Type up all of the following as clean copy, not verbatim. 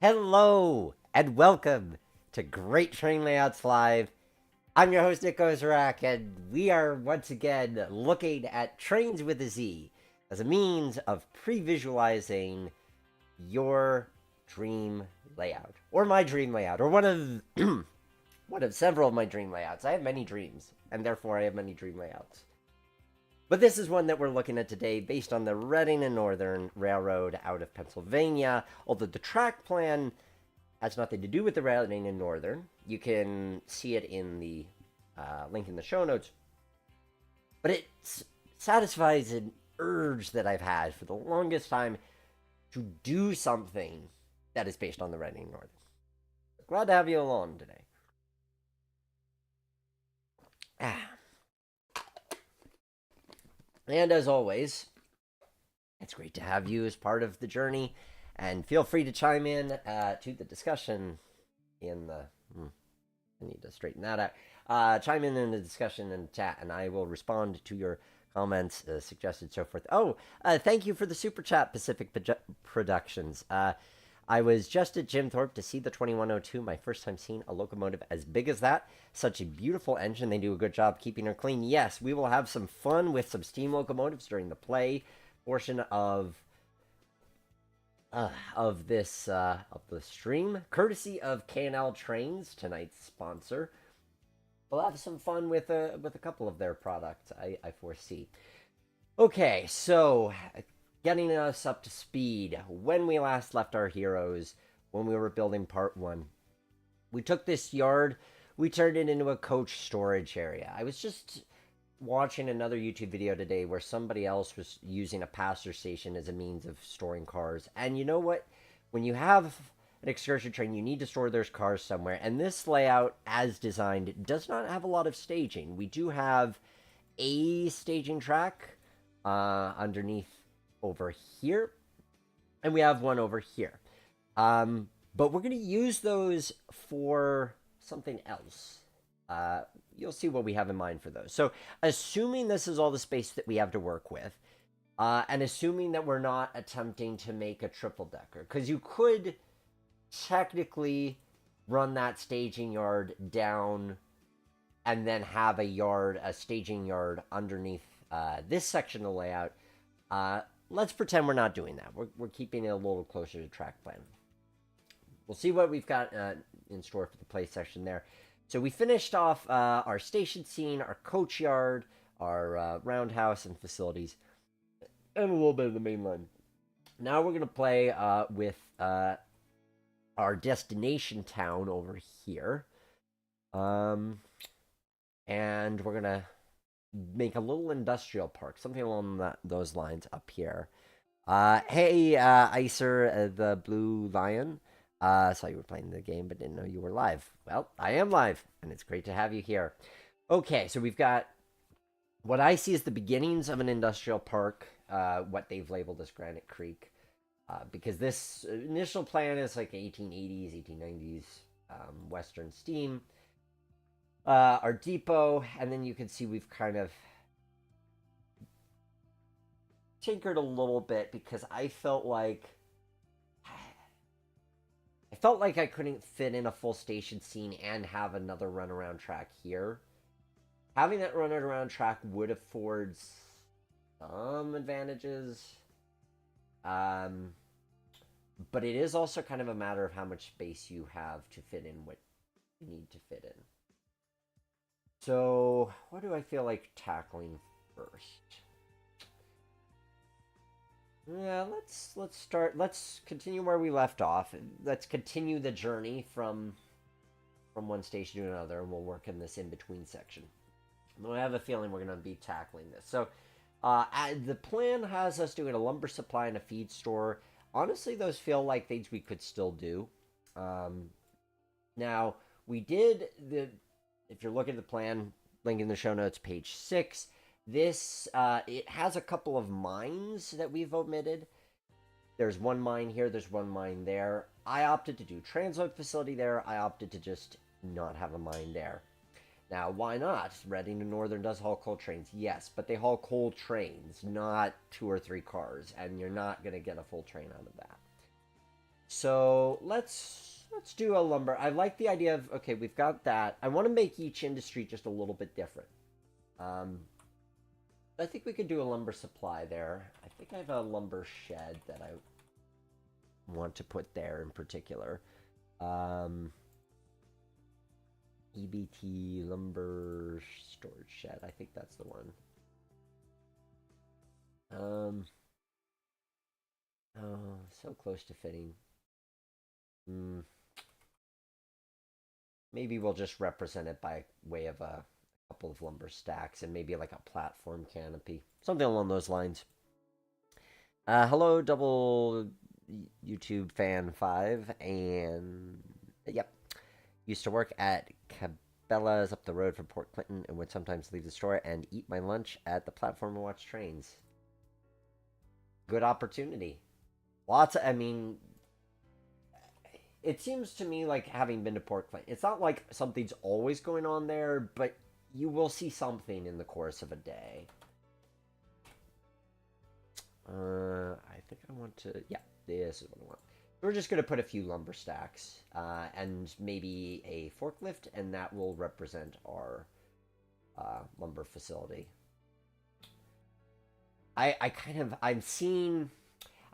Hello and welcome to Great Train Layouts Live. I'm your host, Nick Ozrak, and we are once again looking at trains with a Z as a means of pre-visualizing your dream layout, or my dream layout, or one of one of several of my dream layouts. I have many dreams, and therefore I have many dream layouts. But this is one that we're looking at today based on the Reading and Northern Railroad out of Pennsylvania. Although the track plan has nothing to do with the Reading and Northern. You can see it in the link in the show notes. But it satisfies an urge that I've had for the longest time to do something that is based on the Reading and Northern. Glad to have you along today. And as always, it's great to have you as part of the journey. And feel free to chime in to the discussion in the. I need to straighten that out. Chime in the discussion and chat, and I will respond to your comments, suggested, so forth. Oh, thank you for the super chat, Pacific Productions. I was just at Jim Thorpe to see the 2102, my first time seeing a locomotive as big as that. Such a beautiful engine. They do a good job keeping her clean. Yes, we will have some fun with some steam locomotives during the play portion of this of the stream, courtesy of K&L Trains, tonight's sponsor. We'll have some fun with a couple of their products, I foresee. Okay, so getting us up to speed. When we last left our heroes, when we were building part 1, we took this yard, we turned it into a coach storage area. I was just watching another YouTube video today where somebody else was using a passenger station as a means of storing cars. And you know what? When you have an excursion train, you need to store those cars somewhere. And this layout, as designed, does not have a lot of staging. We do have a staging track underneath over here, and we have one over here. But we're going to use those for something else. You'll see what we have in mind for those. So, assuming this is all the space that we have to work with, and assuming that we're not attempting to make a triple decker, because you could technically run that staging yard down and then have a staging yard underneath this section of the layout. Let's pretend we're not doing that. We're keeping it a little closer to track plan. We'll see what we've got in store for the play section there. So we finished off our station scene, our coach yard, our roundhouse and facilities, and a little bit of the main line. Now we're going to play with our destination town over here. And we're going to make a little industrial park, something along those lines up here. Hey, Icer, the Blue Lion. Saw you were playing the game, but didn't know you were live. Well, I am live, and it's great to have you here. Okay, so we've got what I see as the beginnings of an industrial park, what they've labeled as Granite Creek, because this initial plan is like 1880s, 1890s Western steam. Our depot, and then you can see we've kind of tinkered a little bit because I felt like I couldn't fit in a full station scene and have another runaround track here. Having that runaround track would afford some advantages, but it is also kind of a matter of how much space you have to fit in what you need to fit in. So, what do I feel like tackling first? Yeah, let's start. Let's continue where we left off. Let's continue the journey from one station to another, and we'll work in this in between section. I have a feeling we're going to be tackling this. So, the plan has us doing a lumber supply and a feed store. Honestly, those feel like things we could still do. Now we did the. If you're looking at the plan, link in the show notes, page 6. This, it has a couple of mines that we've omitted. There's one mine here, there's one mine there. I opted to do transload facility there. I opted to just not have a mine there. Now, why not? Reading and Northern does haul coal trains, yes, but they haul coal trains, not 2 or 3 cars, and you're not going to get a full train out of that. So let's do a lumber. I like the idea of, okay, we've got that. I want to make each industry just a little bit different. Um, I think we could do a lumber supply there. I think I have a lumber shed that I want to put there in particular. EBT lumber storage shed. I think that's the one. Oh, so close to fitting. Maybe we'll just represent it by way of a couple of lumber stacks and maybe like a platform canopy. Something along those lines. Hello, double YouTube fan 5. And yep. Used to work at Cabela's up the road from Port Clinton and would sometimes leave the store and eat my lunch at the platform and watch trains. Good opportunity. I mean, it seems to me like having been to Port Clinton, it's not like something's always going on there, but you will see something in the course of a day. I think I want to, yeah, this is what I want. We're just going to put a few lumber stacks and maybe a forklift, and that will represent our lumber facility. I'm seeing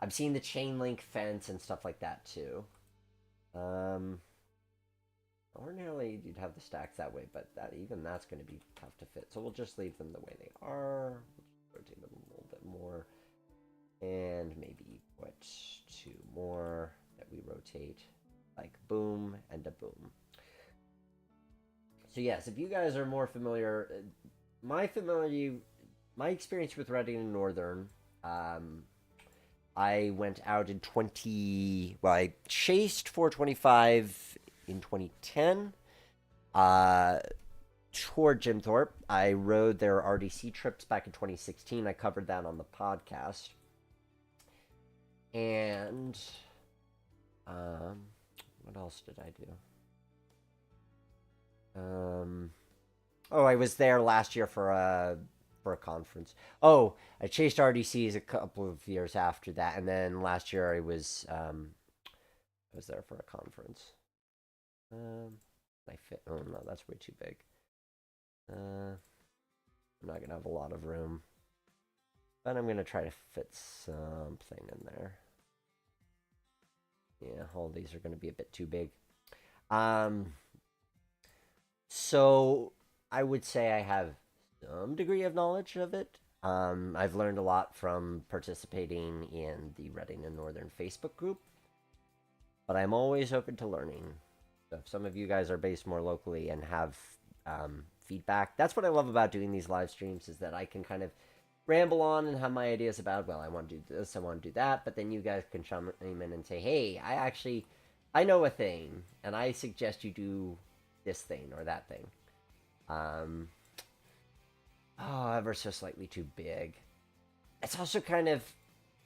the chain link fence and stuff like that too. Ordinarily you'd have the stacks that way, but that's going to be tough to fit. So we'll just leave them the way they are. We'll just rotate them a little bit more, and maybe put 2 more that we rotate, like boom and a boom. So yes, if you guys are more familiar, my experience with Reading and Northern, I went out in I chased 425 in 2010. Toward Jim Thorpe. I rode their RDC trips back in 2016. I covered that on the podcast. And what else did I do? I was there last year for a conference. Oh, I chased RDCs a couple of years after that, and then last year I was there for a conference. I fit. Oh no, that's way too big. I'm not gonna have a lot of room, but I'm gonna try to fit something in there. Yeah, all these are gonna be a bit too big. So I would say I have some degree of knowledge of it. I've learned a lot from participating in the Reading and Northern Facebook group, but I'm always open to learning. So if some of you guys are based more locally and have feedback, that's what I love about doing these live streams, is that I can kind of ramble on and have my ideas about, well, I want to do this, I want to do that, but then you guys can chime in and say, hey, I know a thing, and I suggest you do this thing or that thing. Ever so slightly too big. It's also kind of,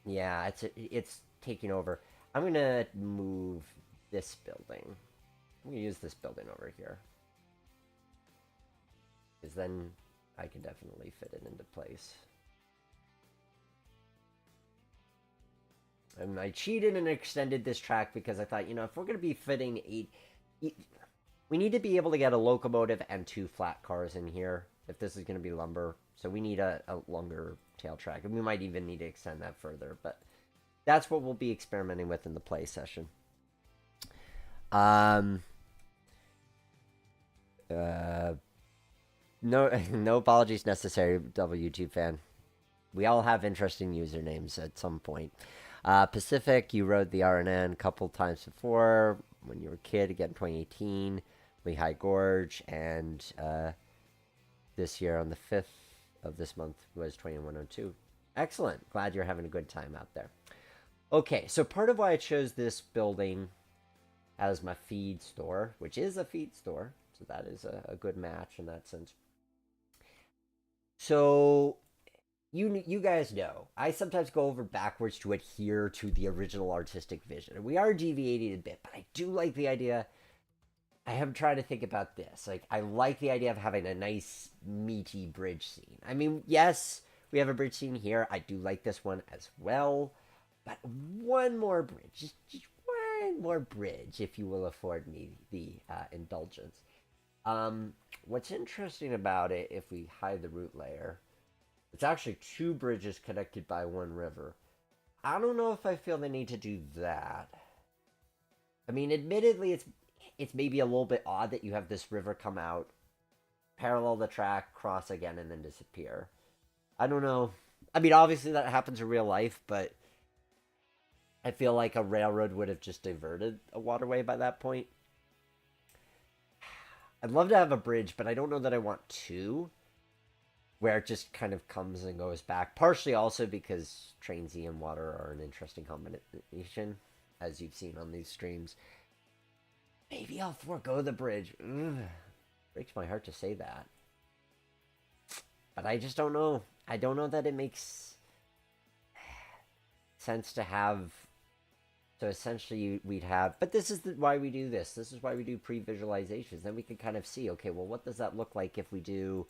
yeah, it's taking over. I'm gonna move this building. I'm gonna use this building over here, because then I can definitely fit it into place. And I cheated and extended this track because I thought, if we're gonna be fitting we need to be able to get a locomotive and 2 flat cars in here if this is going to be lumber. So we need a longer tail track. And we might even need to extend that further. But that's what we'll be experimenting with in the play session. No apologies necessary, YouTube fan. We all have interesting usernames at some point. Pacific, you rode the RNN a couple times before when you were a kid, again 2018. Lehigh Gorge, and this year on the 5th of this month was 2102. Excellent. Glad you're having a good time out there. Okay, so part of why I chose this building as my feed store, which is a feed store, so that is a good match in that sense. So you guys know, I sometimes go over backwards to adhere to the original artistic vision. We are deviating a bit, but I do like the idea. I have tried to think about this. Like, I like the idea of having a nice, meaty bridge scene. I mean, yes, we have a bridge scene here. I do like this one as well. But one more bridge. Just and more bridge, if you will afford me the indulgence. What's interesting about it, if we hide the root layer, it's actually two bridges connected by one river. I don't know if I feel the need to do that. I mean, admittedly, it's maybe a little bit odd that you have this river come out, parallel the track, cross again, and then disappear. I don't know. I mean, obviously that happens in real life, but I feel like a railroad would have just diverted a waterway by that point. I'd love to have a bridge, but I don't know that I want two, where it just kind of comes and goes back. Partially also because train Z and water are an interesting combination, as you've seen on these streams. Maybe I'll forego the bridge. Ugh. Breaks my heart to say that. But I just don't know. I don't know that it makes sense to have. So essentially we'd have, but this is why we do this. This is why we do pre-visualizations. Then we can kind of see, okay, well, what does that look like if we do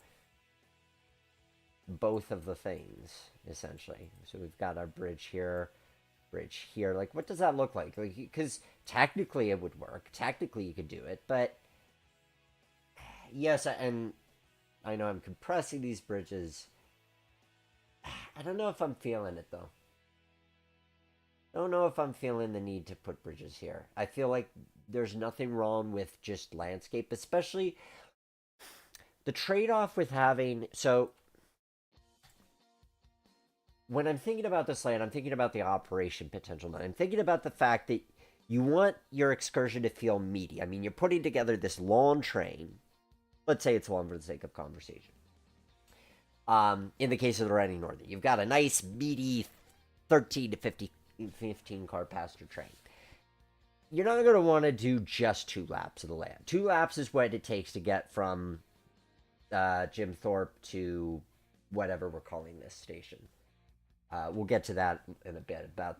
both of the things, essentially? So we've got our bridge here. Like, what does that look like? Because technically it would work. Technically you could do it, but yes, and I know I'm compressing these bridges. I don't know if I'm feeling it, though. I don't know if I'm feeling the need to put bridges here. I feel like there's nothing wrong with just landscape, especially the trade-off with having... So, when I'm thinking about this land, I'm thinking about the operation potential. I'm thinking about the fact that you want your excursion to feel meaty. I mean, you're putting together this long train. Let's say it's long for the sake of conversation. In the case of the Reading Northern, you've got a nice, meaty 13 to 15 car passenger train. You're not going to want to do just 2 laps of the land. 2 laps is what it takes to get from Jim Thorpe to whatever we're calling this station. We'll get to that in a bit about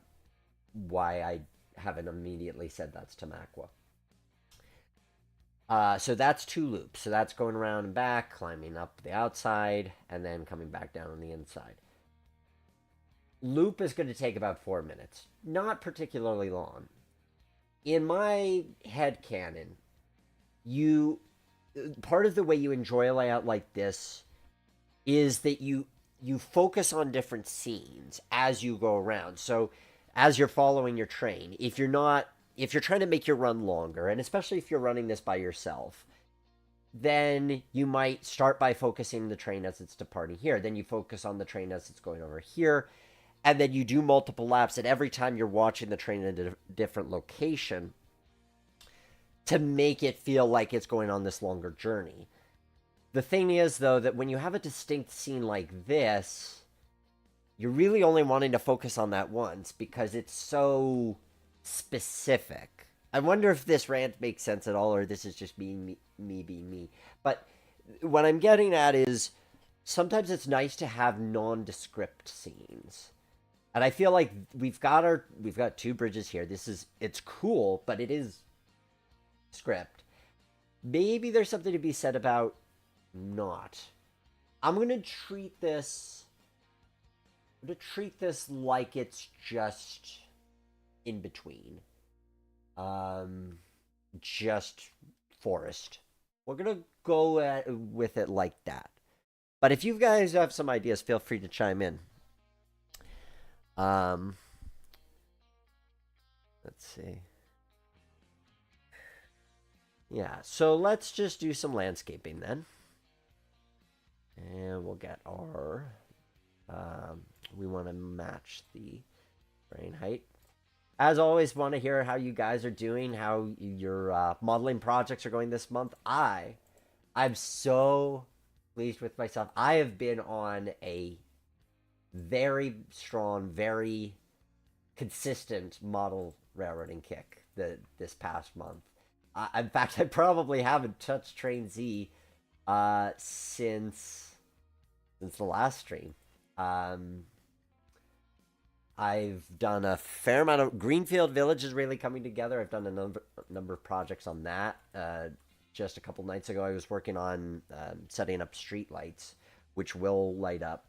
why I haven't immediately said that's Tamaqua. So that's 2 loops. So that's going around and back, climbing up the outside, and then coming back down on the inside. Loop is going to take about 4 minutes. Not particularly long. In my head canon, part of the way you enjoy a layout like this is that you focus on different scenes as you go around. So as you're following your train, if you're trying to make your run longer, and especially if you're running this by yourself, then you might start by focusing the train as it's departing here. Then you focus on the train as it's going over here. And then you do multiple laps, and every time you're watching the train in a different location to make it feel like it's going on this longer journey. The thing is, though, that when you have a distinct scene like this, you're really only wanting to focus on that once because it's so specific. I wonder if this rant makes sense at all, or this is just me being me. But what I'm getting at is sometimes it's nice to have nondescript scenes. And I feel like we've got 2 bridges here. It's cool, but it is script. Maybe there's something to be said about not. I'm going to treat this like it's just in between. Just forest. We're going to go with it like that. But if you guys have some ideas, feel free to chime in. Let's see. Yeah, so let's just do some landscaping then. And we'll get our, we want to match the brain height. As always, want to hear how you guys are doing, how your modeling projects are going this month. I'm so pleased with myself. I have been on a very strong, very consistent model railroading kick this past month. In fact, I probably haven't touched Train Z since the last stream. I've done a fair amount of... Greenfield Village is really coming together. I've done a number of projects on that. Just a couple nights ago, I was working on setting up street lights, which will light up.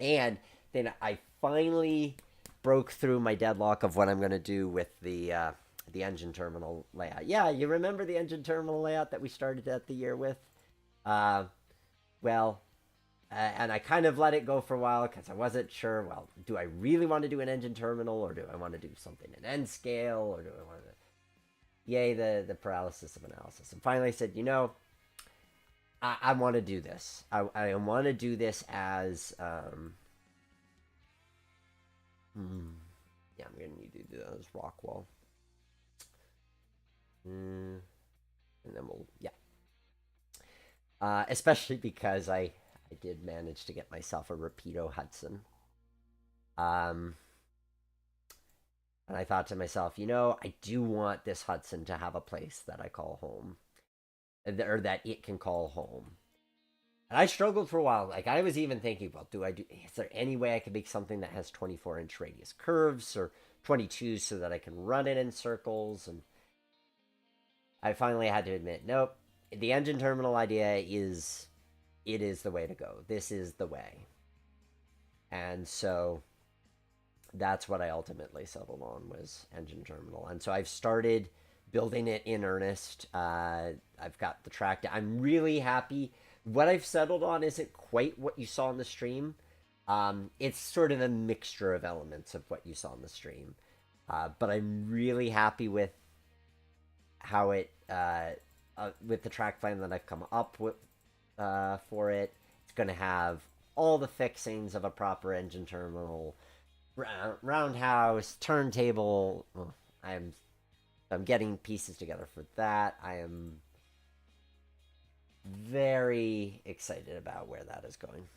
And then I finally broke through my deadlock of what I'm going to do with the the engine terminal layout. Yeah, you remember the engine terminal layout that we started out the year with? Uh, well, and I kind of let it go for a while because I wasn't sure. Well, do I really want to do an engine terminal, or do I want to do something in N scale, or do I want to? Yay, the paralysis of analysis. And finally, I said, I want to do this. I want to do this as yeah, I'm gonna need to do that as Rockwall. And then we'll, yeah. Especially because I did manage to get myself a Rapido Hudson. And I thought to myself, I do want this Hudson to have a place that I call home, or that it can call home. And I struggled for a while. Like, I was even thinking, well, is there any way I could make something that has 24-inch radius curves or 22 so that I can run it in circles? And I finally had to admit, nope, the engine terminal idea is the way to go. This is the way. And so that's what I ultimately settled on, was engine terminal. And so I've started building it in earnest. I've got the track. I'm really happy. What I've settled on isn't quite what you saw in the stream. It's sort of a mixture of elements of what you saw in the stream. But I'm really happy with how it, with the track plan that I've come up with for it. It's going to have all the fixings of a proper engine terminal, roundhouse, turntable. Well, I'm getting pieces together for that. I am very excited about where that is going.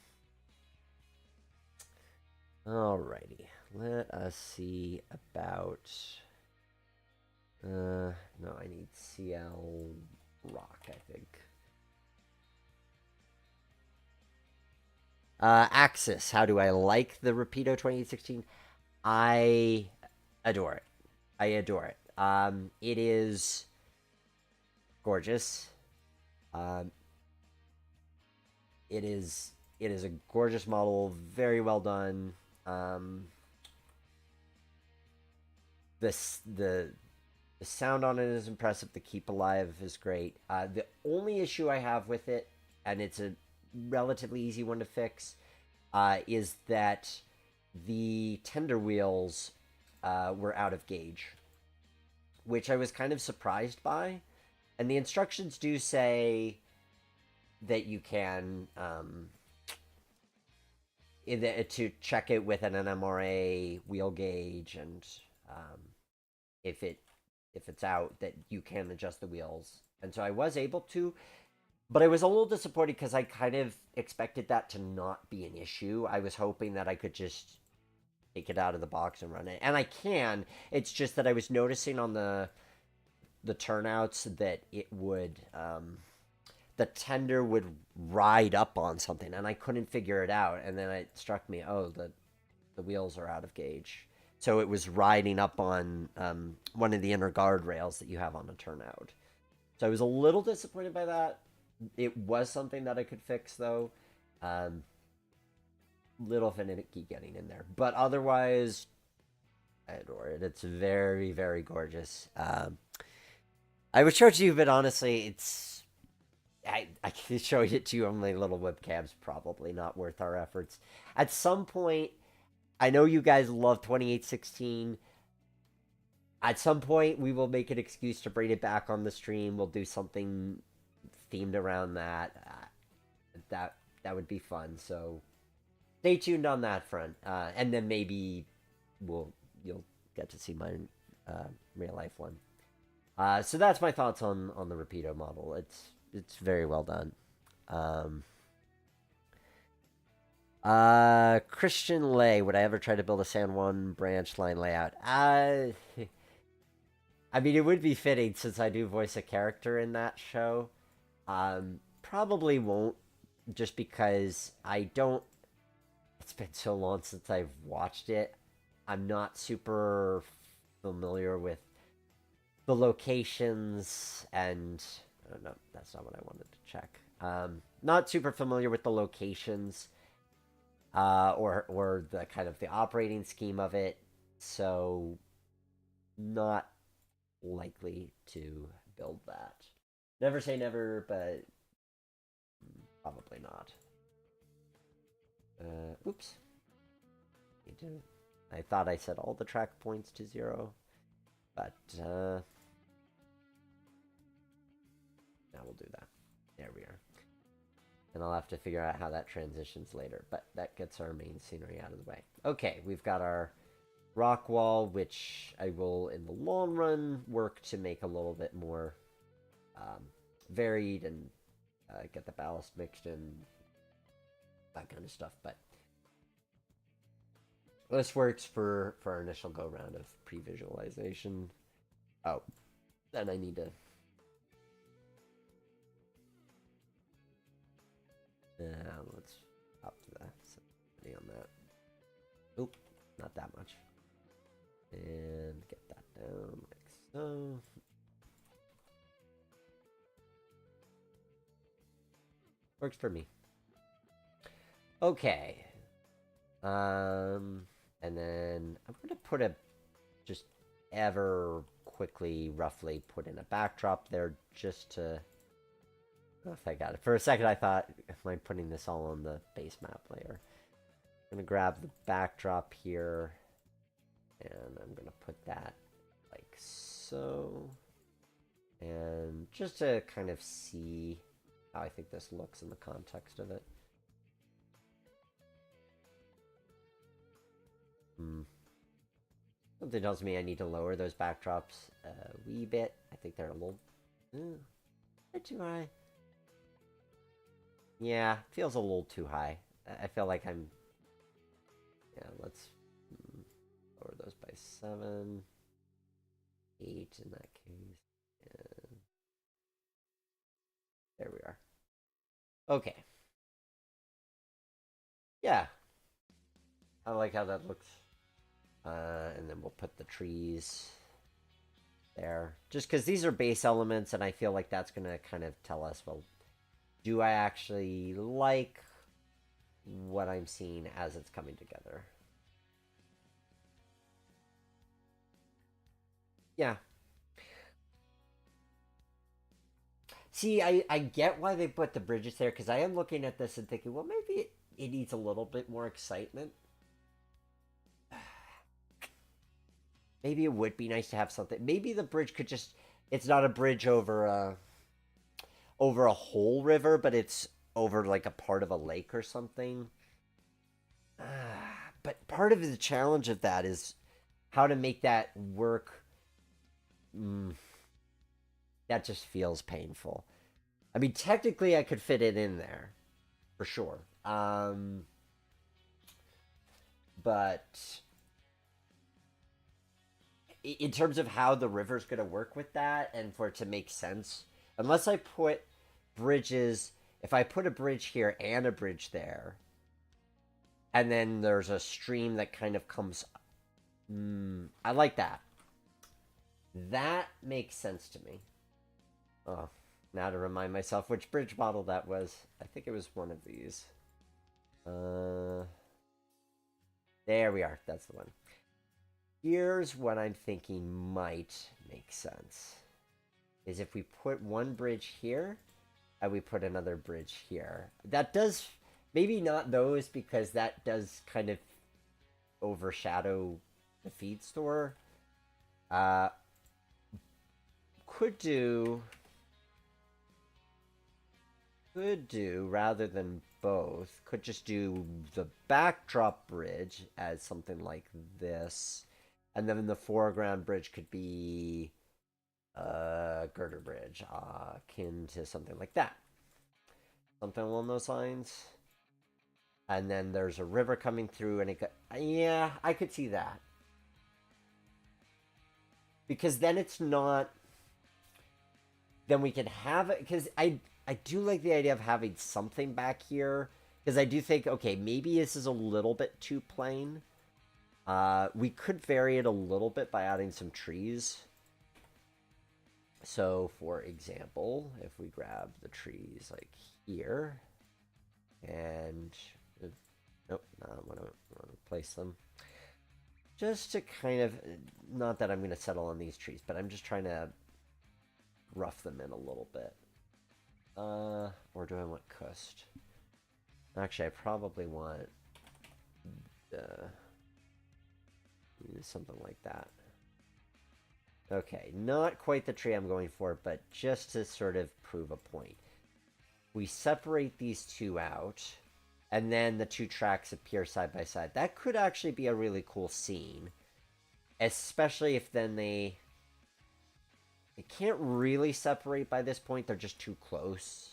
Alrighty, let us see about. No, I need CL Rock, I think. Axis, how do I like the Rapido 2016? I adore it. I adore it. It is gorgeous. It is a gorgeous model, very well done. The sound on it is impressive. The keep alive is great. The only issue I have with it, and it's a relatively easy one to fix, is that the tender wheels were out of gauge, which I was kind of surprised by. And the instructions do say that you can to check it with an NMRA wheel gauge, and if it's out, that you can adjust the wheels. And so I was able to, but I was a little disappointed because I kind of expected that to not be an issue. I was hoping that I could just take it out of the box and run it, and I can. It's just that I was noticing on the turnouts that it would the tender would ride up on something, and I couldn't figure it out. And then it struck me, oh, the wheels are out of gauge. So it was riding up on one of the inner guardrails that you have on a turnout. So I was a little disappointed by that. It was something that I could fix, though. Little finicky getting in there. But otherwise, I adore it. It's very, very gorgeous. I would show it to you, but honestly, it's... I can show it to you on my little webcams. Probably not worth our efforts. At some point, I know you guys love 2816. At some point, we will make an excuse to bring it back on the stream. We'll do something themed around that. That would be fun. So stay tuned on that front. And then maybe you'll get to see my real life one. So that's my thoughts on the Rapido model. It's very well done. Christian Lay, would I ever try to build a San Juan branch line layout? I mean, it would be fitting since I do voice a character in that show. Probably won't, just because I don't... It's been so long since I've watched it. I'm not super familiar with the locations, and... I don't know, that's not what I wanted to check. Not super familiar with the locations, or the kind of the operating scheme of it, so not likely to build that. Never say never, but probably not. Oops. I thought I set all the track points to 0, but now we'll do that. There we are. And I'll have to figure out how that transitions later, but that gets our main scenery out of the way. Okay, we've got our rock wall, which I will, in the long run, work to make a little bit more varied and get the ballast mixed in, that kind of stuff. But this works for our initial go-round of pre-visualization. Oh, then I need to... let's up to the on that. Oop, not that much. And get that down like so. Works for me. Okay. And then I'm gonna put a just ever quickly, roughly put in a backdrop there just to. I don't know if I got it. For a second, I thought, am I putting this all on the base map layer? I'm gonna grab the backdrop here, and I'm gonna put that like so, and just to kind of see how I think this looks in the context of it. Something tells me I need to lower those backdrops a wee bit. I think they're a little too high. Yeah, feels a little too high. I feel like I'm... Yeah, let's lower those by 7, 8 in that case. And there we are. Okay. Yeah. I like how that looks. And then we'll put the trees there. Just because these are base elements, and I feel like that's going to kind of tell us, well, do I actually like what I'm seeing as it's coming together? Yeah. See, I get why they put the bridges there, because I am looking at this and thinking, well, maybe it needs a little bit more excitement. Maybe it would be nice to have something. Maybe the bridge could just... It's not a bridge over a whole river, but it's over like a part of a lake or something. But part of the challenge of that is how to make that work. That just feels painful. I mean, technically, I could fit it in there, for sure. But in terms of how the river's going to work with that, and for it to make sense, unless I put bridges, if I put a bridge here and a bridge there, and then there's a stream that kind of comes... I like that. That makes sense to me. Oh, now to remind myself which bridge model that was. I think it was one of these. There we are. That's the one. Here's what I'm thinking might make sense. Is if we put one bridge here, and we put another bridge here. That does... Maybe not those, because that does kind of overshadow the feed store. Could do, rather than both, could just do the backdrop bridge as something like this. And then the foreground bridge could be a girder bridge, akin to something like that. Something along those lines. And then there's a river coming through, and it could... Yeah, I could see that. Because then it's not... Then we can have it... Because I do like the idea of having something back here. Because I do think, okay, maybe this is a little bit too plain. We could vary it a little bit by adding some trees. So, for example, if we grab the trees like here... And... Nope, I want to place them. just to kind of, not that I'm going to settle on these trees, but I'm just trying to rough them in a little bit. Or do I want cust? Actually, I probably want something like that. Okay, not quite the tree I'm going for, but just to sort of prove a point. We separate these two out, and then the two tracks appear side by side. That could actually be a really cool scene, especially if then they can't really separate by this point. They're just too close.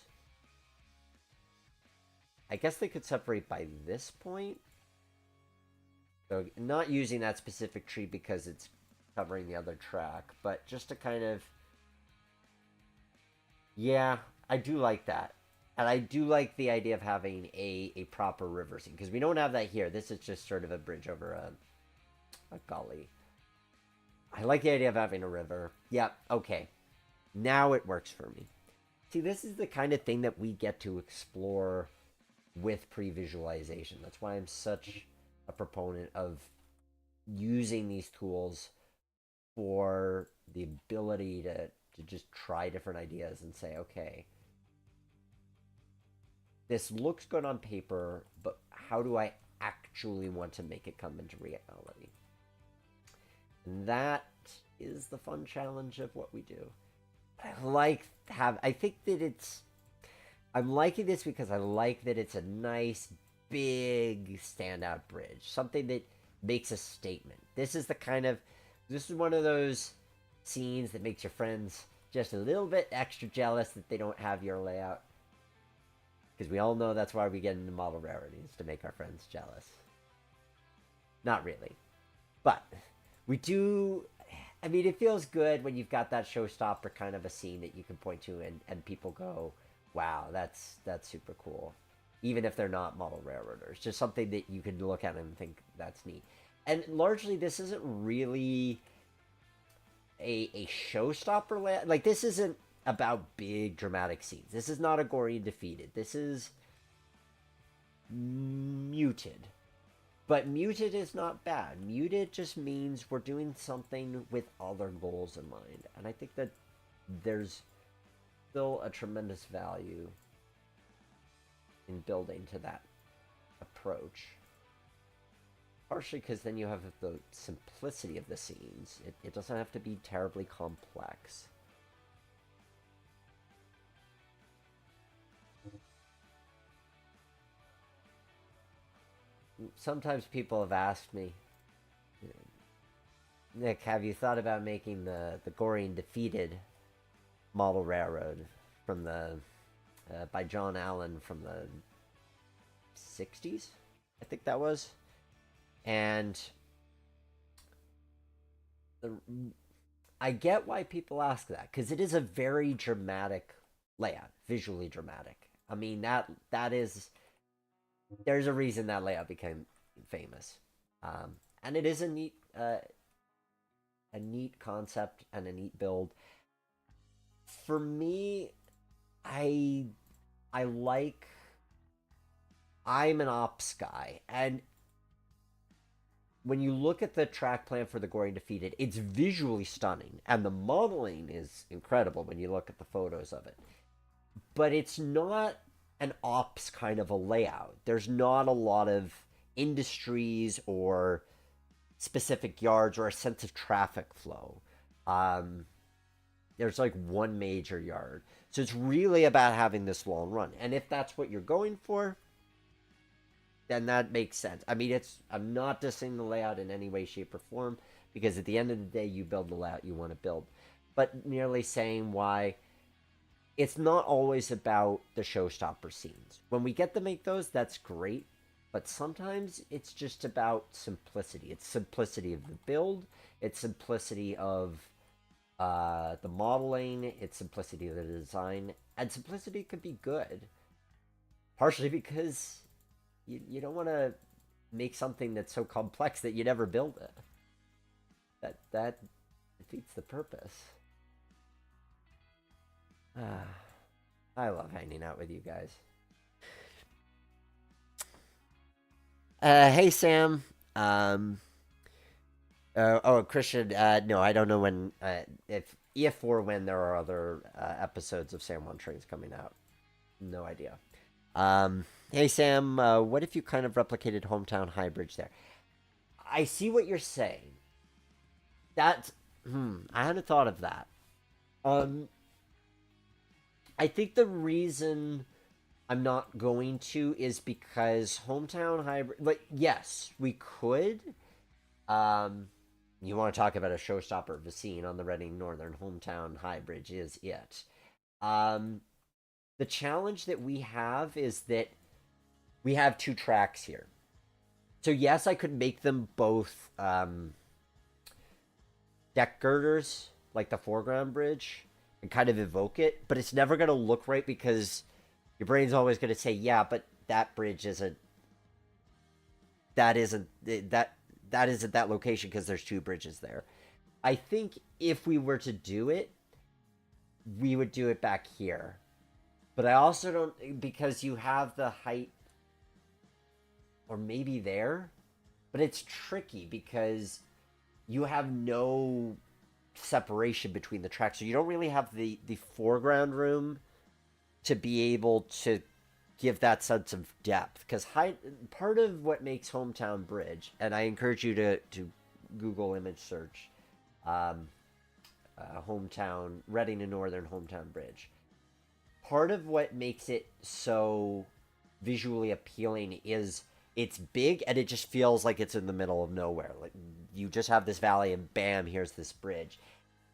I guess they could separate by this point. So not using that specific tree because it's covering the other track, but just to kind of... Yeah, I do like that. And I do like the idea of having a proper river scene, because we don't have that here. This is just sort of a bridge over a gully. I like the idea of having a river. Yeah, okay. Now it works for me. See, this is the kind of thing that we get to explore with pre-visualization. That's why I'm such a proponent of using these tools for the ability to just try different ideas and say, okay, this looks good on paper, but how do I actually want to make it come into reality? And that is the fun challenge of what we do. I think that I'm liking this because I like that it's a nice, big, standout bridge. Something that makes a statement. This is one of those scenes that makes your friends just a little bit extra jealous that they don't have your layout. Because we all know that's why we get into model rarities, to make our friends jealous. Not really. But we do... I mean, it feels good when you've got that showstopper kind of a scene that you can point to and people go, wow, that's super cool. Even if they're not model railroaders. Just something that you can look at and think, that's neat. And largely, this isn't really a showstopper layout. Like, this isn't about big dramatic scenes. This is not a gory and defeated. This is muted. But muted is not bad. Muted just means we're doing something with other goals in mind. And I think that there's still a tremendous value in building to that approach. Partially because then you have the simplicity of the scenes. It doesn't have to be terribly complex. Sometimes people have asked me, Nick, have you thought about making the gory and defeated model railroad from the by John Allen from the 60s? I think that was. And I get why people ask that, because it is a very dramatic layout, visually dramatic. I mean, that is... There's a reason that layout became famous. And it is a neat concept and a neat build. For me, I'm an ops guy, and when you look at the track plan for the Gory and Defeated, it's visually stunning, and the modeling is incredible when you look at the photos of it. But it's not an ops kind of a layout. There's not a lot of industries or specific yards or a sense of traffic flow. There's like one major yard. So it's really about having this long run. And if that's what you're going for, then that makes sense. I mean, I'm not dissing the layout in any way, shape, or form, because at the end of the day, you build the layout you want to build. But merely saying why it's not always about the showstopper scenes. When we get to make those, that's great. But sometimes it's just about simplicity. It's simplicity of the build. It's simplicity of the modeling. It's simplicity of the design. And simplicity could be good. Partially because you don't want to make something that's so complex that you never build it. That defeats the purpose. I love hanging out with you guys. Hey Sam. Oh, Christian. No, I don't know when. If or when there are other episodes of San Juan Trains coming out. No idea. Hey Sam, what if you kind of replicated Hometown High Bridge there? I see what you're saying. That's I hadn't thought of that. Um, I think the reason I'm not going to is because Hometown Hybrid. Like, yes, we could. Um, you want to talk about a showstopper of a scene on the Reading Northern Hometown High Bridge is it. Um, the challenge that we have is that we have two tracks here. So yes, I could make them both deck girders, like the foreground bridge, and kind of evoke it, but it's never going to look right because your brain's always going to say, yeah, but that bridge isn't, that isn't, that isn't that location because there's two bridges there. I think if we were to do it, we would do it back here. But I also don't, because you have the height, or maybe there, but it's tricky because you have no separation between the tracks. So you don't really have the foreground room to be able to give that sense of depth. Because part of what makes Hometown Bridge, and I encourage you to Google image search hometown, Reading and Northern Hometown Bridge. Part of what makes it so visually appealing is it's big and it just feels like it's in the middle of nowhere. Like you just have this valley and bam, here's this bridge.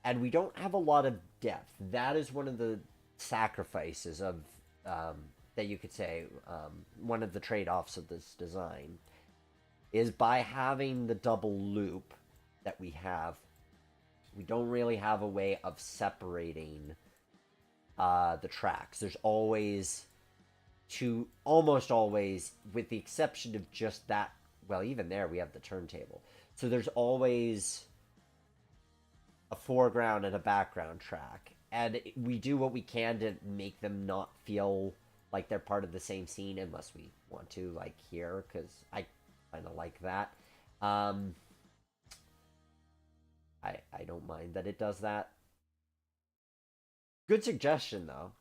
And we don't have a lot of depth. That is one of the sacrifices of that you could say one of the trade-offs of this design is by having the double loop that we have, we don't really have a way of separating the tracks. There's always almost always, with the exception of just that, well, even there we have the turntable. So there's always a foreground and a background track. And we do what we can to make them not feel like they're part of the same scene unless we want to, like here, because I kind of like that. I don't mind that it does that. Good suggestion, though.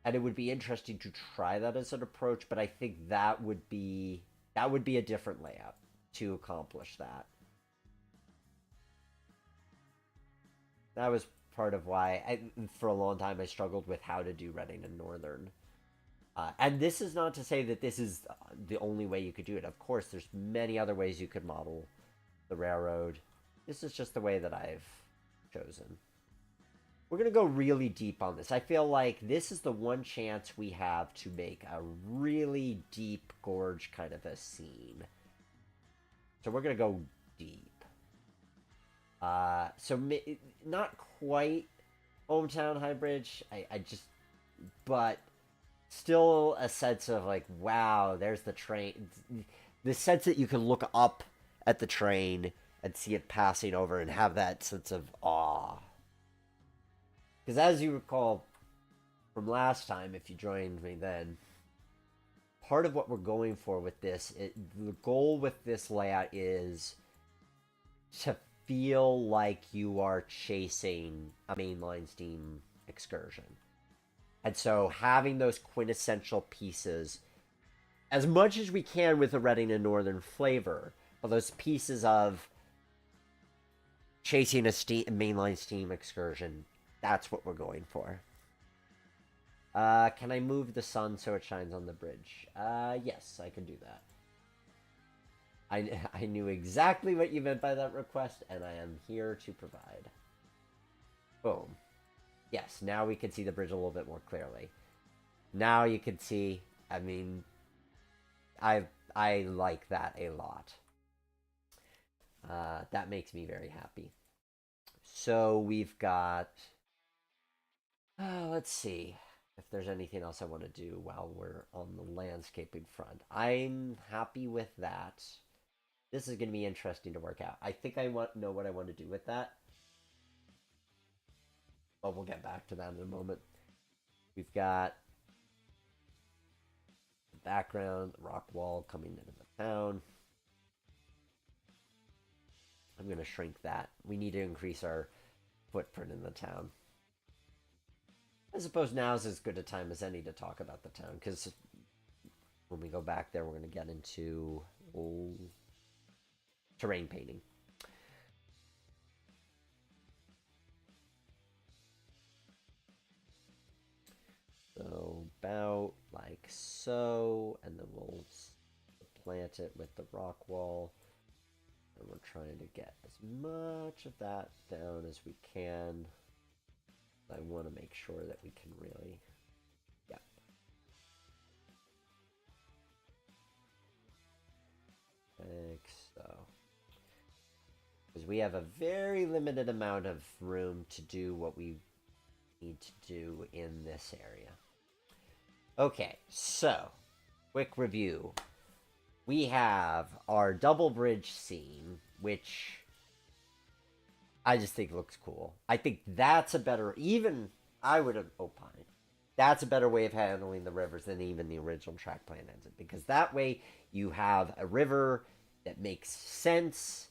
And it would be interesting to try that as an approach, but I think that would be a different layout to accomplish that. That was part of why for a long time I struggled with how to do Reading and Northern. And this is not to say that this is the only way you could do it. Of course, there's many other ways you could model the railroad. This is just the way that I've chosen. We're going to go really deep on this. I feel like this is the one chance we have to make a really deep gorge kind of a scene. So we're going to go deep. So not quite Hometown High Bridge. I just, but still a sense of like, wow, there's the train. The sense that you can look up at the train and see it passing over and have that sense of awe. Because as you recall from last time, if you joined me then, part of what we're going for with this, the goal with this layout is to feel like you are chasing a mainline steam excursion. And so having those quintessential pieces, as much as we can with a Reading and Northern flavor, but those pieces of chasing a mainline steam excursion, that's what we're going for. Can I move the sun so it shines on the bridge? Yes, I can do that. I knew exactly what you meant by that request, and I am here to provide. Boom. Yes, now we can see the bridge a little bit more clearly. Now you can see, I mean, I like that a lot. That makes me very happy. So we've got... let's see if there's anything else I want to do while we're on the landscaping front. I'm happy with that. This is going to be interesting to work out. I think I know what I want to do with that. But we'll get back to that in a moment. We've got the background, the rock wall coming into the town. I'm going to shrink that. We need to increase our footprint in the town. I suppose now is as good a time as any to talk about the town, because when we go back there, we're going to get into terrain painting. So about like so, and then we'll plant it with the rock wall. And we're trying to get as much of that down as we can. I want to make sure that we can really, yeah. Like so. Because we have a very limited amount of room to do what we need to do in this area. Okay, so, quick review. We have our double bridge scene, which I just think looks cool. I think that's a better, even I would have opined, that's a better way of handling the rivers than even the original track plan ends it. Because that way you have a river that makes sense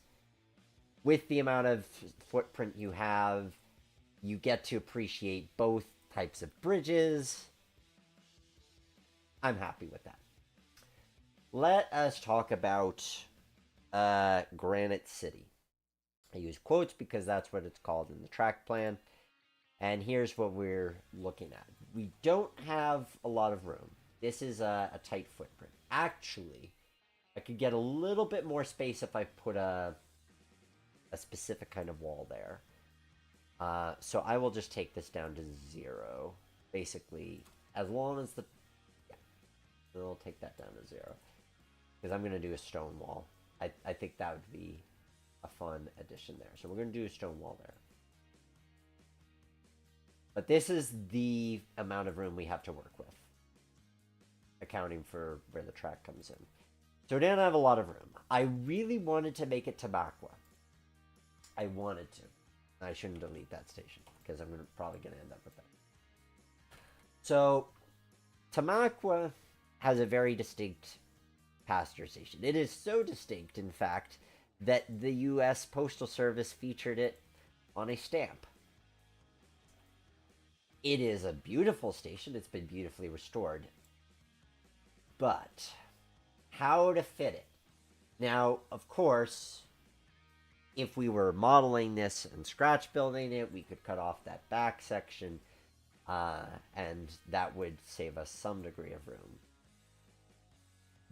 with the amount of footprint you have. You get to appreciate both types of bridges. I'm happy with that. Let us talk about Granite City. I use quotes because that's what it's called in the track plan. And here's what we're looking at. We don't have a lot of room. This is a tight footprint. Actually, I could get a little bit more space if I put a specific kind of wall there. So I will just take this down to 0. Basically, as long as the... Yeah, we'll take that down to 0. Because I'm going to do a stone wall. I think that would be a fun addition there. So we're going to do a stone wall there. But this is the amount of room we have to work with, accounting for where the track comes in. So we didn't have a lot of room. I really wanted to make it Tamaqua. I wanted to. I shouldn't delete that station, because I'm probably going to end up with that. So, Tamaqua has a very distinct passenger station. It is so distinct, in fact, that the U.S. Postal Service featured it on a stamp. It is a beautiful station. It's been beautifully restored. But how to fit it? Now, of course, if we were modeling this and scratch building it, we could cut off that back section, and that would save us some degree of room.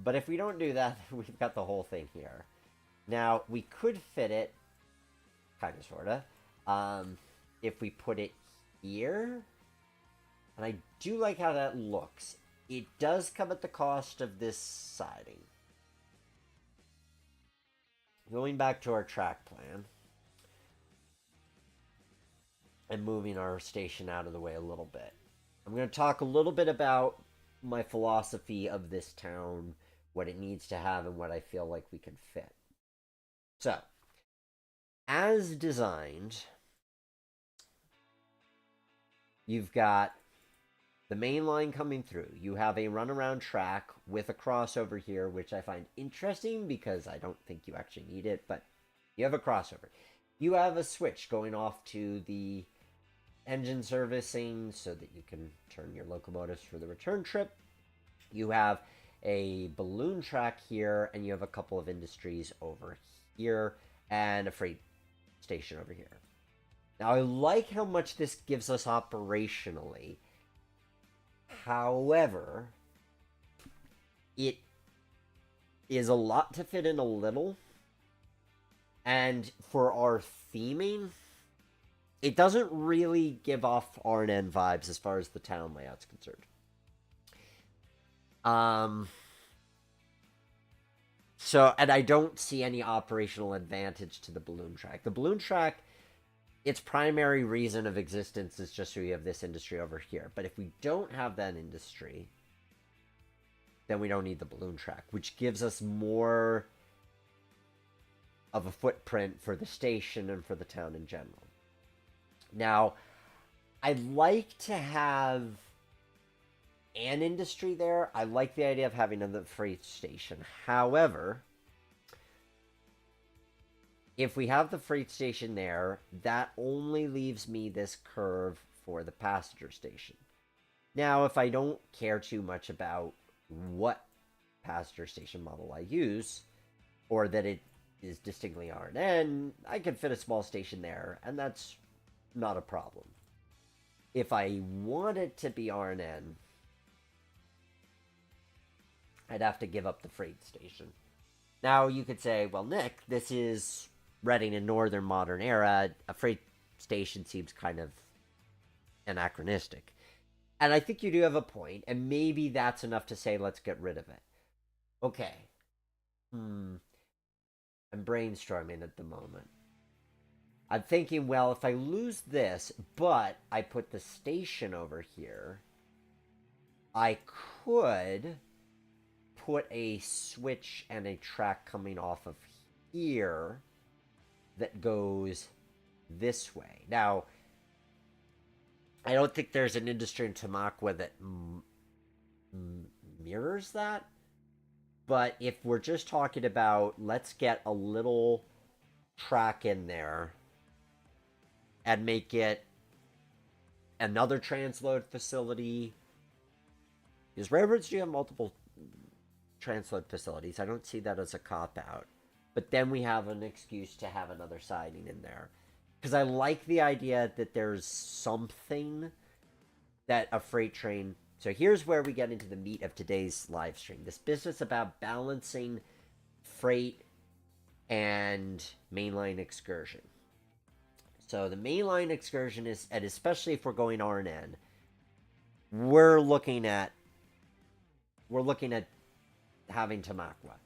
But if we don't do that, we've got the whole thing here. Now, we could fit it, kind of, sort of, if we put it here. And I do like how that looks. It does come at the cost of this siding. Going back to our track plan. And moving our station out of the way a little bit. I'm going to talk a little bit about my philosophy of this town, what it needs to have, and what I feel like we can fit. So, as designed, you've got the main line coming through. You have a runaround track with a crossover here, which I find interesting because I don't think you actually need it, but you have a crossover. You have a switch going off to the engine servicing so that you can turn your locomotives for the return trip. You have a balloon track here, and you have a couple of industries over here, and a freight station over here. Now, I like how much this gives us operationally. However, it is a lot to fit in a little. And for our theming, it doesn't really give off R&N vibes as far as the town layout's concerned. So, and I don't see any operational advantage to the balloon track. The balloon track, its primary reason of existence is just so we have this industry over here. But if we don't have that industry, then we don't need the balloon track, which gives us more of a footprint for the station and for the town in general. Now, I'd like to have an industry there. I like the idea of having a freight station. However, if we have the freight station there, that only leaves me this curve for the passenger station. Now, if I don't care too much about what passenger station model I use, or that it is distinctly R&N, I can fit a small station there, and that's not a problem. If I want it to be R&N, I'd have to give up the freight station. Now, you could say, well, Nick, this is Reading in Northern Modern Era. A freight station seems kind of anachronistic. And I think you do have a point, and maybe that's enough to say, let's get rid of it. Okay. I'm brainstorming at the moment. I'm thinking, well, if I lose this, but I put the station over here, I could put a switch and a track coming off of here that goes this way. Now, I don't think there's an industry in Tamaqua that mirrors that. But if we're just talking about, let's get a little track in there and make it another transload facility. Because railroads do have multiple transload facilities. I don't see that as a cop-out. But then we have an excuse to have another siding in there. Because I like the idea that there's something that a freight train... So here's where we get into the meat of today's live stream. This business about balancing freight and mainline excursion. So the mainline excursion is, and especially if we're going R&N, we're looking at having Tamaqua.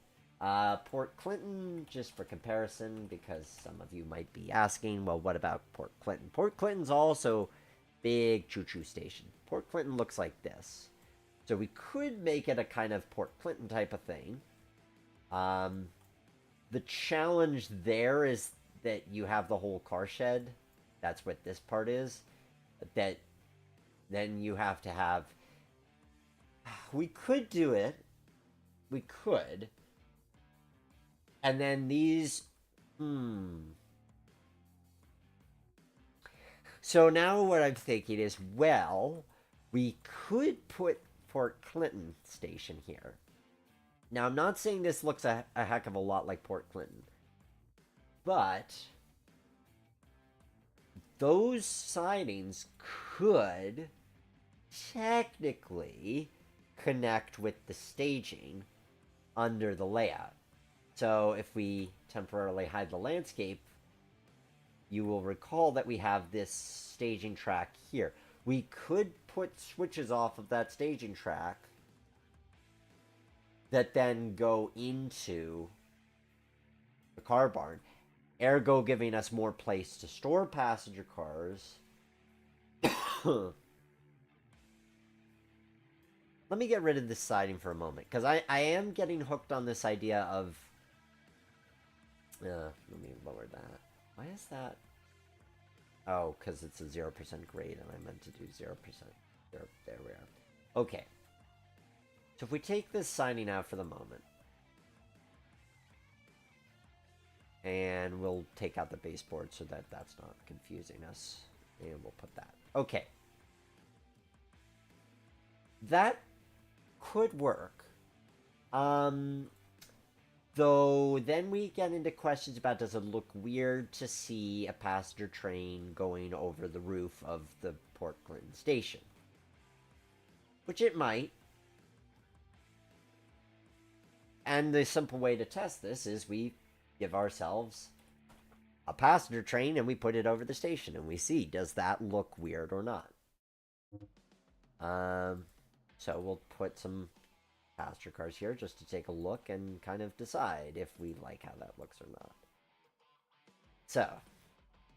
Port Clinton, just for comparison, because some of you might be asking, well, what about Port Clinton? Port Clinton's also big choo-choo station. Port Clinton looks like this. So we could make it a kind of Port Clinton type of thing. The challenge there is that you have the whole car shed. That's what this part is. That then you have to have... We could do it. We could. And then these... So now what I'm thinking is, well, we could put Port Clinton Station here. Now, I'm not saying this looks a heck of a lot like Port Clinton. But those sidings could technically connect with the staging under the layout. So if we temporarily hide the landscape, you will recall that we have this staging track here. We could put switches off of that staging track that then go into the car barn, ergo giving us more place to store passenger cars. Let me get rid of this siding for a moment, because I am getting hooked on this idea of... let me lower that. Why is that? Oh, because it's a 0% grade, and I meant to do 0%. There we are. Okay. So if we take this siding out for the moment, and we'll take out the baseboard so that that's not confusing us, and we'll put that. Okay. That could work. Though then we get into questions about, does it look weird to see a passenger train going over the roof of the Port Clinton station? Which it might. And the simple way to test this is we give ourselves a passenger train and we put it over the station and we see, does that look weird or not? So we'll put some passenger cars here just to take a look and kind of decide if we like how that looks or not. So,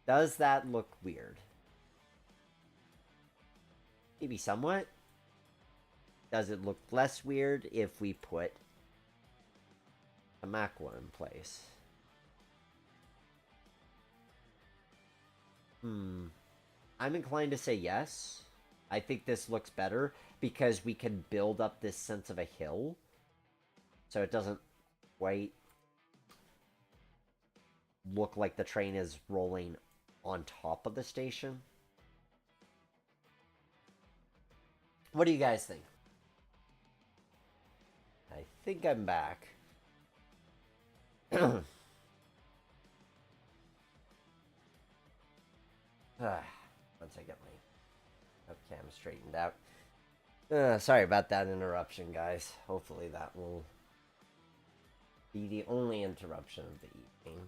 does that look weird? Maybe somewhat. Does it look less weird if we put Tamaqua in place? I'm inclined to say yes. I think this looks better because we can build up this sense of a hill. So it doesn't quite look like the train is rolling on top of the station. What do you guys think? I think I'm back. One second, my webcam straightened out. Sorry about that interruption, guys. Hopefully that will be the only interruption of the evening.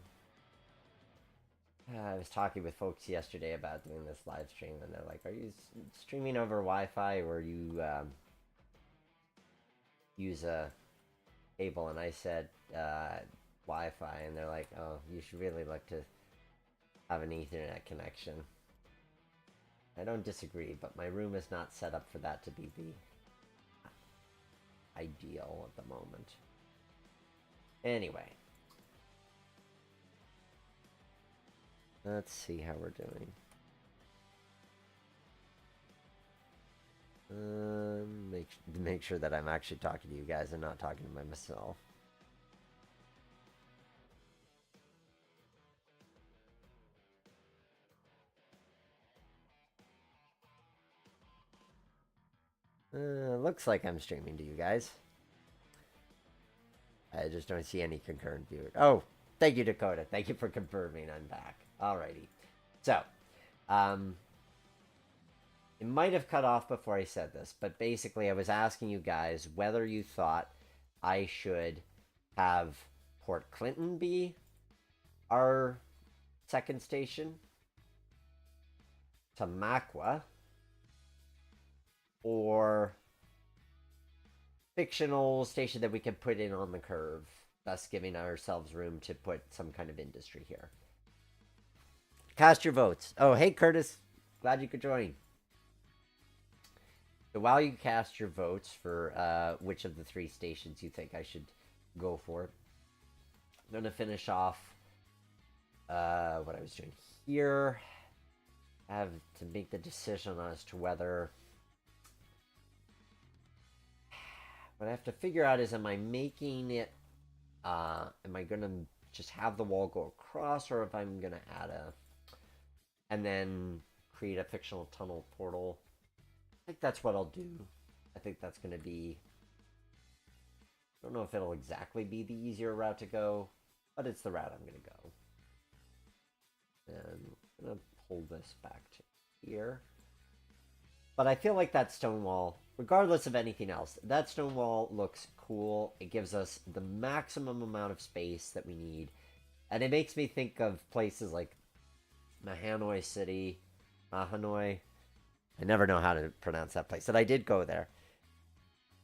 I was talking with folks yesterday about doing this live stream, and they're like, "Are you streaming over Wi-Fi, or you use a cable?" And I said Wi-Fi, and they're like, "Oh, you should really look to have an Ethernet connection." I don't disagree, but my room is not set up for that to be the ideal at the moment. Anyway, let's see how we're doing. Make sure that I'm actually talking to you guys and not talking to myself. Looks like I'm streaming to you guys. I just don't see any concurrent viewers. Oh, thank you, Dakota. Thank you for confirming I'm back. Alrighty. So, it might have cut off before I said this, but basically I was asking you guys whether you thought I should have Port Clinton be our second station, Tamaqua, or fictional station that we can put in on the curve, thus giving ourselves room to put some kind of industry here. Cast your votes. Oh, hey, Curtis. Glad you could join. So while you cast your votes for which of the 3 stations you think I should go for, I'm going to finish off what I was doing here. I have to make the decision as to whether... What I have to figure out is, am I making it... am I going to just have the wall go across, or if I'm going to add a... and then create a fictional tunnel portal. I think that's what I'll do. I think that's going to be... I don't know if it'll exactly be the easier route to go, but it's the route I'm going to go. And I'm going to pull this back to here. But I feel like that stone wall, regardless of anything else, that stone wall looks cool. It gives us the maximum amount of space that we need. And it makes me think of places like Mahanoy City, Mahanoy. I never know how to pronounce that place, but I did go there.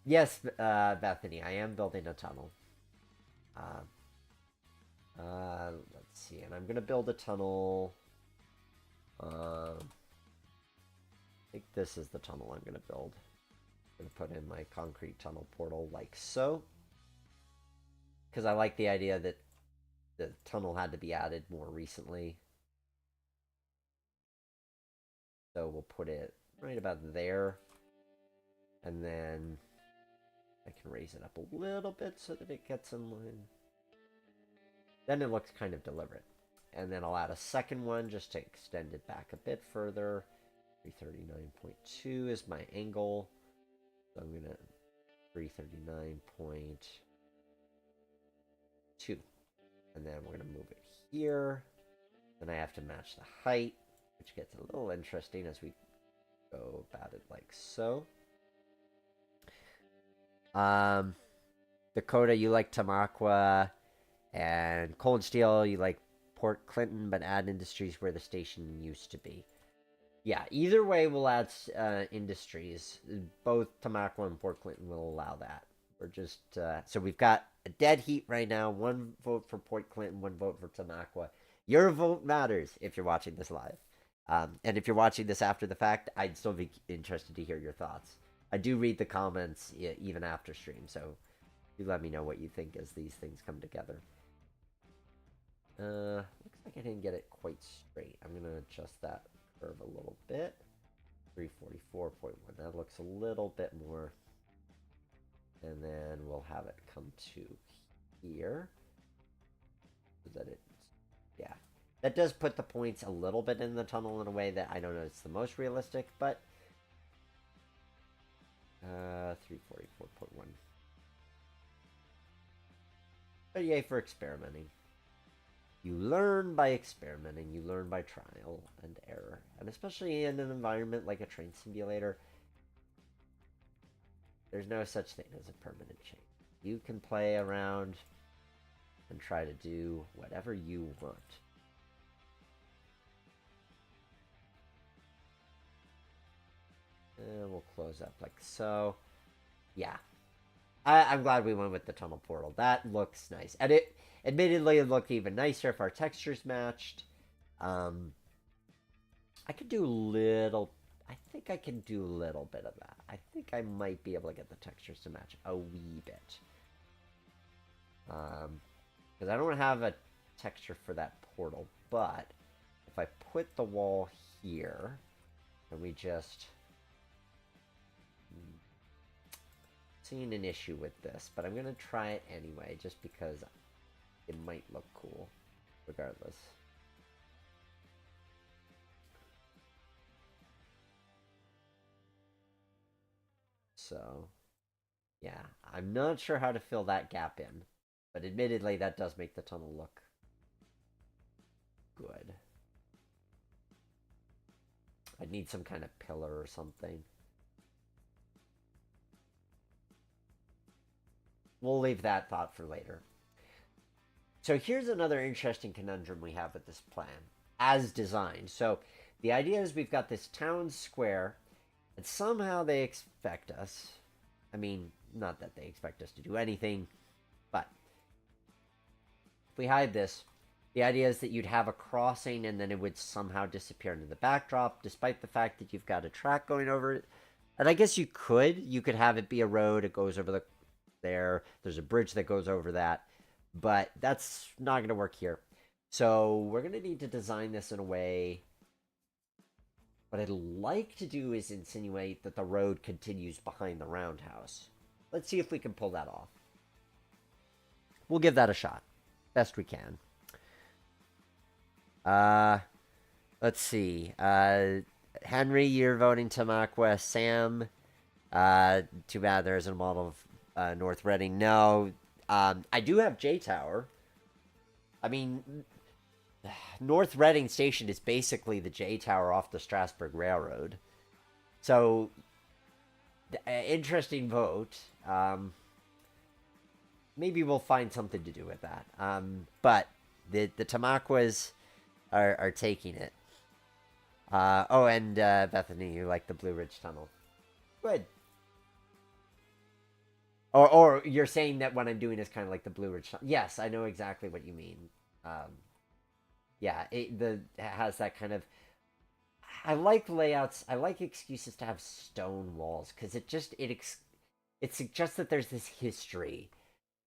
Yes, Bethany, I am building a tunnel. Let's see, and I'm going to build a tunnel. I think this is the tunnel I'm going to build. I'm going to put in my concrete tunnel portal like so. Because I like the idea that the tunnel had to be added more recently. So we'll put it right about there. And then I can raise it up a little bit so that it gets in line. Then it looks kind of deliberate. And then I'll add a second one just to extend it back a bit further. 339.2 is my angle. So I'm going to 339.2. And then we're going to move it here. Then I have to match the height, which gets a little interesting as we go about it like so. Dakota, you like Tamaqua, and Cold Steel, you like Port Clinton, but add industries where the station used to be. Yeah, either way we'll add industries. Both Tamaqua and Port Clinton will allow that. We're just, so we've got a dead heat right now. 1 vote for Port Clinton, 1 vote for Tamaqua. Your vote matters if you're watching this live. And if you're watching this after the fact, I'd still be interested to hear your thoughts. I do read the comments even after stream, so do let me know what you think as these things come together. Looks like I didn't get it quite straight. I'm going to adjust that curve a little bit. 344.1. That looks a little bit more. And then we'll have it come to here so that it's Yeah. That does put the points a little bit in the tunnel in a way that I don't know it's the most realistic, but 344.1. But yay for experimenting. You learn by experimenting, you learn by trial and error. And especially in an environment like a train simulator, there's no such thing as a permanent change. You can play around and try to do whatever you want. And we'll close up like so. Yeah. I'm glad we went with the tunnel portal. That looks nice. And it admittedly it looked even nicer if our textures matched. I could do a little. I think I can do a little bit of that. I think I might be able to get the textures to match a wee bit. Because I don't have a texture for that portal. But if I put the wall here, and we just seeing an issue with this, but I'm going to try it anyway, just because it might look cool, regardless. So, yeah, I'm not sure how to fill that gap in, but admittedly, that does make the tunnel look good. I'd need some kind of pillar or something. We'll leave that thought for later. So here's another interesting conundrum we have with this plan, as designed. So the idea is we've got this town square, and somehow they expect us, I mean, not that they expect us to do anything, but if we hide this, the idea is that you'd have a crossing and then it would somehow disappear into the backdrop, despite the fact that you've got a track going over it. And I guess you could have it be a road, it goes over there's a bridge that goes over that, but that's not going to work here. So we're going to need to design this in a way. What I'd like to do is insinuate that the road continues behind the roundhouse. Let's see if we can pull that off. We'll give that a shot. Best we can. Let's see. Henry, you're voting Tamaqua. Sam, too bad there isn't a model of North Reading. No, I do have J Tower. I mean, North Reading Station is basically the J Tower off the Strasburg Railroad. So, interesting vote. Maybe we'll find something to do with that. But the Tamaquas are taking it. Oh, and Bethany, you like the Blue Ridge Tunnel. Good. Or you're saying that what I'm doing is kind of like the Blue Ridge Tunnel. Yes, I know exactly what you mean. Yeah, it has that kind of. I like layouts. I like excuses to have stone walls because it suggests that there's this history,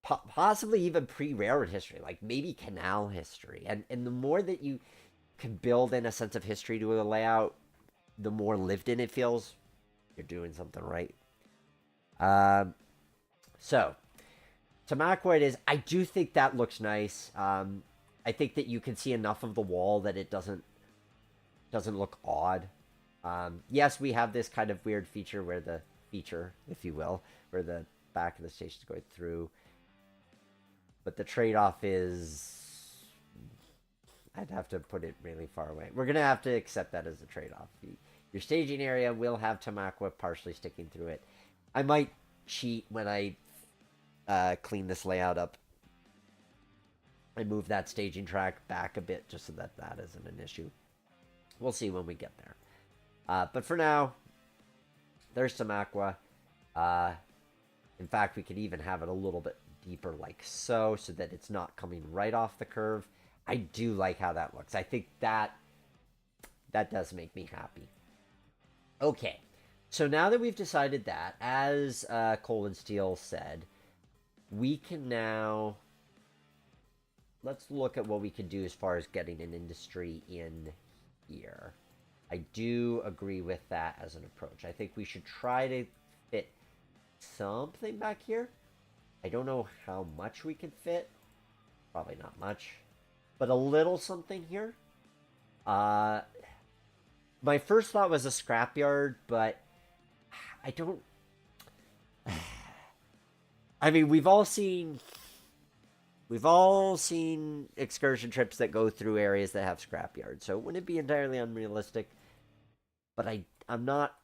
possibly even pre-railroad history, like maybe canal history, and the more that you can build in a sense of history to a layout, the more lived in it feels. You're doing something right. So, Tamaqua it is. I do think that looks nice. I think that you can see enough of the wall that it doesn't look odd. Yes, we have this kind of weird feature, if you will, where the back of the station is going through. But the trade-off is, I'd have to put it really far away. We're gonna have to accept that as a trade-off. Your staging area will have Tamaqua partially sticking through it. I might cheat when I clean this layout up. I move that staging track back a bit just so that isn't an issue. We'll see when we get there. But for now, there's Tamaqua. In fact, we could even have it a little bit deeper like so that it's not coming right off the curve. I do like how that looks. I think that does make me happy. Okay, so now that we've decided that, as Coal and Steel said, we can now... Let's look at what we can do as far as getting an industry in here. I do agree with that as an approach. I think we should try to fit something back here. I don't know how much we can fit. Probably not much. but a little something here. My first thought was a scrapyard, but I don't. I mean, we've all seen excursion trips that go through areas that have scrapyards, so it wouldn't be entirely unrealistic. But I'm not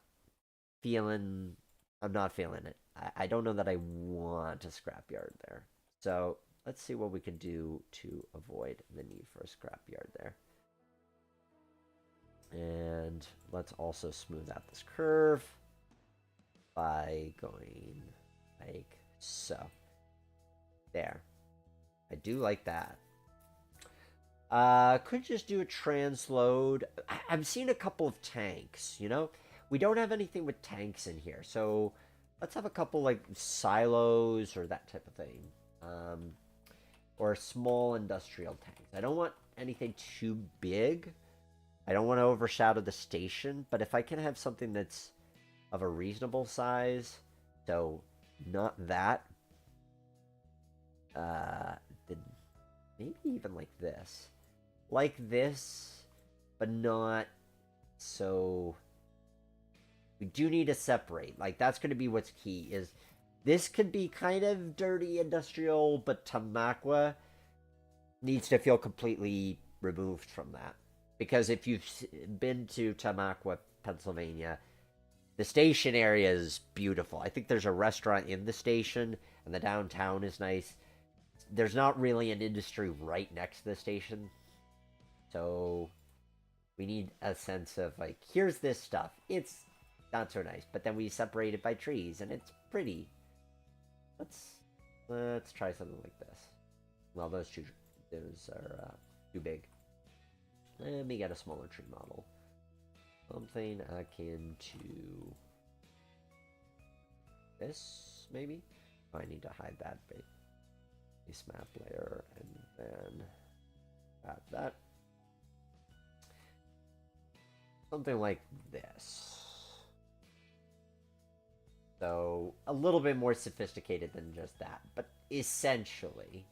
feeling I'm not feeling it. I don't know that I want a scrapyard there. So let's see what we can do to avoid the need for a scrapyard there. And let's also smooth out this curve by going like so. There. I do like that. Could just do a transload. I'm seeing a couple of tanks, you know? We don't have anything with tanks in here, so let's have a couple like silos or that type of thing. Or small industrial tanks. I don't want anything too big. I don't want to overshadow the station, but if I can have something that's of a reasonable size, so not that, then maybe even like this. Like this, but not so... We do need to separate. Like, that's going to be what's key, is this could be kind of dirty industrial, but Tamaqua needs to feel completely removed from that. Because if you've been to Tamaqua, Pennsylvania, the station area is beautiful. I think there's a restaurant in the station, and the downtown is nice. There's not really an industry right next to the station. So we need a sense of, like, here's this stuff. It's not so nice, but then we separate it by trees, and it's pretty. Let's try something like this. Well, those are too big. Let me get a smaller tree model. Something akin to this, maybe? Oh, I need to hide that base map layer, and then add that. Something like this. So, a little bit more sophisticated than just that, but essentially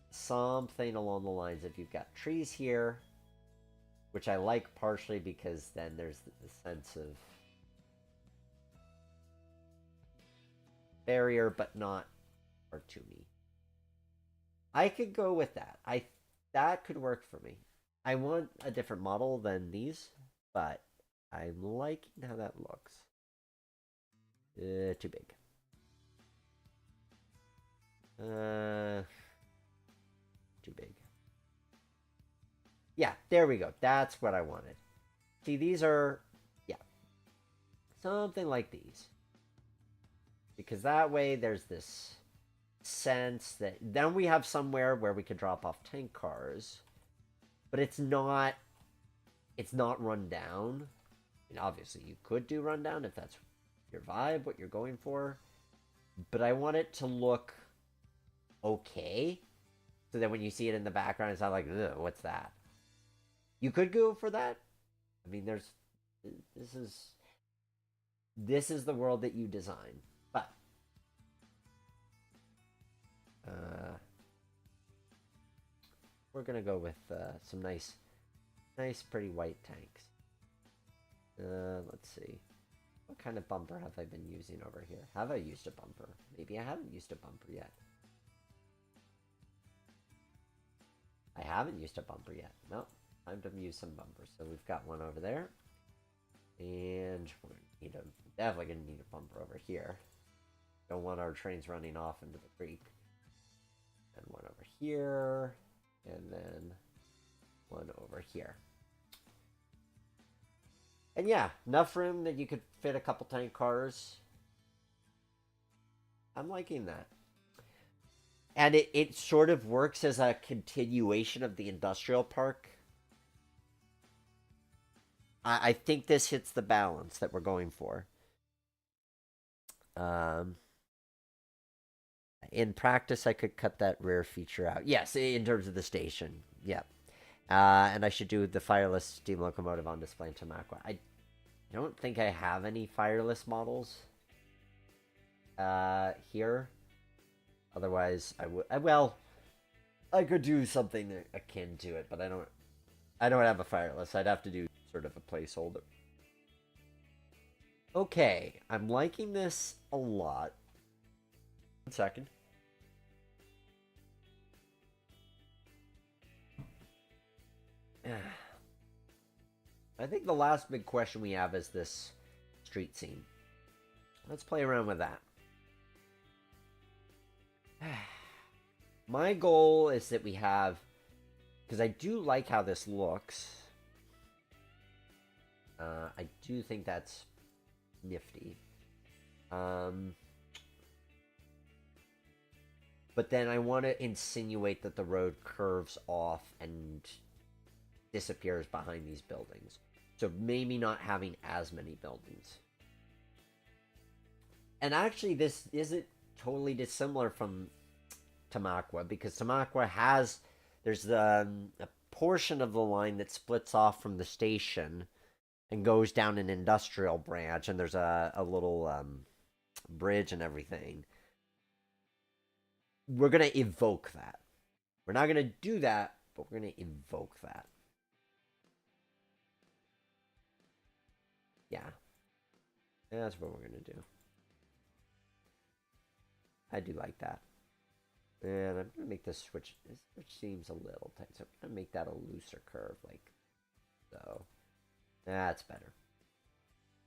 something along the lines of, you've got trees here, which I like partially because then there's the sense of barrier, but not cartoony. I could go with that. That could work for me. I want a different model than these, but I'm liking how that looks. Too big. Too big. Yeah, there we go. That's what I wanted. See, these are, yeah, something like these. Because that way there's this sense that then we have somewhere where we can drop off tank cars, but it's not run down. And obviously you could do rundown if that's your vibe, what you're going for, but I want it to look okay, so that when you see it in the background, it's not like, ugh, what's that? You could go for that. I mean, this is the world that you design, but we're gonna go with some nice, pretty white tanks. Let's see. What kind of bumper have I been using over here? Have I used a bumper? Maybe I haven't used a bumper yet. I haven't used a bumper yet. No, time to use some bumpers. So we've got one over there. And we're definitely going to need a bumper over here. Don't want our trains running off into the creek. And one over here. And then one over here. And yeah, enough room that you could fit a couple tank cars. I'm liking that. And it sort of works as a continuation of the industrial park. I think this hits the balance that we're going for. In practice, I could cut that rear feature out. Yes, in terms of the station. Yeah. And I should do the fireless steam locomotive on display in Tamaqua. I don't think I have any fireless models here. Otherwise, I would. Well, I could do something akin to it, but I don't have a fireless. I'd have to do sort of a placeholder. Okay, I'm liking this a lot. 1 second. I think the last big question we have is this street scene. Let's play around with that. My goal is that we have, because I do like how this looks. I do think that's nifty. But then I want to insinuate that the road curves off and disappears behind these buildings. So maybe not having as many buildings. And actually, this isn't totally dissimilar from Tamaqua, because Tamaqua has, there's a portion of the line that splits off from the station and goes down an industrial branch, and there's a little bridge and everything. We're going to evoke that. We're not going to do that, but we're going to evoke that. Yeah. That's what we're going to do. I do like that. And I'm going to make this switch. This switch seems a little tight, so I'm going to make that a looser curve, like so. That's better.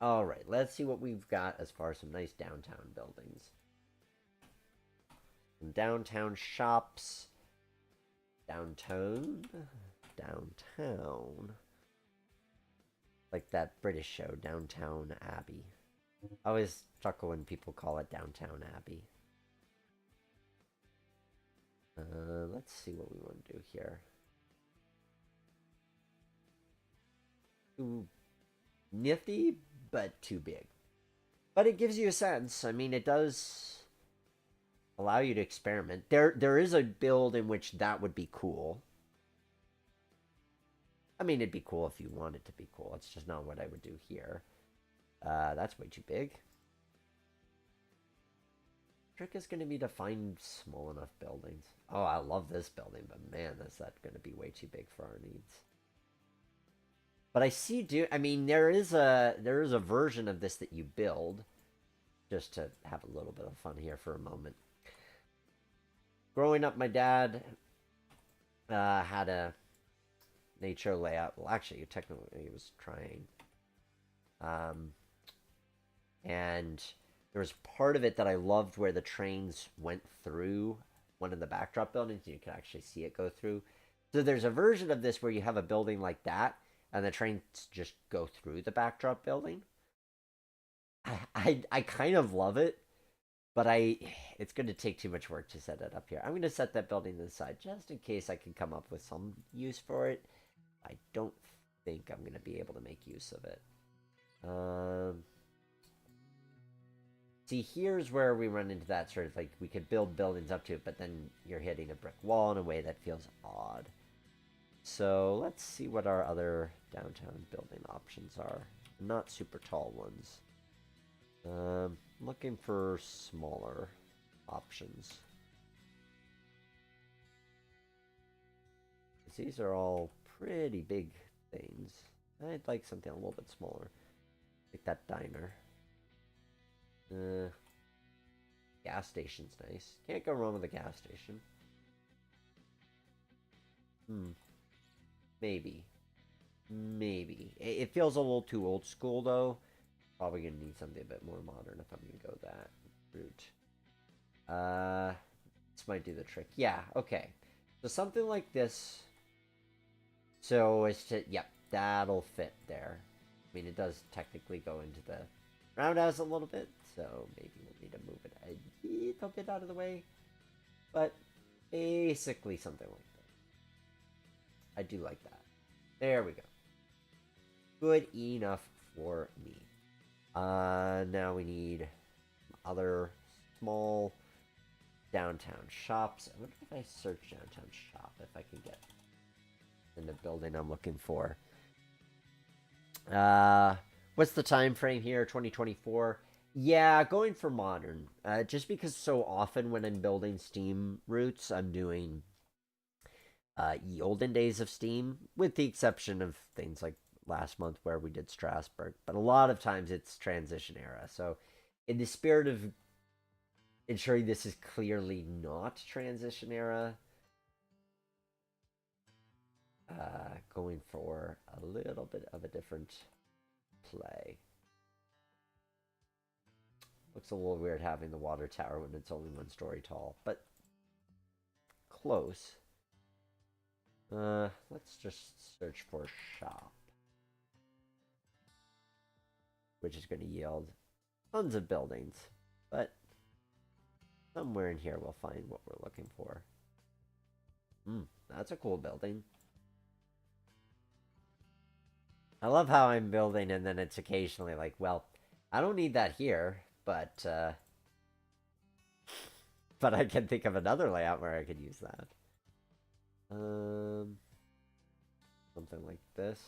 Alright, let's see what we've got as far as some nice downtown buildings. Some downtown shops. Downtown. Like that British show, Downtown Abbey. I always chuckle when people call it Downtown Abbey. Let's see what we want to do here. Too nifty, but too big. But it gives you a sense. I mean, it does allow you to experiment. There is a build in which that would be cool. I mean, it'd be cool if you want it to be cool. It's just not what I would do here. That's way too big. Trick is going to be to find small enough buildings. Oh, I love this building, but man, is that going to be way too big for our needs. But I see, I mean, there is a version of this that you build, just to have a little bit of fun here for a moment. Growing up, my dad had a nature layout. Well, actually, technically, he was trying. And there was part of it that I loved where the trains went through one of the backdrop buildings. You could actually see it go through. So there's a version of this where you have a building like that, and the trains just go through the backdrop building. I kind of love it, but it's going to take too much work to set it up here. I'm going to set that building to the side just in case I can come up with some use for it. I don't think I'm going to be able to make use of it. See, here's where we run into that sort of like we could build buildings up to it, but then you're hitting a brick wall in a way that feels odd. So let's see what our other downtown building options are. Not super tall ones. Looking for smaller options. These are all pretty big things. I'd like something a little bit smaller. Like that diner. Gas station's nice. Can't go wrong with a gas station. Maybe. It feels a little too old school, though. Probably gonna need something a bit more modern if I'm gonna go that route. This might do the trick. Yeah, okay. So something like this. So it's to, yep, that'll fit there. I mean, it does technically go into the roundhouse a little bit, so maybe we'll need to move it a little bit out of the way. But basically something like that. I do like that. There we go. Good enough for me. Now we need other small downtown shops. I wonder if I search downtown shop, if I can get in the building I'm looking for. What's the time frame here? 2024. Yeah, going for modern. Just because so often when I'm building Steam routes, I'm doing Ye olden days of Steam, with the exception of things like last month where we did Strasbourg. But a lot of times it's transition era. So, in the spirit of ensuring this is clearly not transition era, going for a little bit of a different play. Looks a little weird having the water tower when it's only 1 story tall, but close. Let's just search for shop, which is going to yield tons of buildings, but somewhere in here we'll find what we're looking for. That's a cool building. I love how I'm building and then it's occasionally like, well, I don't need that here, but I can think of another layout where I could use that. Something like this.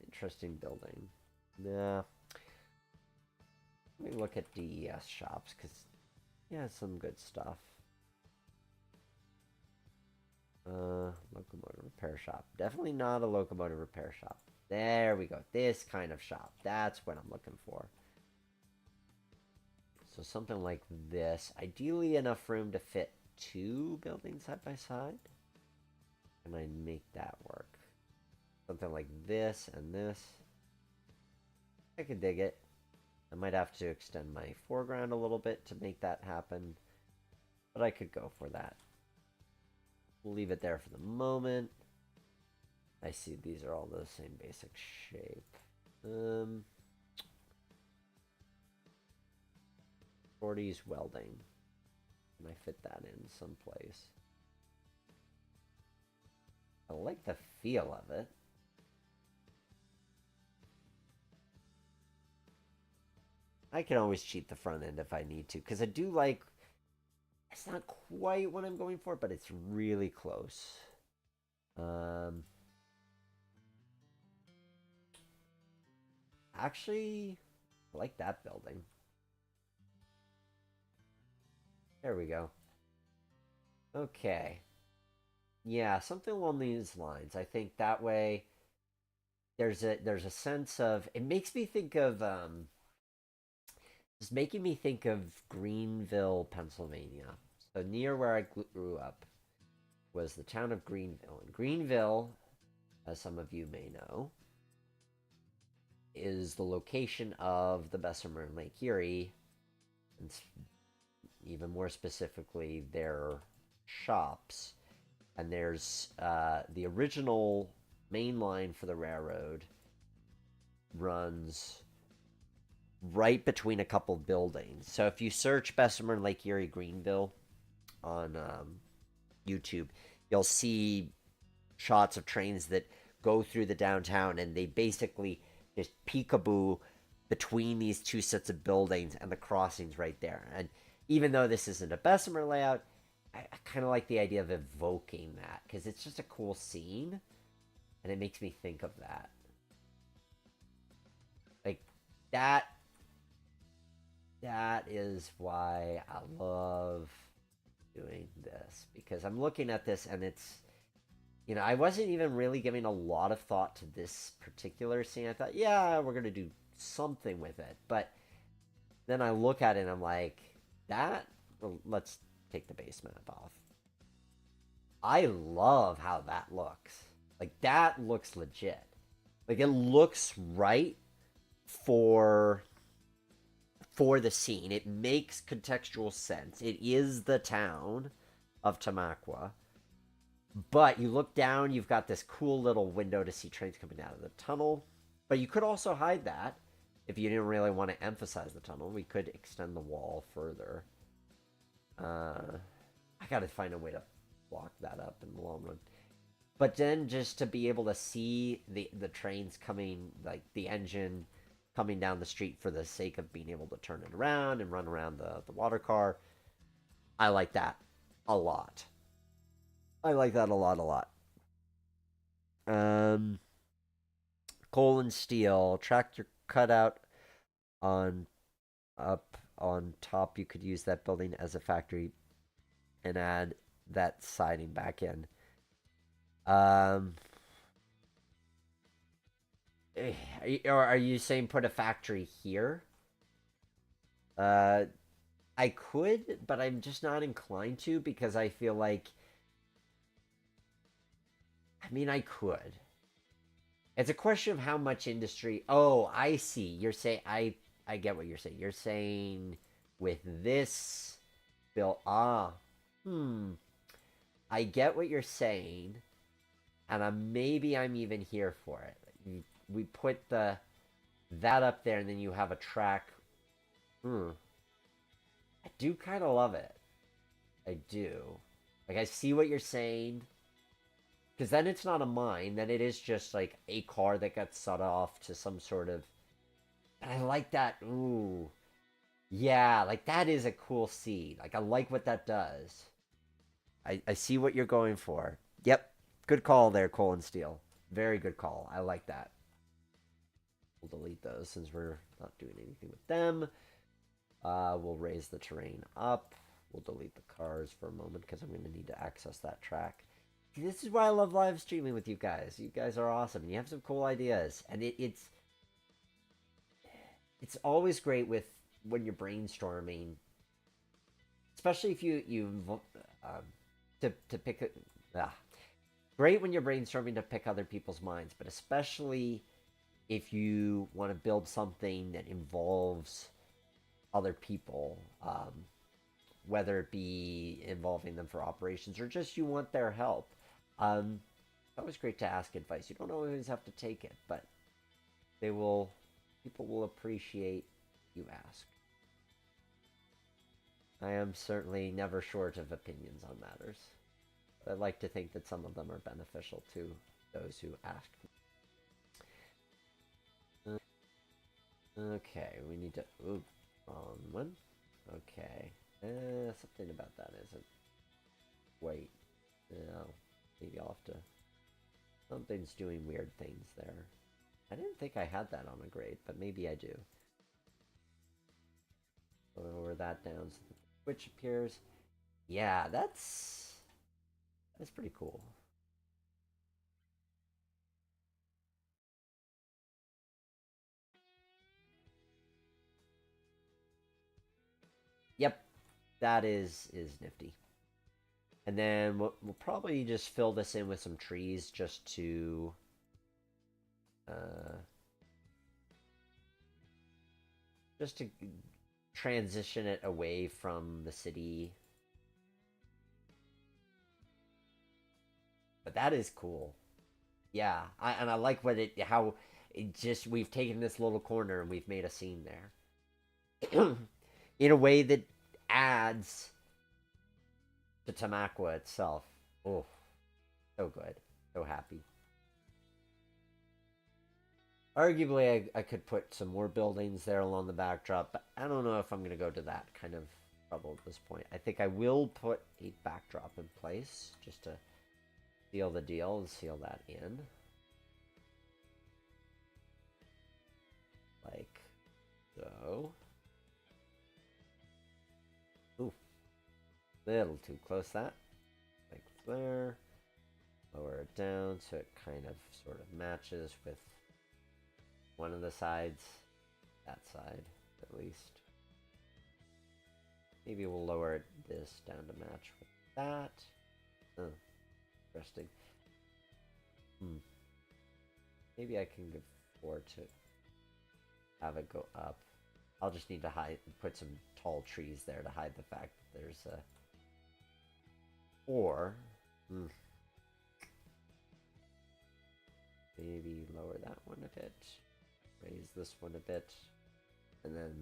Interesting building. Nah. Let me look at DES shops, because, yeah, some good stuff. Locomotive repair shop. Definitely not a locomotive repair shop. There we go. This kind of shop. That's what I'm looking for. So something like this. Ideally enough room to fit 2 buildings side by side. Can I make that work? Something like this and this. I could dig it. I might have to extend my foreground a little bit to make that happen. But I could go for that. We'll leave it there for the moment. I see these are all the same basic shape. 40s welding. Can I fit that in someplace? I like the feel of it. I can always cheat the front end if I need to, because I do like... It's not quite what I'm going for, but it's really close. Actually, I like that building. There we go. Okay. Yeah, something along these lines. I think that way there's a sense of, it makes me think of it's making me think of Greenville, Pennsylvania. So near where I grew up was the town of Greenville. And Greenville, as some of you may know, is the location of the Bessemer and Lake Erie, and even more specifically, their shops. And there's the original main line for the railroad runs right between a couple buildings. So if you search Bessemer and Lake Erie Greenville on YouTube, you'll see shots of trains that go through the downtown, and they basically just peekaboo between these 2 sets of buildings, and the crossing's right there. And even though this isn't a Bessemer layout, I kind of like the idea of evoking that, because it's just a cool scene, and it makes me think of that. Like, that is why I love doing this, because I'm looking at this and it's, you know, I wasn't even really giving a lot of thought to this particular scene. I thought, yeah, we're going to do something with it. But then I look at it and I'm like, well, let's take the base map off. I love how that looks. Like, that looks legit. Like, it looks right for the scene. It makes contextual sense. It is the town of Tamaqua. But you look down, you've got this cool little window to see trains coming out of the tunnel. But you could also hide that if you didn't really want to emphasize the tunnel. We could extend the wall further. I gotta find a way to block that up in the long run. But then just to be able to see the trains coming, like the engine coming down the street for the sake of being able to turn it around and run around the water car. I like that a lot. I like that a lot. Coal and steel, tractor cutout up on top. You could use that building as a factory and add that siding back in. Um, or are you saying put a factory here? Uh, I could, but I'm just not inclined to because I feel like, I mean, I could. It's a question of how much industry. Oh, I see. You're saying I get what you're saying. You're saying with this bill. I get what you're saying, and maybe I'm even here for it. We put the that up there, and then you have a track. Hmm. I do kind of love it. I do. Like I see what you're saying, because then it's not a mine. Then it is just like a car that got set off to some sort of. And I like that. Ooh, yeah, like that is a cool seed. Like I like what that does. I see what you're going for. Yep, good call there, Coal and Steel. Very good call. I like that. We'll delete those since we're not doing anything with them. We'll raise the terrain up. We'll delete the cars for a moment because I'm going to need to access that track. This is why I love live streaming with you guys. You guys are awesome, and you have some cool ideas. And it's always great with when you're brainstorming, especially if you to pick great when you're brainstorming to pick other people's minds, but especially if you want to build something that involves other people, whether it be involving them for operations or just you want their help. It's always great to ask advice. You don't always have to take it, but they will. People will appreciate you ask. I am certainly never short of opinions on matters. I like to think that some of them are beneficial to those who ask. Okay, we need to. Ooh, wrong one. Okay. Something about that isn't. Wait. No. Maybe I'll have to. Something's doing weird things there. I didn't think I had that on a grade, but maybe I do. Lower that down so the switch appears. Yeah, that's pretty cool. Yep, that is nifty. And then we'll probably just fill this in with some trees uh, just to transition it away from the city. But that is cool. Yeah, I like what it how it just we've taken this little corner and we've made a scene there in a way that adds to Tamaqua itself. Oh, so good, so happy. Arguably, I could put some more buildings there along the backdrop, but I don't know if I'm going to go to that kind of trouble at this point. I think I will put a backdrop in place just to seal the deal and seal that in. Like so. Ooh, little too close that. Like there. Lower it down so it kind of sort of matches with one of the sides. That side, at least. Maybe we'll lower this down to match with that. Oh, interesting. Maybe I can afford to have it go up. I'll just need to put some tall trees there to hide the fact that there's a. Or, maybe lower that one a bit, raise this one a bit, and then.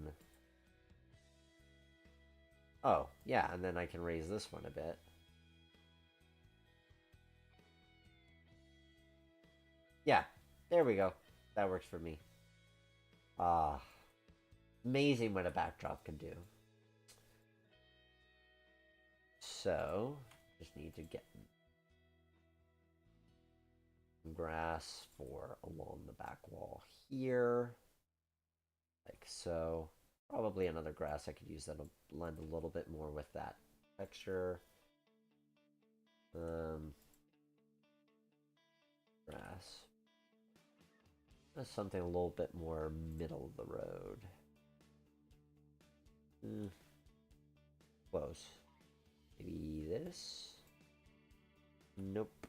Oh, yeah, and then I can raise this one a bit. Yeah, there we go. That works for me. Ah, amazing what a backdrop can do. So, just need to get grass for along the back wall here, like so. Probably another grass I could use that'll blend a little bit more with that texture. Grass. That's something a little bit more middle of the road. Close. Maybe this? Nope.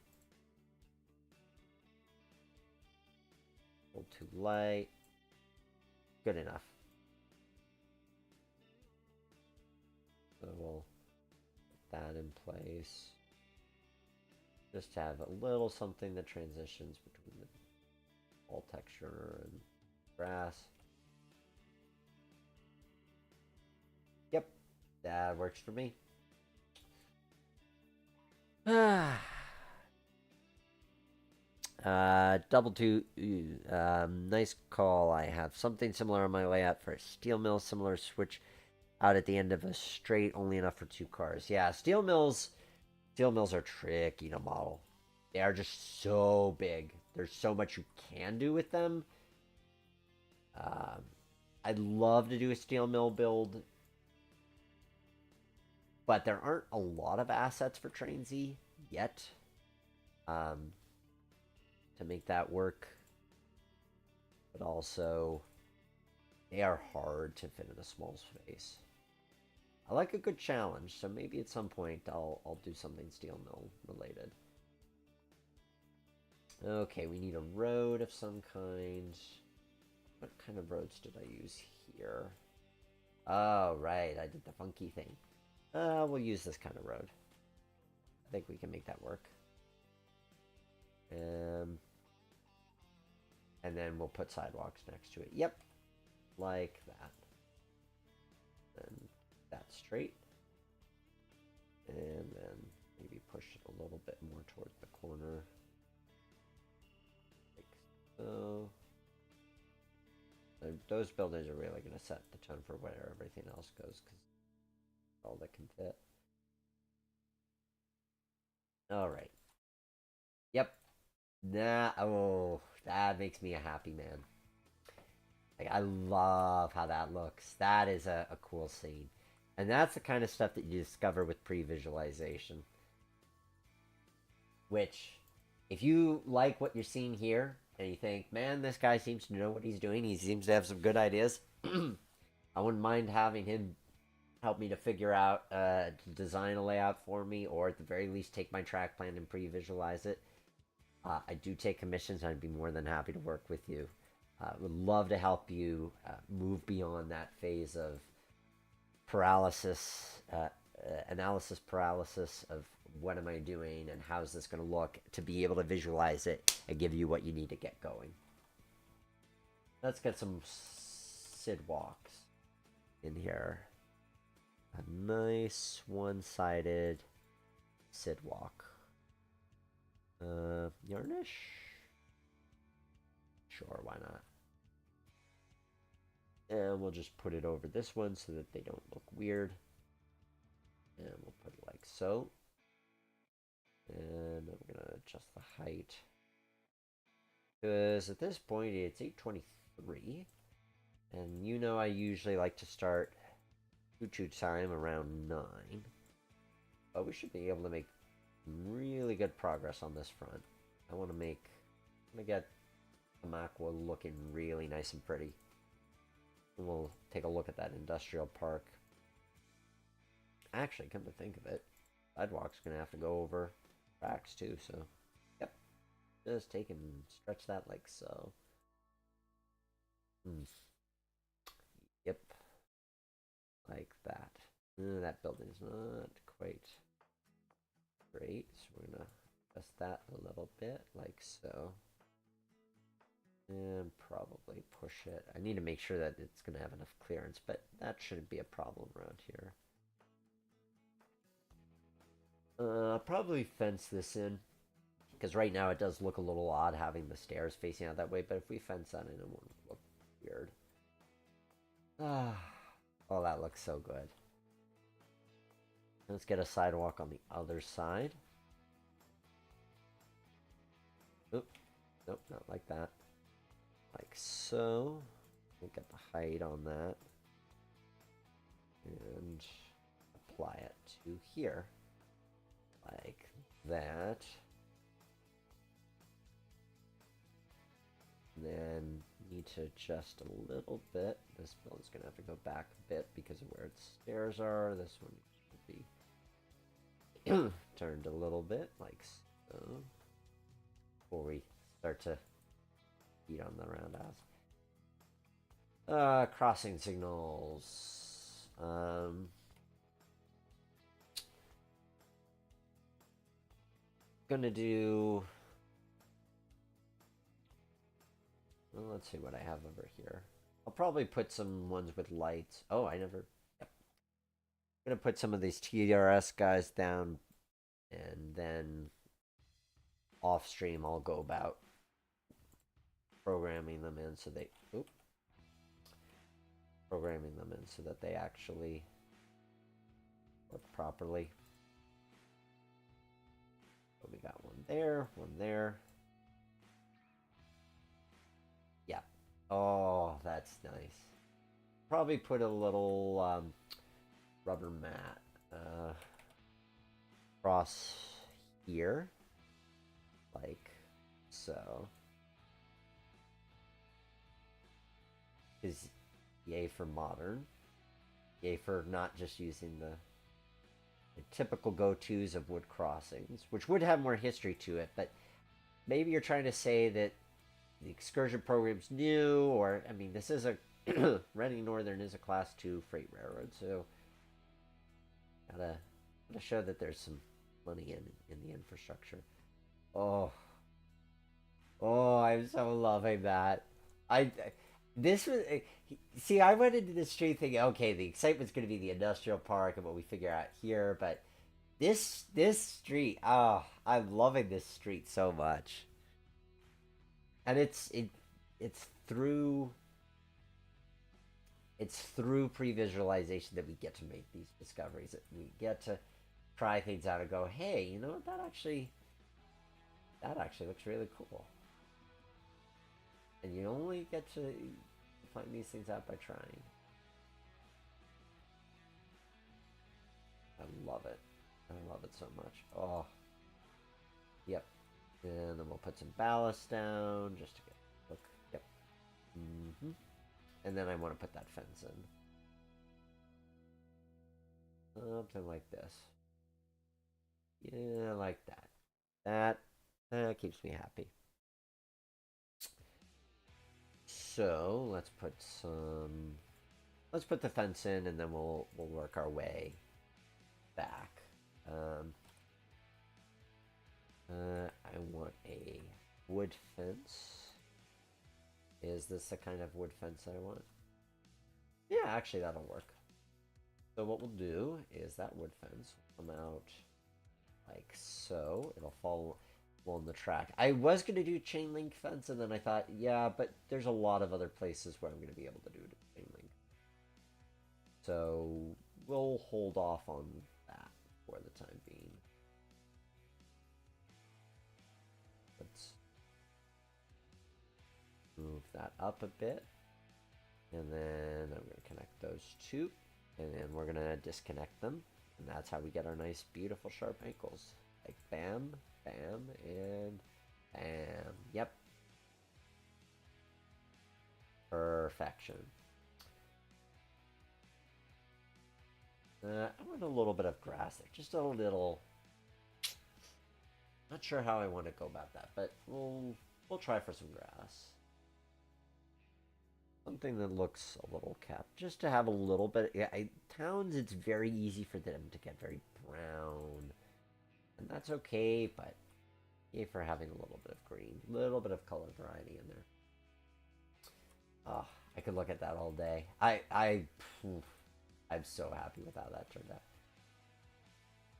A little too light. Good enough. So we'll put that in place. Just to have a little something that transitions between the wall texture and grass. Yep, that works for me. Double two. Nice call. I have something similar on my layout for a steel mill. Similar switch out at the end of a straight, only enough for 2 cars. Yeah, steel mills are tricky to model. They are just so big. There's so much you can do with them. I'd love to do a steel mill build, but there aren't a lot of assets for Train Z yet to make that work. But also, they are hard to fit in a small space. I like a good challenge, so maybe at some point I'll do something steel mill related. Okay, we need a road of some kind. What kind of roads did I use here? Oh, right, I did the funky thing. We'll use this kind of road. I think we can make that work. And then we'll put sidewalks next to it. Yep, like that. And that's straight. And then maybe push it a little bit more towards the corner. Like so. And those buildings are really going to set the tone for where everything else goes, because all that can fit. Alright. Yep. Oh, that makes me a happy man. Like, I love how that looks. That is a cool scene. And that's the kind of stuff that you discover with pre-visualization. Which, if you like what you're seeing here, and you think, man, this guy seems to know what he's doing, he seems to have some good ideas, I wouldn't mind having him help me to figure out, design a layout for me, or at the very least take my track plan and pre-visualize it. I do take commissions, and I'd be more than happy to work with you. Would love to help you move beyond that phase of paralysis, analysis paralysis of what am I doing and how's this going to look, to be able to visualize it and give you what you need to get going. Let's get some SID walks in here. A nice one-sided SID walk. Yarnish? Sure, why not? And we'll just put it over this one so that they don't look weird. And we'll put it like so. And I'm going to adjust the height. Because at this point it's 8:23. And you know I usually like to start choo-choo time around 9. But we should be able to make really good progress on this front. I want to get Tamaqua looking really nice and pretty. And we'll take a look at that industrial park. Actually, come to think of it, sidewalk's gonna have to go over tracks too, so yep. Just take and stretch that like so. Yep. Like that. That building's not quite great, so we're gonna adjust that a little bit, like so. And probably push it. I need to make sure that it's going to have enough clearance, but that shouldn't be a problem around here. Probably fence this in, because right now it does look a little odd having the stairs facing out that way, but if we fence that in, it won't look weird. Oh, that looks so good. Let's get a sidewalk on the other side. Oop. Nope, not like that. Like so. We'll get the height on that. And apply it to here. like that. And then need to adjust a little bit. This building's gonna have to go back a bit because of where its stairs are. This one needs to be turned a little bit, like so, before we start to beat on the roundhouse. Crossing signals. Gonna do. Well, let's see what I have over here. I'll probably put some ones with lights. Oh, I never. Yep. I'm gonna put some of these TRS guys down, and then off stream I'll go about programming them in so they. Oop, programming them in so that they actually work properly. So we got one there, one there. Yeah. Oh, that's nice. Probably put a little rubber mat across here, like so. Is yay for modern, yay for not just using the typical go-tos of wood crossings, which would have more history to it, but maybe you're trying to say that the excursion program's new, or I mean, this is a Reading Northern is a Class 2 freight railroad, so gotta show that there's some money in the infrastructure. Oh, oh, I'm so loving that. I this was see, I went into the street thinking, okay, the excitement's going to be the industrial park and what we figure out here, but this street, oh, I'm loving this street so much, and it's through pre-visualization that we get to make these discoveries. That we get to try things out and go, hey, you know what? That actually looks really cool. And you only get to find these things out by trying. I love it. I love it so much. Oh, yep. And then we'll put some ballast down just to get look. Yep. And then I want to put that fence in. Something like this. Yeah, like that. That keeps me happy. So let's put the fence in, and then we'll work our way back. I want a wood fence. Is this the kind of wood fence I want? Yeah, actually that'll work. So what we'll do is that wood fence will come out like so. It'll fall along the track. I was going to do chain link fence, and then I thought, yeah, but there's a lot of other places where I'm going to be able to do chain link. So we'll hold off on that for the time being. Let's move that up a bit. And then I'm going to connect those two. And then we're going to disconnect them. And that's how we get our nice, beautiful, sharp ankles. Like bam, bam, and bam. Yep. Perfection. I want a little bit of grass there. Just a little. Not sure how I want to go about that, but we'll try for some grass. Something that looks a little capped, just to have a little bit. Yeah, towns, it's very easy for them to get very brown, and that's okay. But yay for having a little bit of green, a little bit of color variety in there. Oh, I could look at that all day. I'm so happy with how that turned out.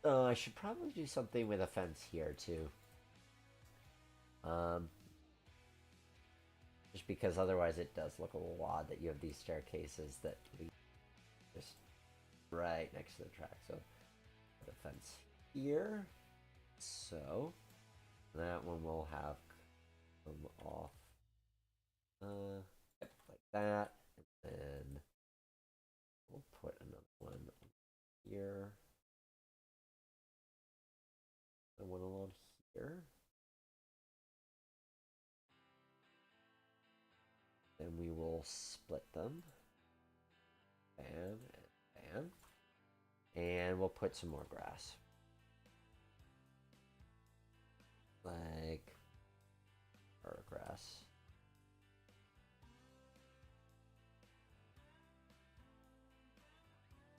I should probably do something with a fence here too. Just because otherwise it does look a little odd that you have these staircases that lead just right next to the track. So put a fence here. So that one will have come off. Yep, like that. And then we'll put another one here. them. Bam, and bam. And we'll put some more grass. Like grass.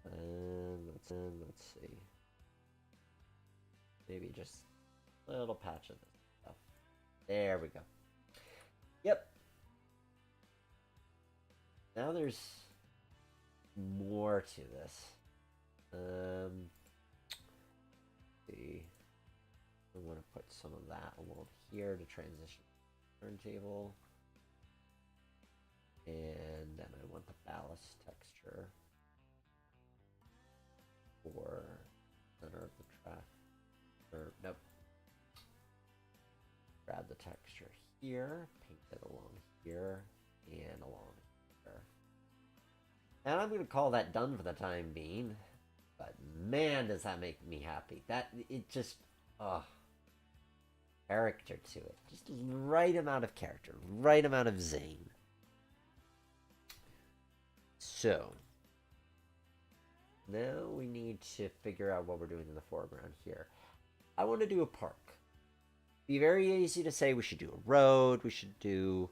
And let's see. Maybe just a little patch of this stuff. There we go. Yep. Now there's more to this. See. I want to put some of that along here to transition turntable. And then I want the ballast texture for center of the track. Or nope. Grab the texture here, paint it along here, and along here. And I'm going to call that done for the time being. But man, does that make me happy. It just, character to it. Just the right amount of character, right amount of zing. So, now we need to figure out what we're doing in the foreground here. I want to do a park. Be very easy to say we should do a road, we should do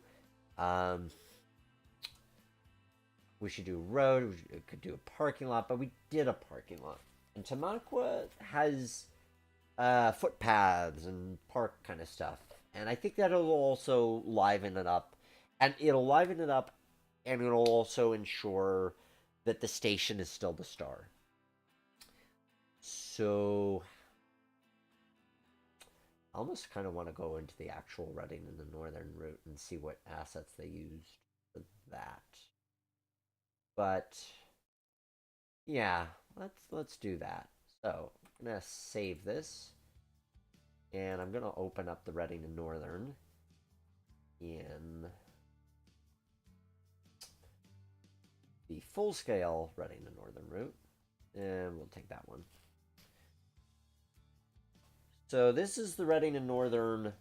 we could do a parking lot, but we did a parking lot. And Tamaqua has footpaths and park kind of stuff. And I think that'll also liven it up. And it'll liven it up, and it'll also ensure that the station is still the star. So I almost kind of want to go into the actual Reading and the Northern route and see what assets they used for that. But yeah, let's do that. So I'm gonna save this, and I'm gonna open up the Reading and Northern in the full-scale Reading and Northern route, and we'll take that one. So this is the Reading and Northern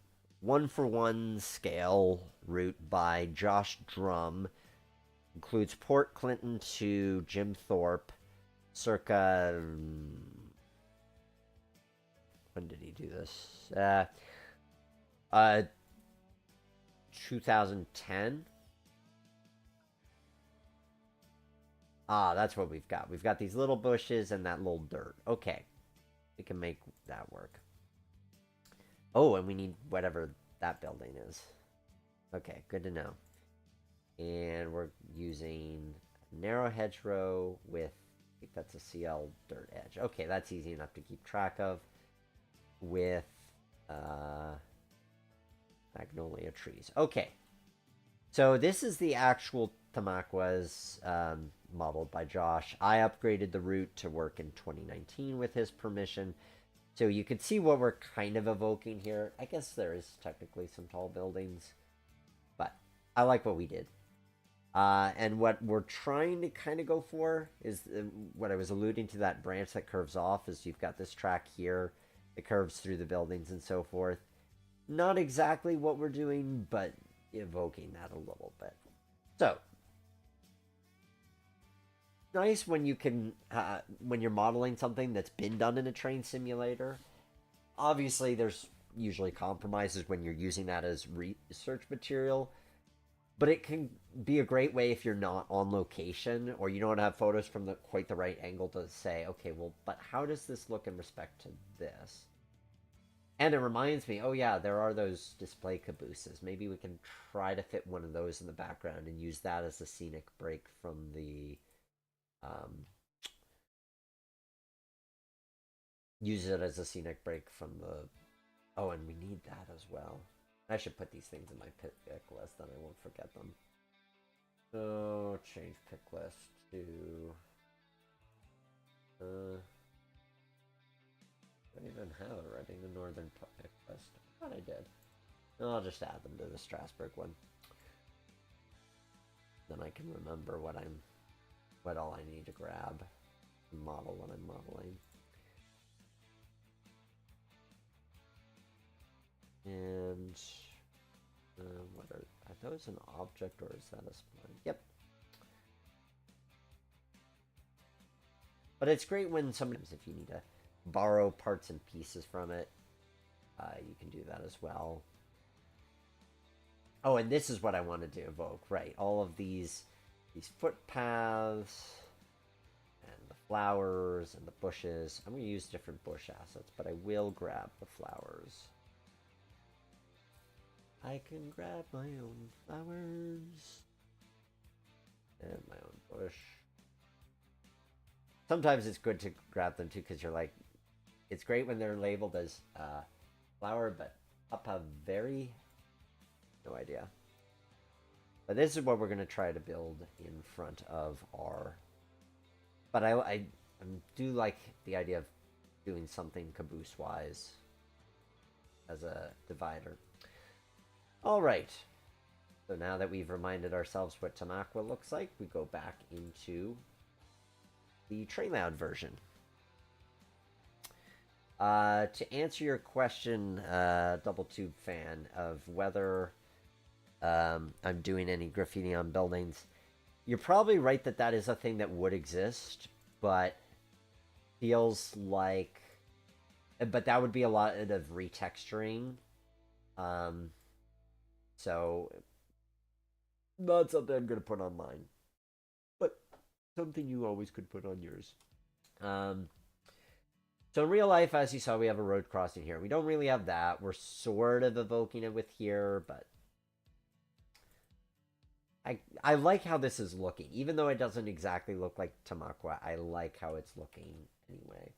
1-for-1 scale route by Josh Drum. Includes Port Clinton to Jim Thorpe, circa... when did he do this? 2010? Ah, that's what we've got. We've got these little bushes and that little dirt. Okay. We can make that work. Oh, and we need whatever that building is. Okay, good to know. And we're using a narrow hedgerow with, I think that's a CL dirt edge. Okay, that's easy enough to keep track of. With magnolia trees. Okay. So this is the actual Tamaqua's modeled by Josh. I upgraded the route to work in 2019 with his permission. So you can see what we're kind of evoking here. I guess there is technically some tall buildings, but I like what we did. And what we're trying to kind of go for is what I was alluding to, that branch that curves off, is you've got this track here that curves through the buildings and so forth. Not exactly what we're doing, but evoking that a little bit. So, nice when you can, when you're modeling something that's been done in a train simulator. Obviously, there's usually compromises when you're using that as research material, but it can be a great way if you're not on location or you don't have photos from quite the right angle to say, okay, well, but how does this look in respect to this? And it reminds me, oh yeah, there are those display cabooses. Maybe we can try to fit one of those in the background and use that as a scenic break from the use it as a scenic break from the... Oh, and we need that as well. I should put these things in my pick list, then I won't forget them. So, change pick list to... I don't even have a Reading the Northern pick list. I thought I did. I'll just add them to the Strasbourg one. Then I can remember what all I need to grab and model when I'm modeling. And what are those an object or is that a spline? Yep. But it's great when sometimes if you need to borrow parts and pieces from it, you can do that as well. Oh, and this is what I wanted to evoke, right? All of these footpaths and the flowers and the bushes. I'm going to use different bush assets, but I will grab the flowers. I can grab my own flowers and my own bush. Sometimes it's good to grab them too, because you're like, it's great when they're labeled as flower, but up a very, no idea. But this is what we're going to try to build in front of our. But I do like the idea of doing something caboose wise as a divider. All right. So now that we've reminded ourselves what Tamaqua looks like, we go back into the train layout version. To answer your question, Double Tube fan, of whether I'm doing any graffiti on buildings, you're probably right that that is a thing that would exist, but feels like, but that would be a lot of retexturing. So not something I'm gonna put on mine, but something you always could put on yours. So in real life, as you saw, we have a road crossing here. We don't really have that. We're sort of evoking it with here, but I like how this is looking. Even though it doesn't exactly look like Tamaqua, I like how it's looking anyway.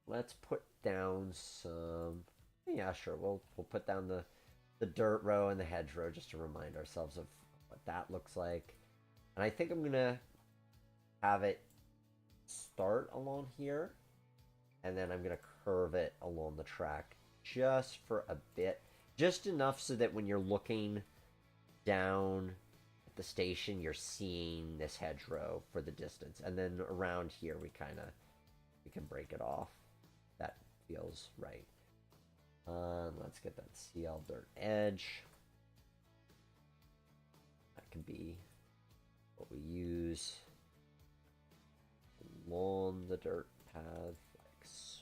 Let's put down some. Yeah, sure. We'll put down the dirt row and the hedge row just to remind ourselves of what that looks like. And I think I'm gonna have it start along here, and then I'm gonna curve it along the track just for a bit, just enough so that when you're looking down at the station, you're seeing this hedgerow for the distance, and then around here we can break it off. That feels right. Let's get that CL dirt edge. That can be what we use along the dirt path,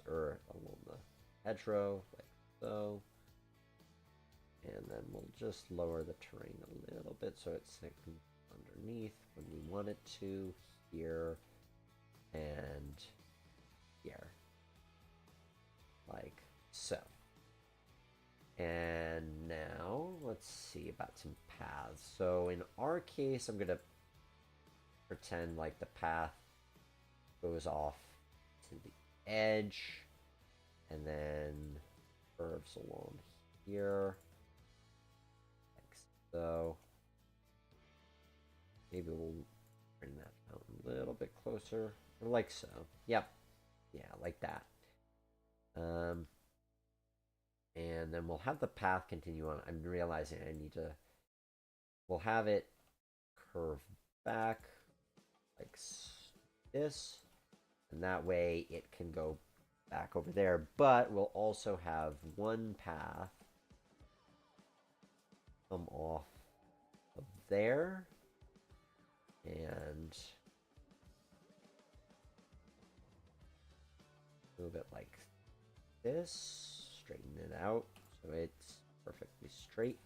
or along the hedgerow, like so. And then we'll just lower the terrain a little bit so it's sitting underneath when we want it to, here and here, like so. And now let's see about some paths. So in our case, I'm going to pretend like the path goes off to the edge and then curves along here, like so. Maybe we'll bring that mountain a little bit closer, like so. Yep. Yeah, like that. And then we'll have the path continue on. I'm realizing I need to. We'll have it curve back like this, and that way it can go back over there. But we'll also have one path come off of there and move it like this. Straighten it out so it's perfectly straight.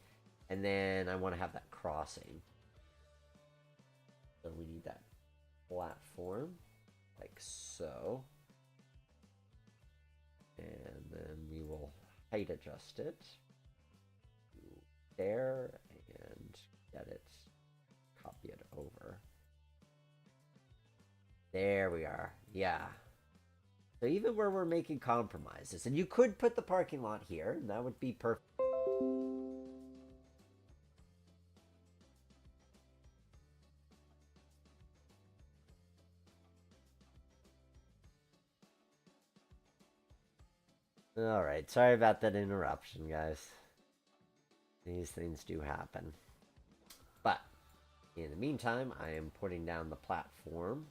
And then I want to have that crossing. So we need that platform like so. And then we will height adjust it to there and get it, copy it over. There we are. Yeah. So even where we're making compromises, and you could put the parking lot here, and that would be perfect. Alright, sorry about that interruption, guys. These things do happen. But, in the meantime, I am putting down the platform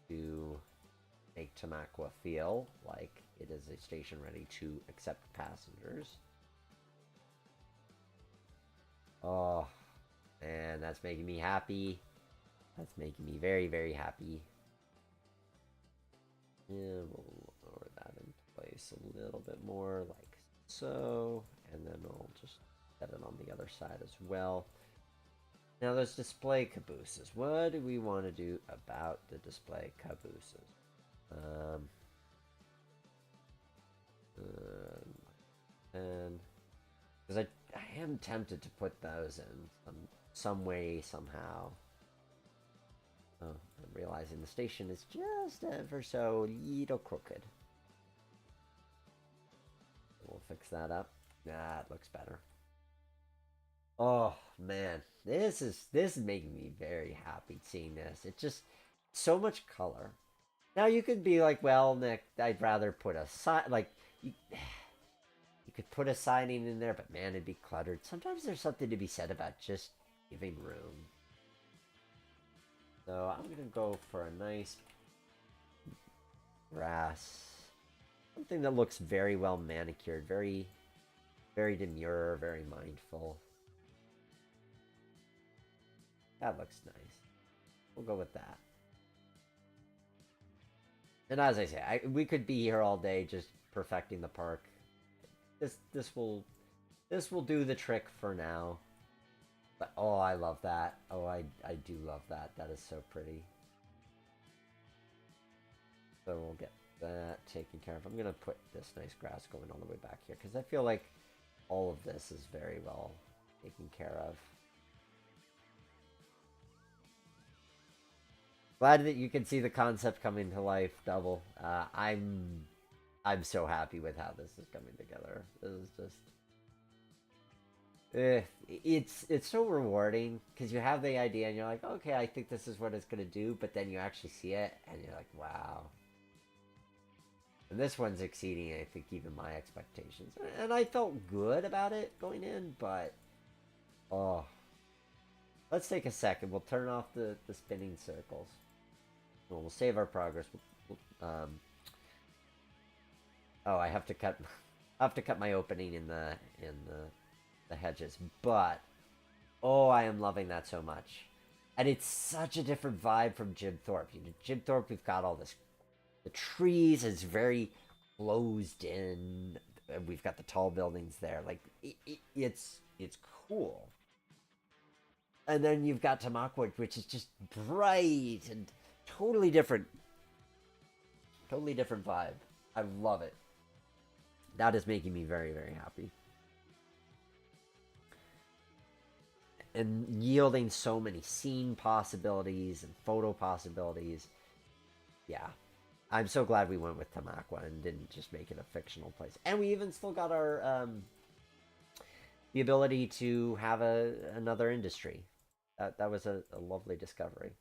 to make Tamaqua feel like it is a station ready to accept passengers. Oh, man, that's making me happy. That's making me very, very happy. And we'll lower that into place a little bit more, like so. And then we'll just set it on the other side as well. Now those display cabooses. What do we want to do about the display cabooses? And because I am tempted to put those in some way somehow. Oh, I'm realizing the station is just ever so little crooked. We'll fix that up. Nah, it looks better. Oh man, this is making me very happy seeing this. It's just so much color. Now you could be like, well, Nick, I'd rather put a sign like you could put a signing in there, but man, it'd be cluttered. Sometimes there's something to be said about just giving room. So I'm gonna go for a nice grass, something that looks very well manicured, very, very demure, very mindful. That looks nice. We'll go with that. And as I say, we could be here all day just perfecting the park. This will do the trick for now. But oh, I love that. Oh, I do love that. That is so pretty. So we'll get that taken care of. I'm gonna put this nice grass going all the way back here because I feel like all of this is very well taken care of. Glad that you can see the concept coming to life, Double. I'm so happy with how this is coming together. This is just it's so rewarding because you have the idea and you're like, okay, I think this is what it's gonna do, but then you actually see it and you're like, wow. And this one's exceeding, I think, even my expectations. And I felt good about it going in, but oh, let's take a second. We'll turn off the spinning circles. We'll save our progress. Oh, I have to cut. I have to cut my opening in the hedges, but oh, I am loving that so much, and it's such a different vibe from Jim Thorpe. You know, Jim Thorpe, we've got all this. The trees is very closed in. We've got the tall buildings there. Like it's cool. And then you've got Tamaqua, which is just bright and totally different. Totally different vibe. I love it. That is making me very, very happy. And yielding so many scene possibilities and photo possibilities. Yeah. I'm so glad we went with Tamaqua and didn't just make it a fictional place. And we even still got our the ability to have another industry. That was a lovely discovery.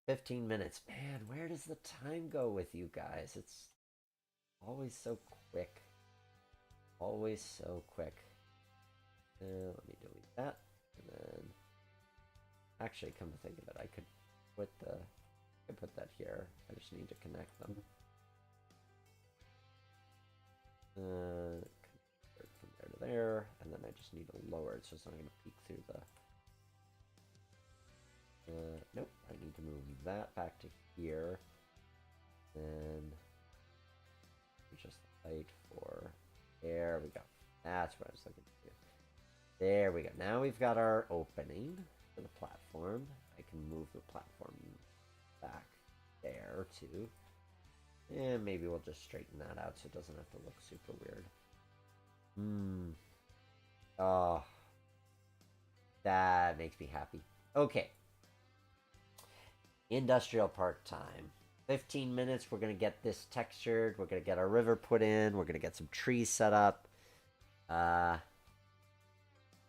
15 minutes. Man, where does the time go with you guys? It's always so quick. Always so quick. Let me delete that. And then, actually, come to think of it, I could put that here. I just need to connect them. From there to there, and then I just need to lower it so it's not going to peek through the. Nope, I need to move that back to here. And just light for. There we go. That's what I was looking to do. There we go. Now we've got our opening for the platform. I can move the platform back there too. And maybe we'll just straighten that out so it doesn't have to look super weird. Oh, that makes me happy. Okay. Industrial park time. 15 minutes, we're going to get this textured. We're going to get our river put in. We're going to get some trees set up.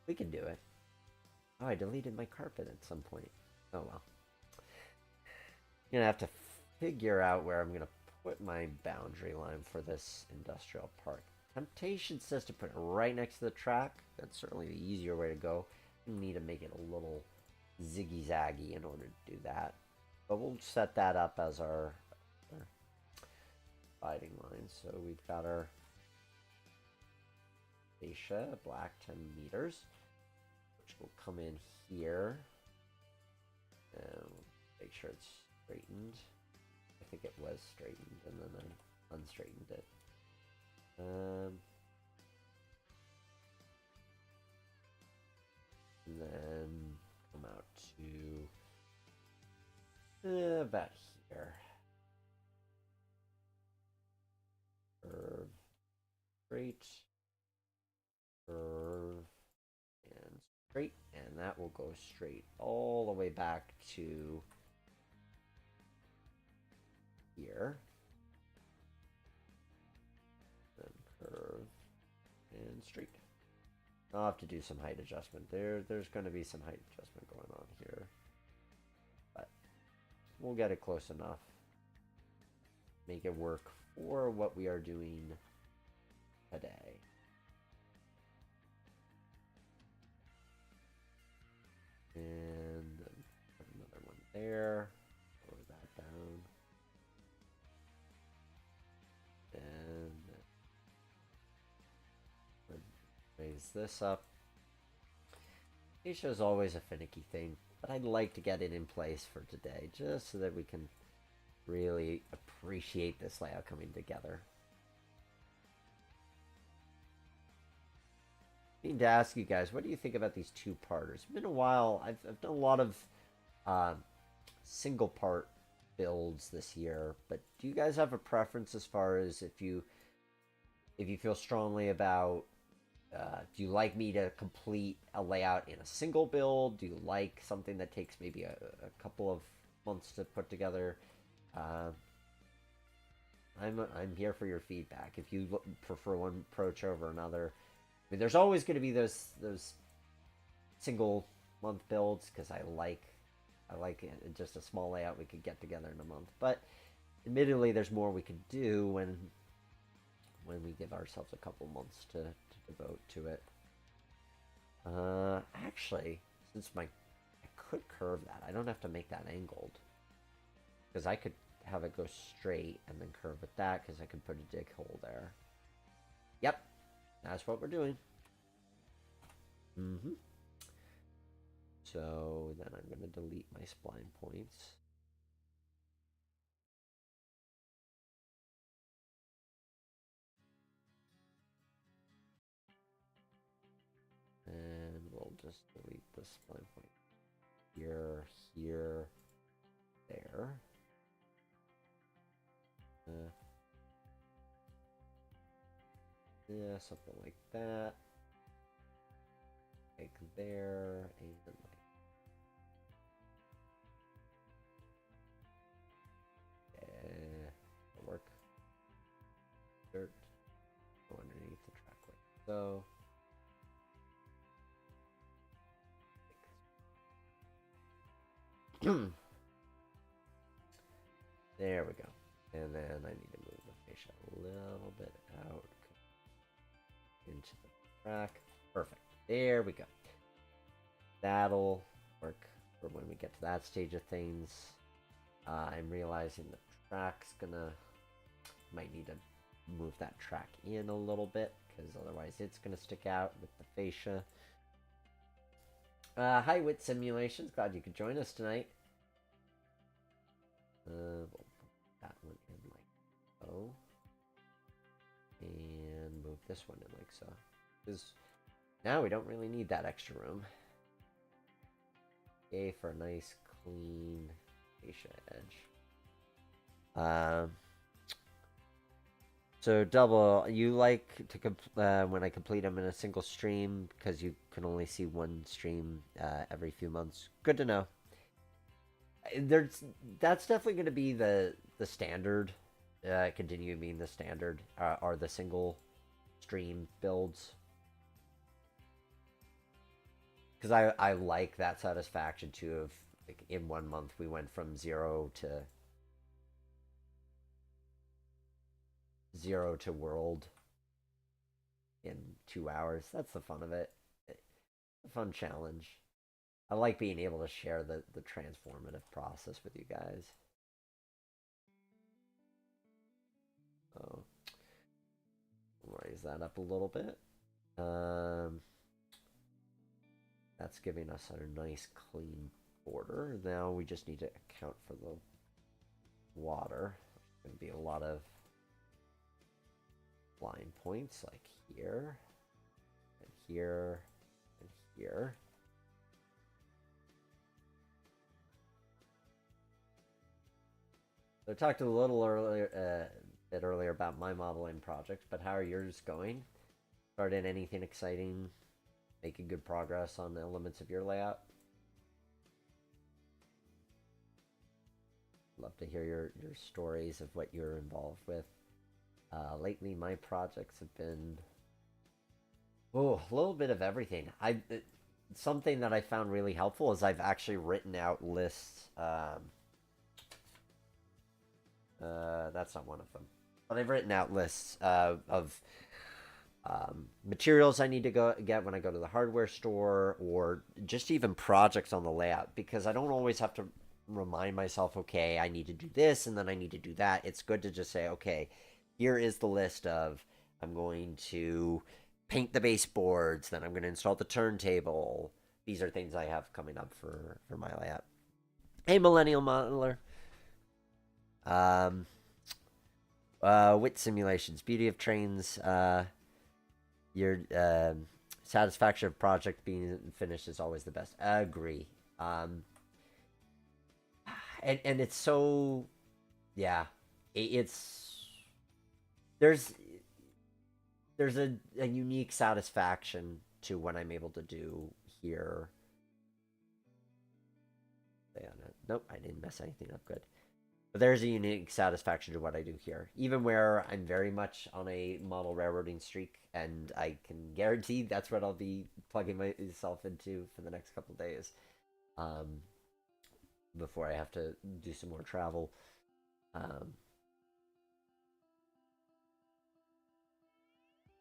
We can do it. Oh, I deleted my carpet at some point. Oh, well. I'm going to have to figure out where I'm going to put my boundary line for this industrial park. Temptation says to put it right next to the track. That's certainly the easier way to go. You need to make it a little ziggy-zaggy in order to do that. But we'll set that up as our dividing line. So we've got our fascia, black 10 meters, which will come in here. And make sure it's straightened. I think it was straightened, and then I unstraightened it. And then come out to about here. Curve, straight, curve, and straight, and that will go straight all the way back to here. Then curve and straight. I'll have to do some height adjustment. There's going to be some height adjustment going on here, but we'll get it close enough. Make it work for what we are doing today. And then put another one there. Lower that down. And raise this up. Fascia is always a finicky thing, but I'd like to get it in place for today, just so that we can really appreciate this layout coming together. I need to ask you guys, what do you think about these two-parters? It's been a while. I've done a lot of single-part builds this year, but do you guys have a preference as far as if you feel strongly about do you like me to complete a layout in a single build? Do you like something that takes maybe a couple of months to put together? I'm here for your feedback. If you prefer one approach over another, I mean, there's always going to be those single month builds because I like it, just a small layout we could get together in a month. But admittedly, there's more we could do when we give ourselves a couple months to devote to it. Actually, since I could curve that, I don't have to make that angled, because I could have it go straight and then curve with that, because I could put a dig hole there. Yep, that's what we're doing. So then I'm going to delete my spline points. And we'll just delete the spline point here, here, there. Yeah, something like that. Like there, and like work. Dirt. Go underneath the track like so. There we go. And then I need to move the fascia a little bit out into the track. Perfect. There we go. That'll work for when we get to that stage of things. I'm realizing the track's might need to move that track in a little bit, because otherwise it's gonna stick out with the fascia. Hi, Wit Simulations. Glad you could join us tonight. We'll put that one in like so, and move this one in like so, because now we don't really need that extra room. Yay for a nice clean fascia edge. So double, you like to when I complete them in a single stream, because you can only see one stream every few months. Good to know. That's definitely going to be the standard. Continue being the standard are the single stream builds, because I like that satisfaction too of, like, in 1 month we went from zero to world in 2 hours. That's the fun of it. A fun challenge. I like being able to share the transformative process with you guys. So raise that up a little bit. That's giving us a nice clean border. Now we just need to account for the water. There's going to be a lot of line points like here, and here, and here. So I talked a little earlier, bit earlier about my modeling project, but how are yours going? Started anything exciting? Making good progress on the elements of your layout? Love to hear your stories of what you're involved with. Lately, my projects have been a little bit of everything. Something that I found really helpful is I've actually written out lists. That's not one of them, but I've written out lists of materials I need to go get when I go to the hardware store, or just even projects on the layout, because I don't always have to remind myself, okay, I need to do this and then I need to do that. It's good to just say, okay, here is the list of, I'm going to paint the baseboards, then I'm going to install the turntable. These are things I have coming up for my layout. Hey, Millennial Modeler. Wit simulations, beauty of trains. Your satisfaction of project being finished is always the best. I agree. And it's so, yeah, it's there's a unique satisfaction to what I'm able to do here. Nope, I didn't mess anything up. Good. But there's a unique satisfaction to what I do here, even where I'm very much on a model railroading streak, and I can guarantee that's what I'll be plugging myself into for the next couple days, before I have to do some more travel.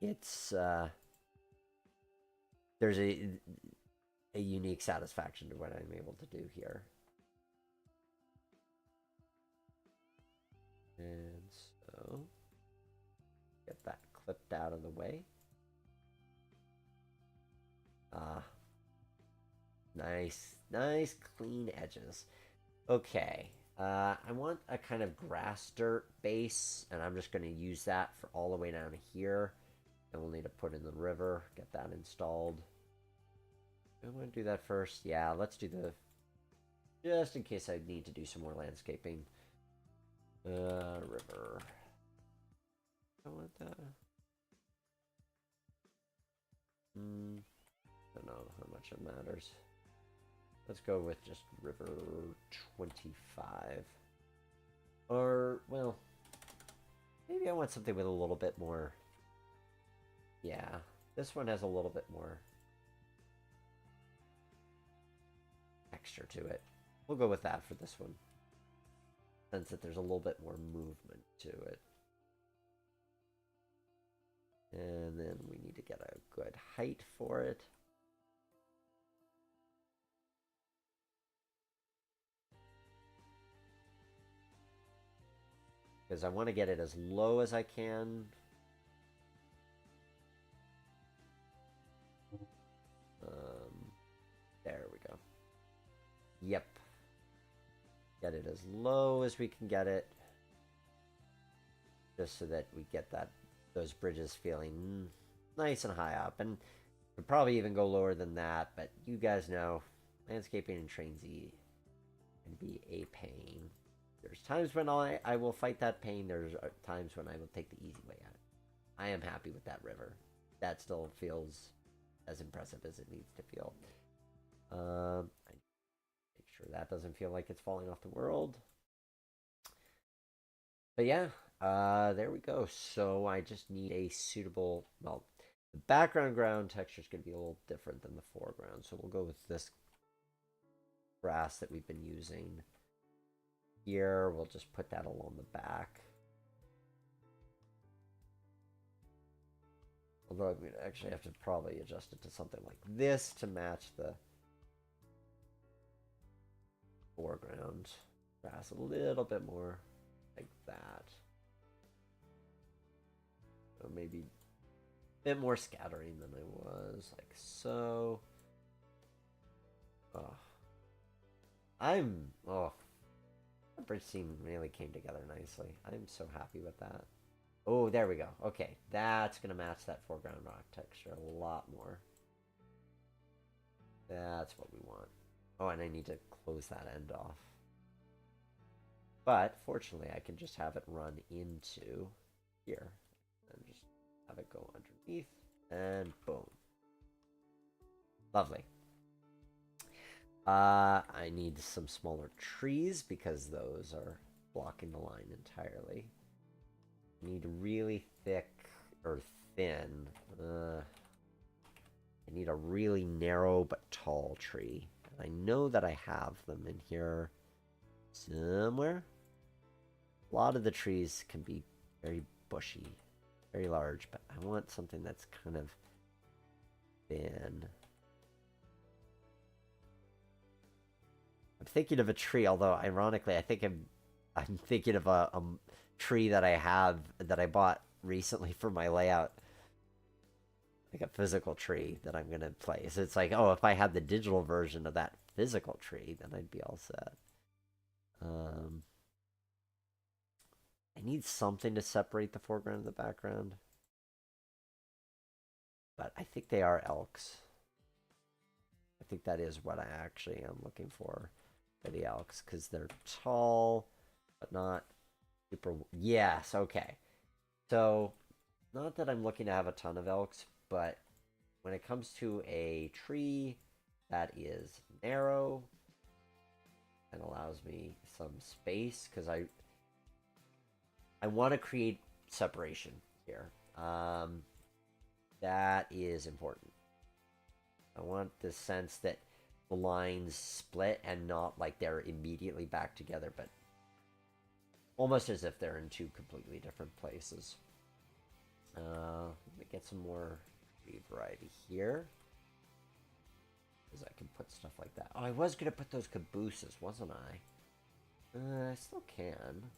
It's there's a unique satisfaction to what I'm able to do here. And so, get that clipped out of the way. Nice, nice clean edges. Okay, I want a kind of grass dirt base, and I'm just going to use that for all the way down here. And we'll need to put in the river, get that installed. I want to do that first. Yeah, let's do the, just in case I need to do some more landscaping. River. I want that. I don't know how much it matters. Let's go with just river 25. Or, well, maybe I want something with a little bit more. Yeah, this one has a little bit more texture to it. We'll go with that for this one, since that there's a little bit more movement to it. And then we need to get a good height for it. Because I want to get it as low as I can. There we go. Yep. Get it as low as we can get it. Just so that we get those bridges feeling nice and high up. And we'd probably even go lower than that, but you guys know landscaping in Trainsy can be a pain. There's times when I will fight that pain. There's times when I will take the easy way out. I am happy with that river. That still feels as impressive as it needs to feel. Make sure that doesn't feel like it's falling off the world. But yeah, there we go. So I just need a suitable, well, the background ground texture is going to be a little different than the foreground. So we'll go with this grass that we've been using here. We'll just put that along the back. Although I'm going to actually have to probably adjust it to something like this to match the foreground grass a little bit more like that. So maybe a bit more scattering than I was, like so. Oh. Oh, the bridge scene really came together nicely. I'm so happy with that. Oh, there we go. Okay, that's gonna match that foreground rock texture a lot more. That's what we want. Oh, and I need to close that end off. But fortunately, I can just have it run into here and just have it go underneath, and boom. Lovely. I need some smaller trees because those are blocking the line entirely. I need really thick or thin. I need a really narrow but tall tree. And I know that I have them in here somewhere. A lot of the trees can be very bushy, very large, but I want something that's kind of thin. I'm thinking of a tree, although ironically, I think I'm thinking of a tree that I bought recently for my layout, like a physical tree that I'm gonna place. It's like, oh, if I had the digital version of that physical tree, then I'd be all set. I need something to separate the foreground and the background, but I think they are elks. I think that is what I actually am looking for the elks, because they're tall, but not super... Yes, okay. So, not that I'm looking to have a ton of elks, but when it comes to a tree that is narrow and allows me some space, because I want to create separation here. That is important. I want the sense that the lines split and not like they're immediately back together, but almost as if they're in two completely different places. Let me get some more tree variety here, because I can put stuff like that. Oh, I was going to put those cabooses, wasn't I? I still can.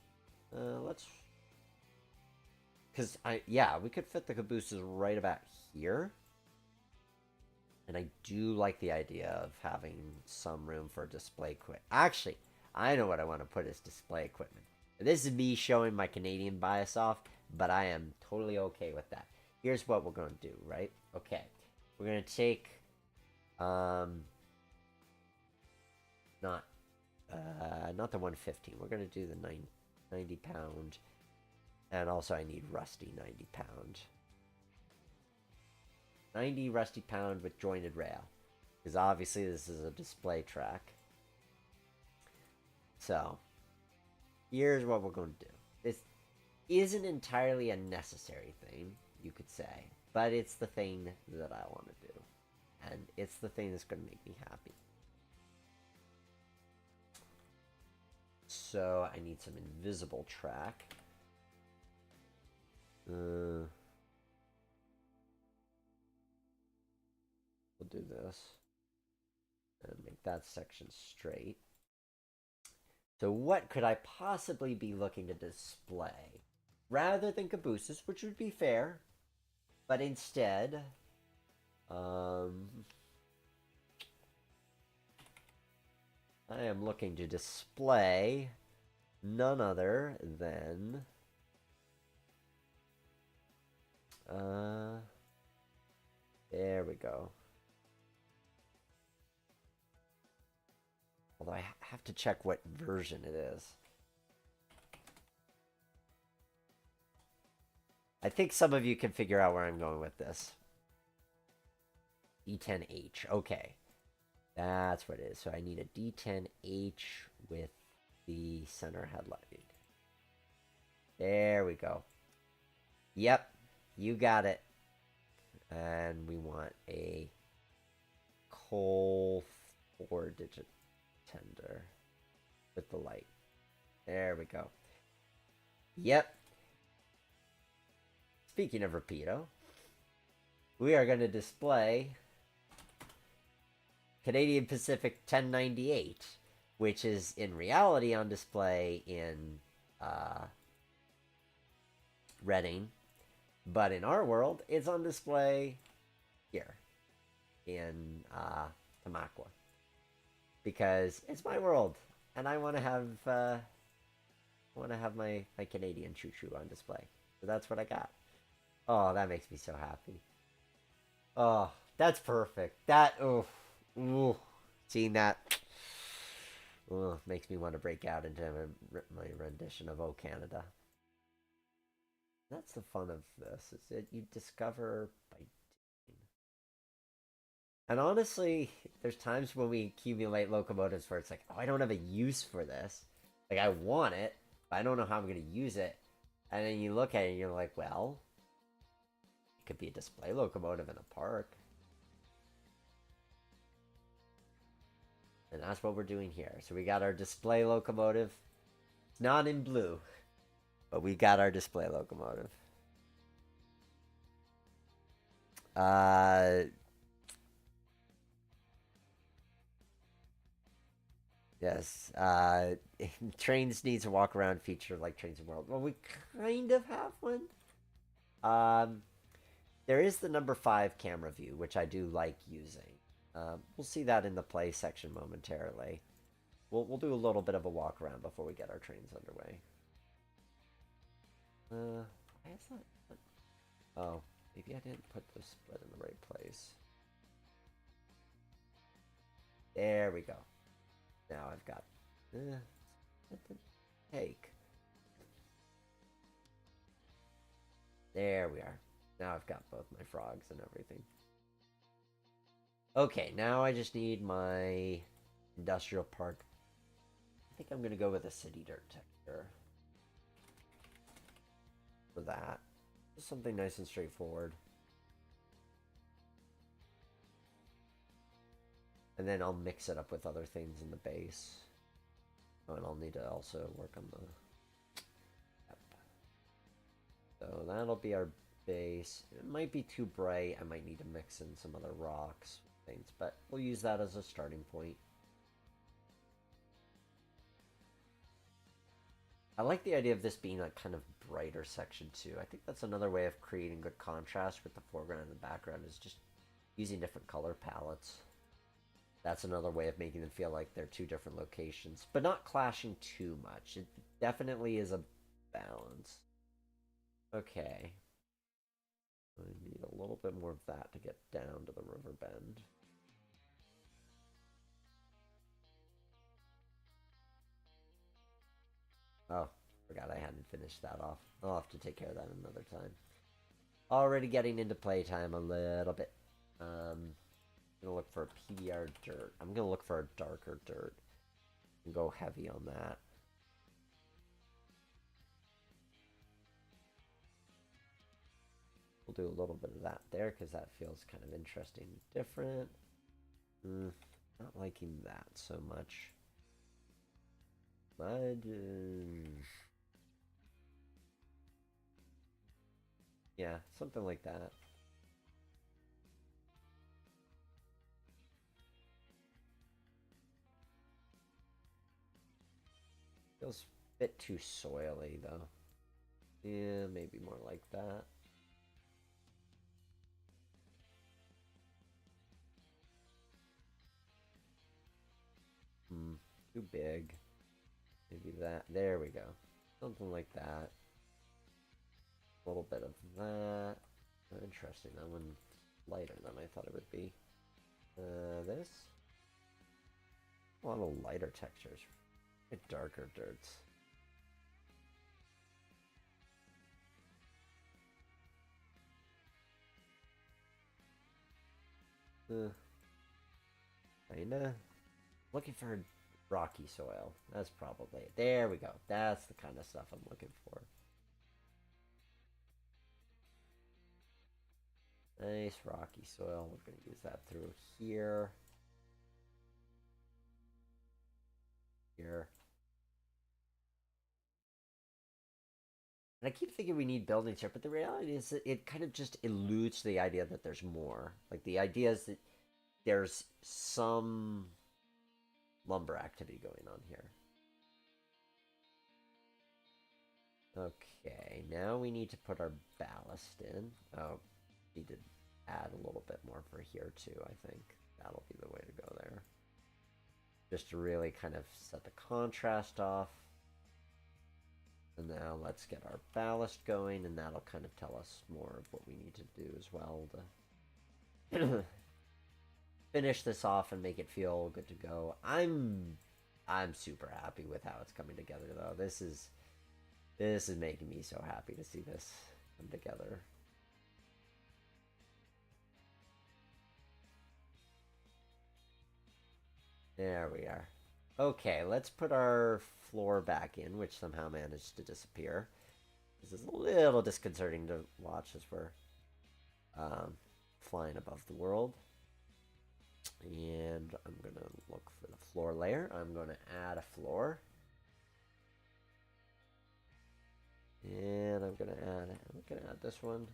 Let's... Because yeah, we could fit the cabooses right about here. And I do like the idea of having some room for display equipment. Actually, I know what I want to put as display equipment. This is me showing my Canadian bias off, but I am totally okay with that. Here's what we're going to do, right? Okay. We're going to take, not the 115. We're going to do the 90 pound. And also I need rusty 90 pound. 90 rusty pound with jointed rail, because obviously this is a display track. So here's what we're going to do. This isn't entirely a necessary thing, you could say, but it's the thing that I want to do, and it's the thing that's going to make me happy. So I need some invisible track. We'll do this and make that section straight. So what could I possibly be looking to display? Rather than cabooses, which would be fair, but instead, I am looking to display none other than there we go. Although I have to check what version it is. I think some of you can figure out where I'm going with this. D10H. Okay. That's what it is. So I need a D10H with the center headlight. There we go. Yep. You got it. And we want a coal 4-digit tender with the light. There we go. Yep. Speaking of Rapido, we are going to display Canadian Pacific 1098, which is in reality on display in Reading, but in our world, it's on display here in Tamaqua. because it's my world, and I want to have my Canadian choo choo on display. So that's what I got. Oh, that makes me so happy. Oh, that's perfect. That ooh, seeing that makes me want to break out into my rendition of "Oh Canada." That's the fun of this, is that you discover by doing. And honestly, there's times when we accumulate locomotives where it's like, oh, I don't have a use for this. Like, I want it, but I don't know how I'm going to use it. And then you look at it and you're like, well, it could be a display locomotive in a park. And that's what we're doing here. So we got our display locomotive. It's not in blue, but we got our display locomotive. Uh, yes. Trains needs a walk around feature like Trains in World. Well, we kind of have one. Um, there is the number 5 camera view, which I do like using. We'll see that in the play section momentarily. We'll do a little bit of a walk around before we get our trains underway. Why is that? Oh, maybe I didn't put the split in the right place. There we go. Now I've got something to take. There we are. Now I've got both my frogs and everything. Okay, now I just need my industrial park. I think I'm gonna go with a city dirt texture for that. Just something nice and straightforward. And then I'll mix it up with other things in the base. Oh, and I'll need to also work on the... Yep. So that'll be our base. It might be too bright. I might need to mix in some other rocks, things, but we'll use that as a starting point. I like the idea of this being a kind of brighter section too. I think that's another way of creating good contrast with the foreground and the background, is just using different color palettes. That's another way of making them feel like they're two different locations, but not clashing too much. It definitely is a balance. Okay. I need a little bit more of that to get down to the river bend. Oh, forgot I hadn't finished that off. I'll have to take care of that another time. Already getting into playtime a little bit. I'm gonna look for a PBR dirt. I'm gonna look for a darker dirt and go heavy on that. We'll do a little bit of that there because that feels kind of interesting, different. Not liking that so much. But yeah, something like that. Feels a bit too soily though. Yeah, maybe more like that. Too big. Maybe that. There we go. Something like that. A little bit of that. Interesting. That one's lighter than I thought it would be. This. A lot of lighter textures. Darker dirts. Kinda. Looking for rocky soil. That's probably it. There we go. That's the kind of stuff I'm looking for. Nice rocky soil. We're going to use that through here. Here. And I keep thinking we need buildings here, but the reality is that it kind of just eludes the idea that there's more. Like, the idea is that there's some lumber activity going on here. Okay, now we need to put our ballast in. Oh, need to add a little bit more for here too, I think. That'll be the way to go there. just to really kind of set the contrast off. And now let's get our ballast going, and that'll kind of tell us more of what we need to do as well to finish this off and make it feel good to go. I'm super happy with how it's coming together, though. This is making me so happy to see this come together. There we are. Okay, let's put our floor back in, which somehow managed to disappear. This is a little disconcerting to watch as we're flying above the world. And I'm going to look for the floor layer. I'm going to add a floor. And I'm going to add this one.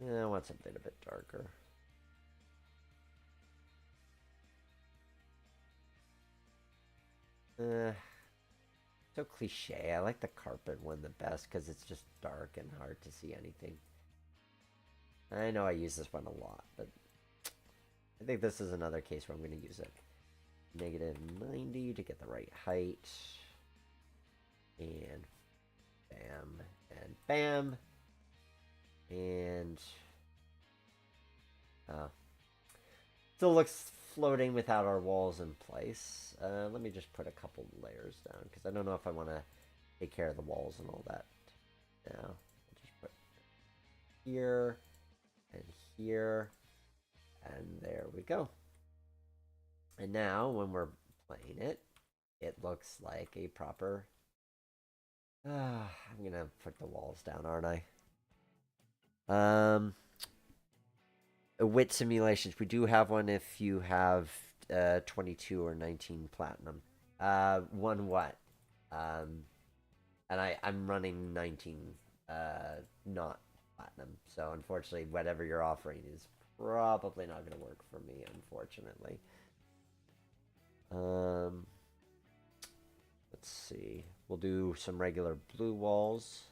Yeah, I want something a bit darker. So cliche. I like the carpet one the best because it's just dark and hard to see anything. I know I use this one a lot, but I think this is another case where I'm going to use it. Negative 90 to get the right height. And bam, and bam. And still looks floating without our walls in place. Let me just put a couple layers down because I don't know if I want to take care of the walls and all that now. I'll just put here and here, and there we go. And now when we're playing it, it looks like a proper... I'm gonna put the walls down, aren't I? Wit simulations. We do have one if you have 22 or 19 platinum. One what? And I'm running 19 not platinum. So unfortunately, whatever you're offering is probably not going to work for me, unfortunately. Let's see. We'll do some regular blue walls.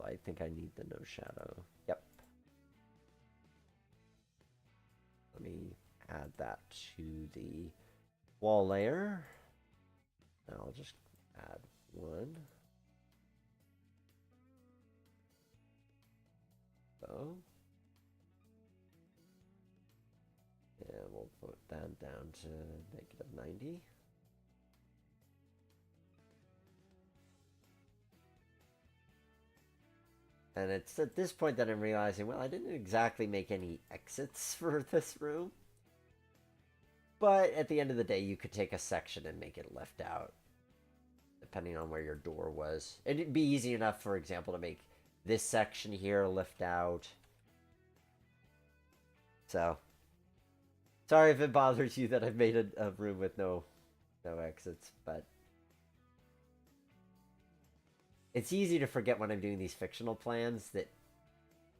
I think I need the no shadow. Yep. Let me add that to the wall layer. I'll just add one. So. And we'll put that down to negative 90. And it's at this point that I'm realizing, well, I didn't exactly make any exits for this room. But at the end of the day, you could take a section and make it left out, depending on where your door was. It'd be easy enough, for example, to make this section here lift out. So, sorry if it bothers you that I've made a room with no exits, but... It's easy to forget when I'm doing these fictional plans that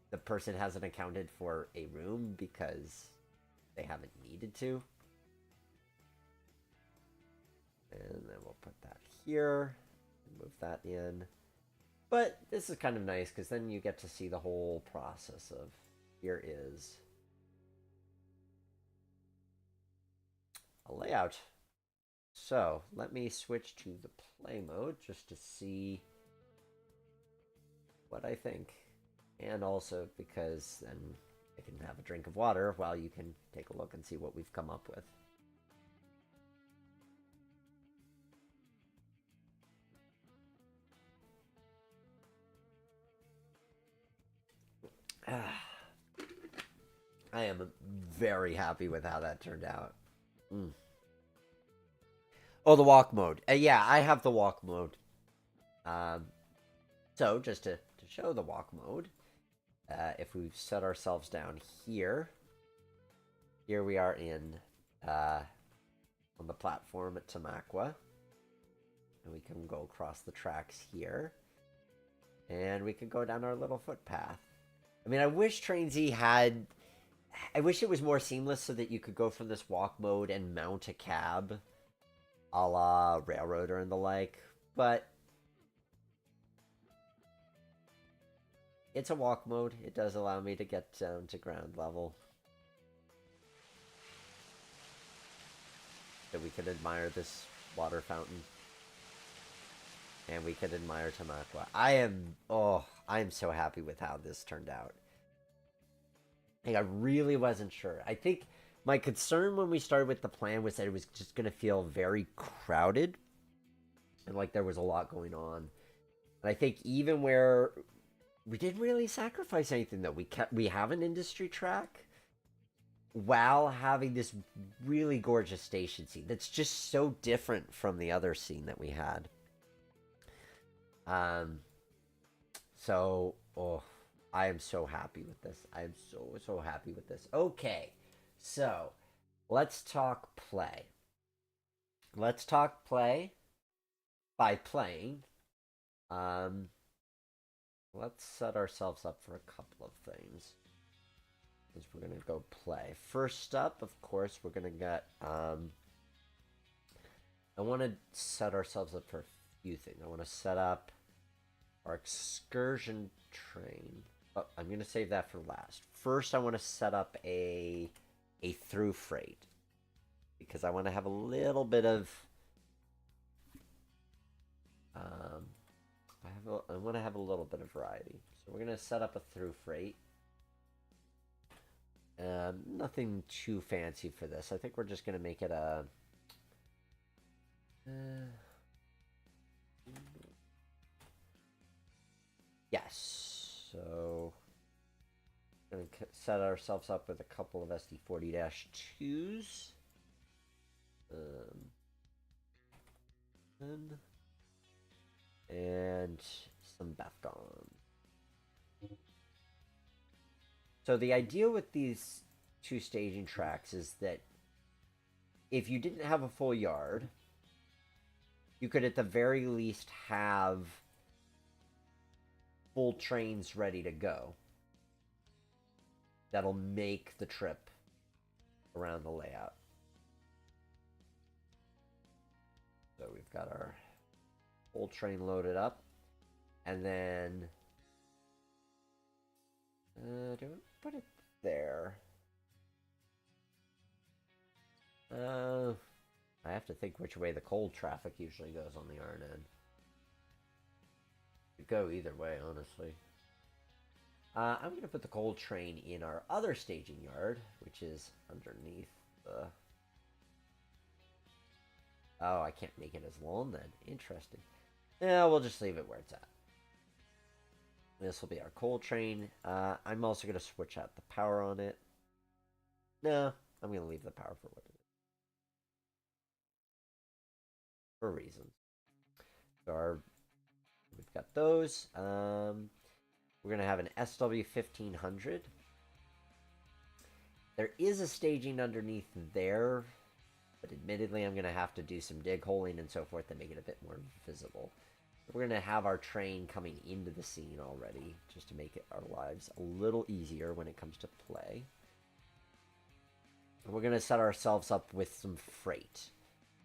the person hasn't accounted for a room because they haven't needed to. And then we'll put that here and move that in. But this is kind of nice because then you get to see the whole process of here is a layout. So let me switch to the play mode just to see what I think, and also because then I can have a drink of water while you can take a look and see what we've come up with. I am very happy with how that turned out. Oh, the walk mode. Yeah, I have the walk mode. So just to show the walk mode, if we set ourselves down here we are in on the platform at Tamaqua, and we can go across the tracks here, and we can go down our little footpath. I mean, I wish Train Z had... I wish it was more seamless so that you could go from this walk mode and mount a cab a la Railroader and the like, but it's a walk mode. It does allow me to get down to ground level. So we can admire this water fountain. And we could admire Tamaqua. I am so happy with how this turned out. Like, I really wasn't sure. I think my concern when we started with the plan was that it was just going to feel very crowded. And like there was a lot going on. And I think even where we didn't really sacrifice anything though. We have an industry track while having this really gorgeous station scene that's just so different from the other scene that we had. So, I am so happy with this. I am so happy with this. Okay, so let's talk play. Let's talk play by playing. Let's set ourselves up for a couple of things. Because we're gonna go play. First up, of course, we're gonna get. I want to set ourselves up for a few things. I want to set up our excursion train. Oh, I'm going to save that for last. First, I want to set up a through freight because I want to have a little bit of I want to have a little bit of variety. So we're going to set up a through freight. Nothing too fancy for this. I think we're just going to make it a yes. So we're going to set ourselves up with a couple of SD40-2s. And some Bethgon. So the idea with these two staging tracks is that if you didn't have a full yard, you could at the very least have full trains ready to go. That'll make the trip around the layout. So we've got our full train loaded up. And then do we put it there? I have to think which way the cold traffic usually goes on the RNN. It could go either way, honestly. I'm going to put the cold train in our other staging yard, which is underneath the... Oh, I can't make it as long then. Interesting. Yeah, we'll just leave it where it's at. This will be our coal train. I'm also going to switch out the power on it. No, I'm going to leave the power for what it is. For reasons. So we've got those. We're going to have an SW1500. There is a staging underneath there, but admittedly I'm going to have to do some dig holing and so forth to make it a bit more visible. We're going to have our train coming into the scene already, just to make our lives a little easier when it comes to play. And we're going to set ourselves up with some freight.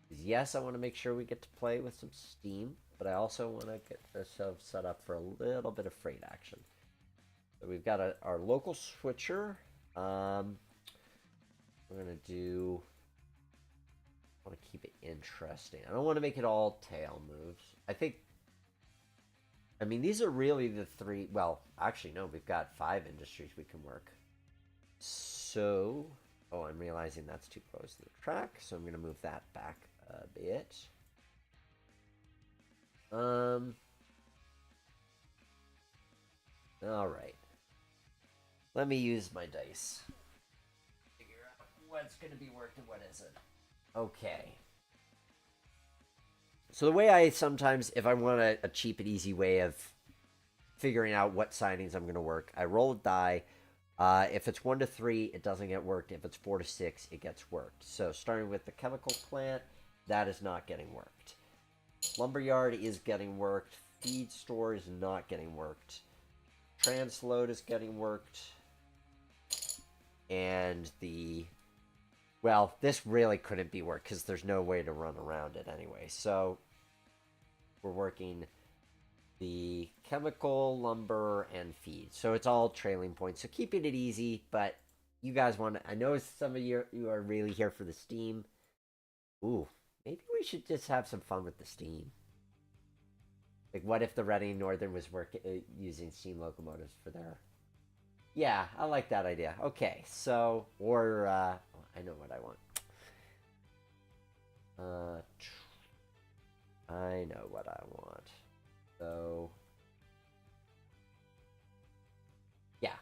Yes, I want to make sure we get to play with some steam, but I also want to get ourselves set up for a little bit of freight action. So we've got our local switcher. We're going to do... I want to keep it interesting. I don't want to make it all tail moves. I mean, these are really the three... Well, actually, no. We've got 5 industries we can work. So... Oh, I'm realizing that's too close to the track, so I'm going to move that back a bit. Alright. Let me use my dice. Figure out what's going to be worked and what isn't. Okay. So the way I sometimes, if I want a cheap and easy way of figuring out what signings I'm going to work, I roll a die. If it's 1 to 3, it doesn't get worked. If it's 4 to 6, it gets worked. So starting with the chemical plant, that is not getting worked. Lumberyard is getting worked. Feed store is not getting worked. Transload is getting worked. And the... Well, this really couldn't be worked because there's no way to run around it anyway. So we're working the chemical, lumber, and feed. So it's all trailing points. So keeping it easy, but you guys want to, I know some of you are really here for the steam. Ooh, maybe we should just have some fun with the steam. Like, what if the Reading Northern was using steam locomotives for their... Yeah, I like that idea. Okay, so, or, I know what I want. I know what I want. So, yeah.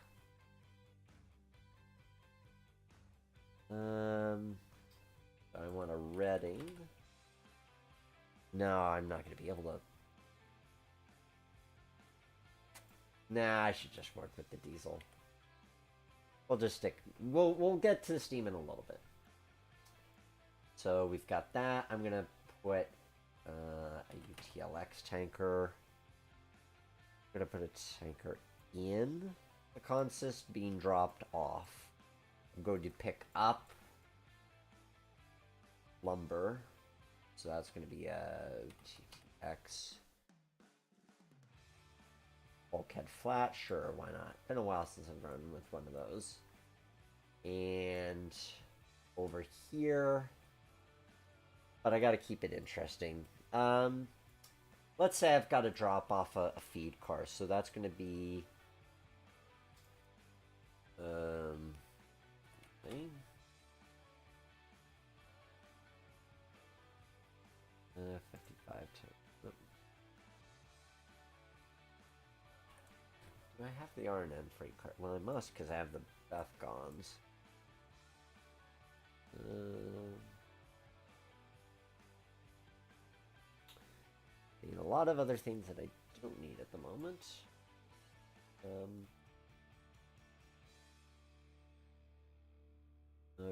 I want a Reading. No, I'm not going to be able to. Nah, I should just work with the diesel. We'll just stick. We'll get to the steam in a little bit. So we've got that. I'm gonna put a UTLX tanker. I'm gonna put a tanker in the consist being dropped off. I'm going to pick up lumber. So that's gonna be a TTX. Bulkhead flat, sure, why not? Been a while since I've run with one of those. And over here, but I gotta keep it interesting. Let's say I've got to drop off a feed car, so that's gonna be thing. 55 to. Do I have the R&N freight car? Well, I must, because I have the Bethgons. Need a lot of other things that I don't need at the moment.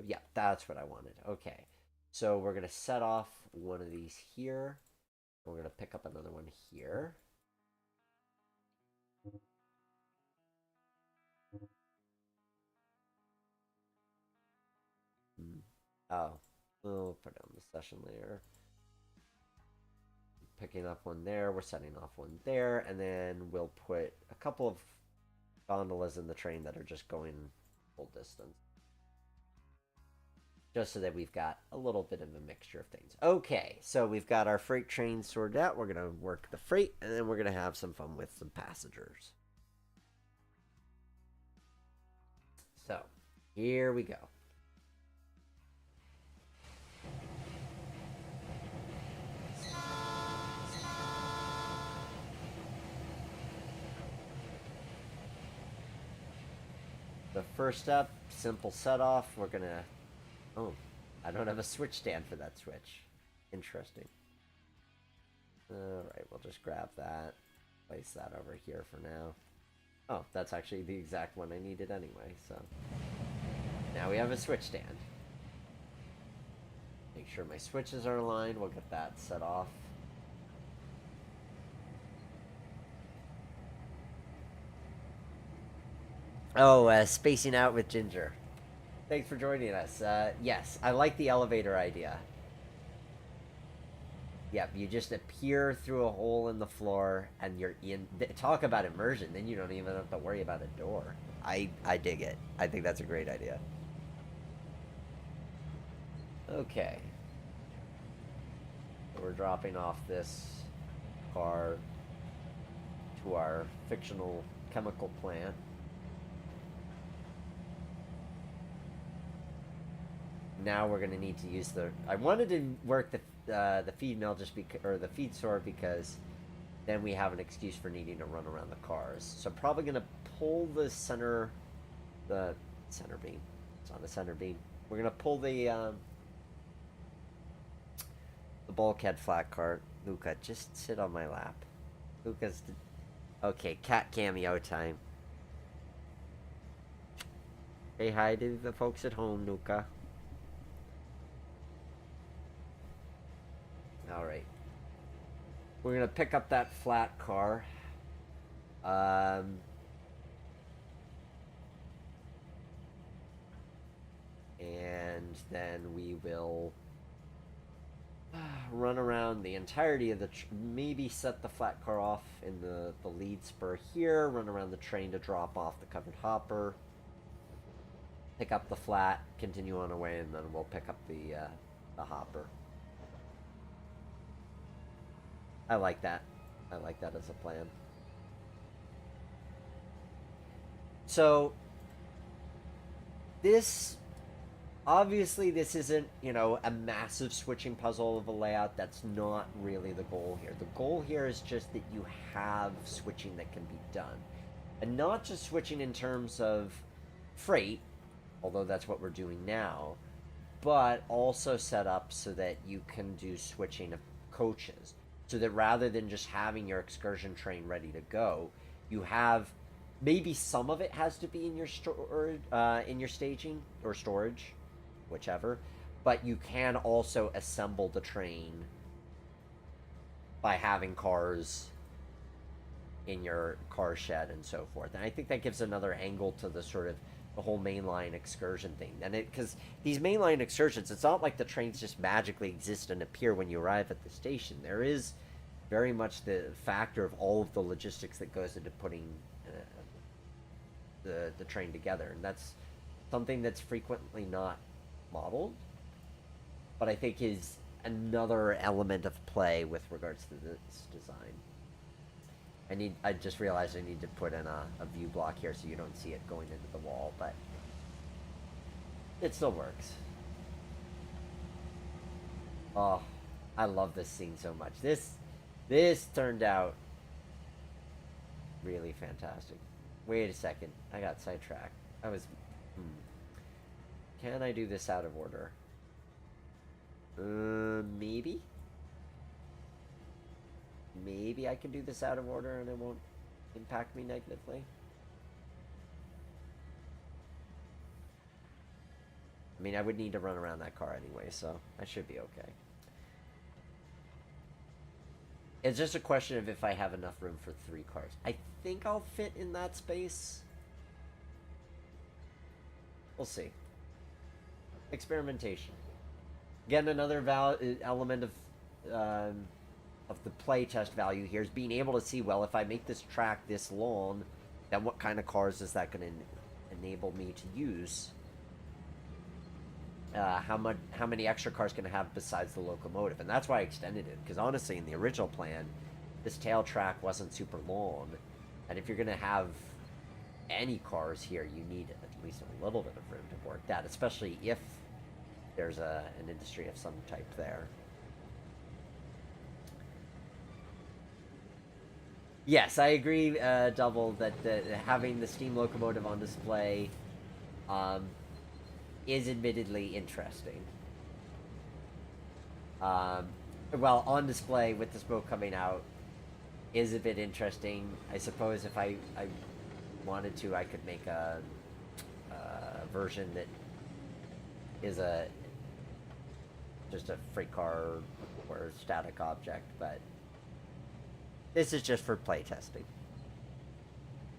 Yeah, that's what I wanted. Okay, so we're gonna set off one of these here. We're gonna pick up another one here. Oh, we'll put it on the session layer. Picking up one there, we're setting off one there, and then we'll put a couple of gondolas in the train that are just going full distance. Just so that we've got a little bit of a mixture of things. Okay, so we've got our freight train sorted out. We're going to work the freight, and then we're going to have some fun with some passengers. So, here we go. The first up, simple set off. We're going to... Oh, I don't have a switch stand for that switch. Interesting. Alright, we'll just grab that. Place that over here for now. Oh, that's actually the exact one I needed anyway, so... Now we have a switch stand. Make sure my switches are aligned. We'll get that set off. Oh, spacing out with Ginger. Thanks for joining us. Yes, I like the elevator idea. Yep, you just appear through a hole in the floor and you're in. Talk about immersion, then you don't even have to worry about a door. I dig it. I think that's a great idea. Okay. So we're dropping off this car to our fictional chemical plant. Now we're gonna need to use the. I wanted to work the feed mill just because, or the feed store, because then we have an excuse for needing to run around the cars. So I'm probably gonna pull the center beam. It's on the center beam. We're gonna pull the bulkhead flat cart. Luca, just sit on my lap. Luca's okay. Cat cameo time. Say hi to the folks at home, Luca. Alright. We're gonna pick up that flat car. And then we will run around the entirety of the maybe set the flat car off in the lead spur here, run around the train to drop off the covered hopper, pick up the flat, continue on our way, and then we'll pick up the hopper. I like that. I like that as a plan. So this obviously this isn't, you know, a massive switching puzzle of a layout. That's not really the goal here. The goal here is just that you have switching that can be done. And not just switching in terms of freight, although that's what we're doing now, but also set up so that you can do switching of coaches. So that rather than just having your excursion train ready to go, you have maybe some of it has to be in your in your staging or storage, whichever, but you can also assemble the train by having cars in your car shed and so forth. And I think that gives another angle to the sort of the whole mainline excursion thing. And it, because these mainline excursions, it's not like the trains just magically exist and appear when you arrive at the station. There is very much the factor of all of the logistics that goes into putting the train together, and that's something that's frequently not modeled, but I think is another element of play with regards to this design. I just realized I need to put in a view block here so you don't see it going into the wall, but it still works. Oh, I love this scene so much. This turned out really fantastic. Wait a second, I got sidetracked. I was... Can I do this out of order? Maybe? Maybe I can do this out of order and it won't impact me negatively. I mean, I would need to run around that car anyway, so I should be okay. It's just a question of if I have enough room for 3 cars. I think I'll fit in that space. We'll see. Experimentation. Again, another element of the playtest value here is being able to see, well, if I make this track this long, then what kind of cars is that going to enable me to use? How many extra cars can I have besides the locomotive? And that's why I extended it, because honestly, in the original plan, this tail track wasn't super long, and if you're going to have any cars here, you need at least a little bit of room to work that, especially if there's an industry of some type there. Yes, I agree, Double, that having the steam locomotive on display is admittedly interesting. Well, on display with the smoke coming out is a bit interesting. I suppose if I wanted to, I could make a version that is just a freight car or static object, but this is just for playtesting.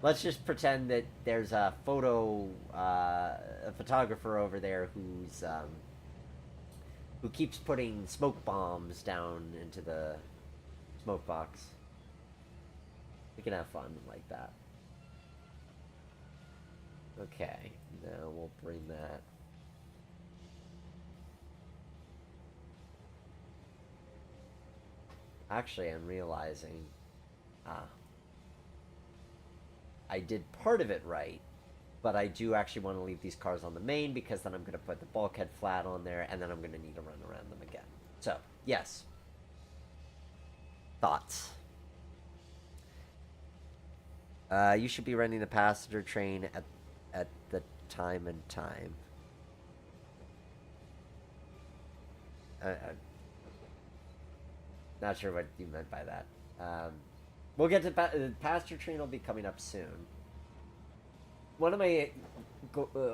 Let's just pretend that there's a photographer over there who keeps putting smoke bombs down into the smoke box. We can have fun like that. Okay, now we'll bring that. Actually, I'm realizing, I did part of it right, but I do actually want to leave these cars on the main, because then I'm going to put the bulkhead flat on there, and then I'm going to need to run around them again. So, yes. Thoughts? You should be running the passenger train at the time and time. Not sure what you meant by that. We'll get to passenger train will be coming up soon. One of my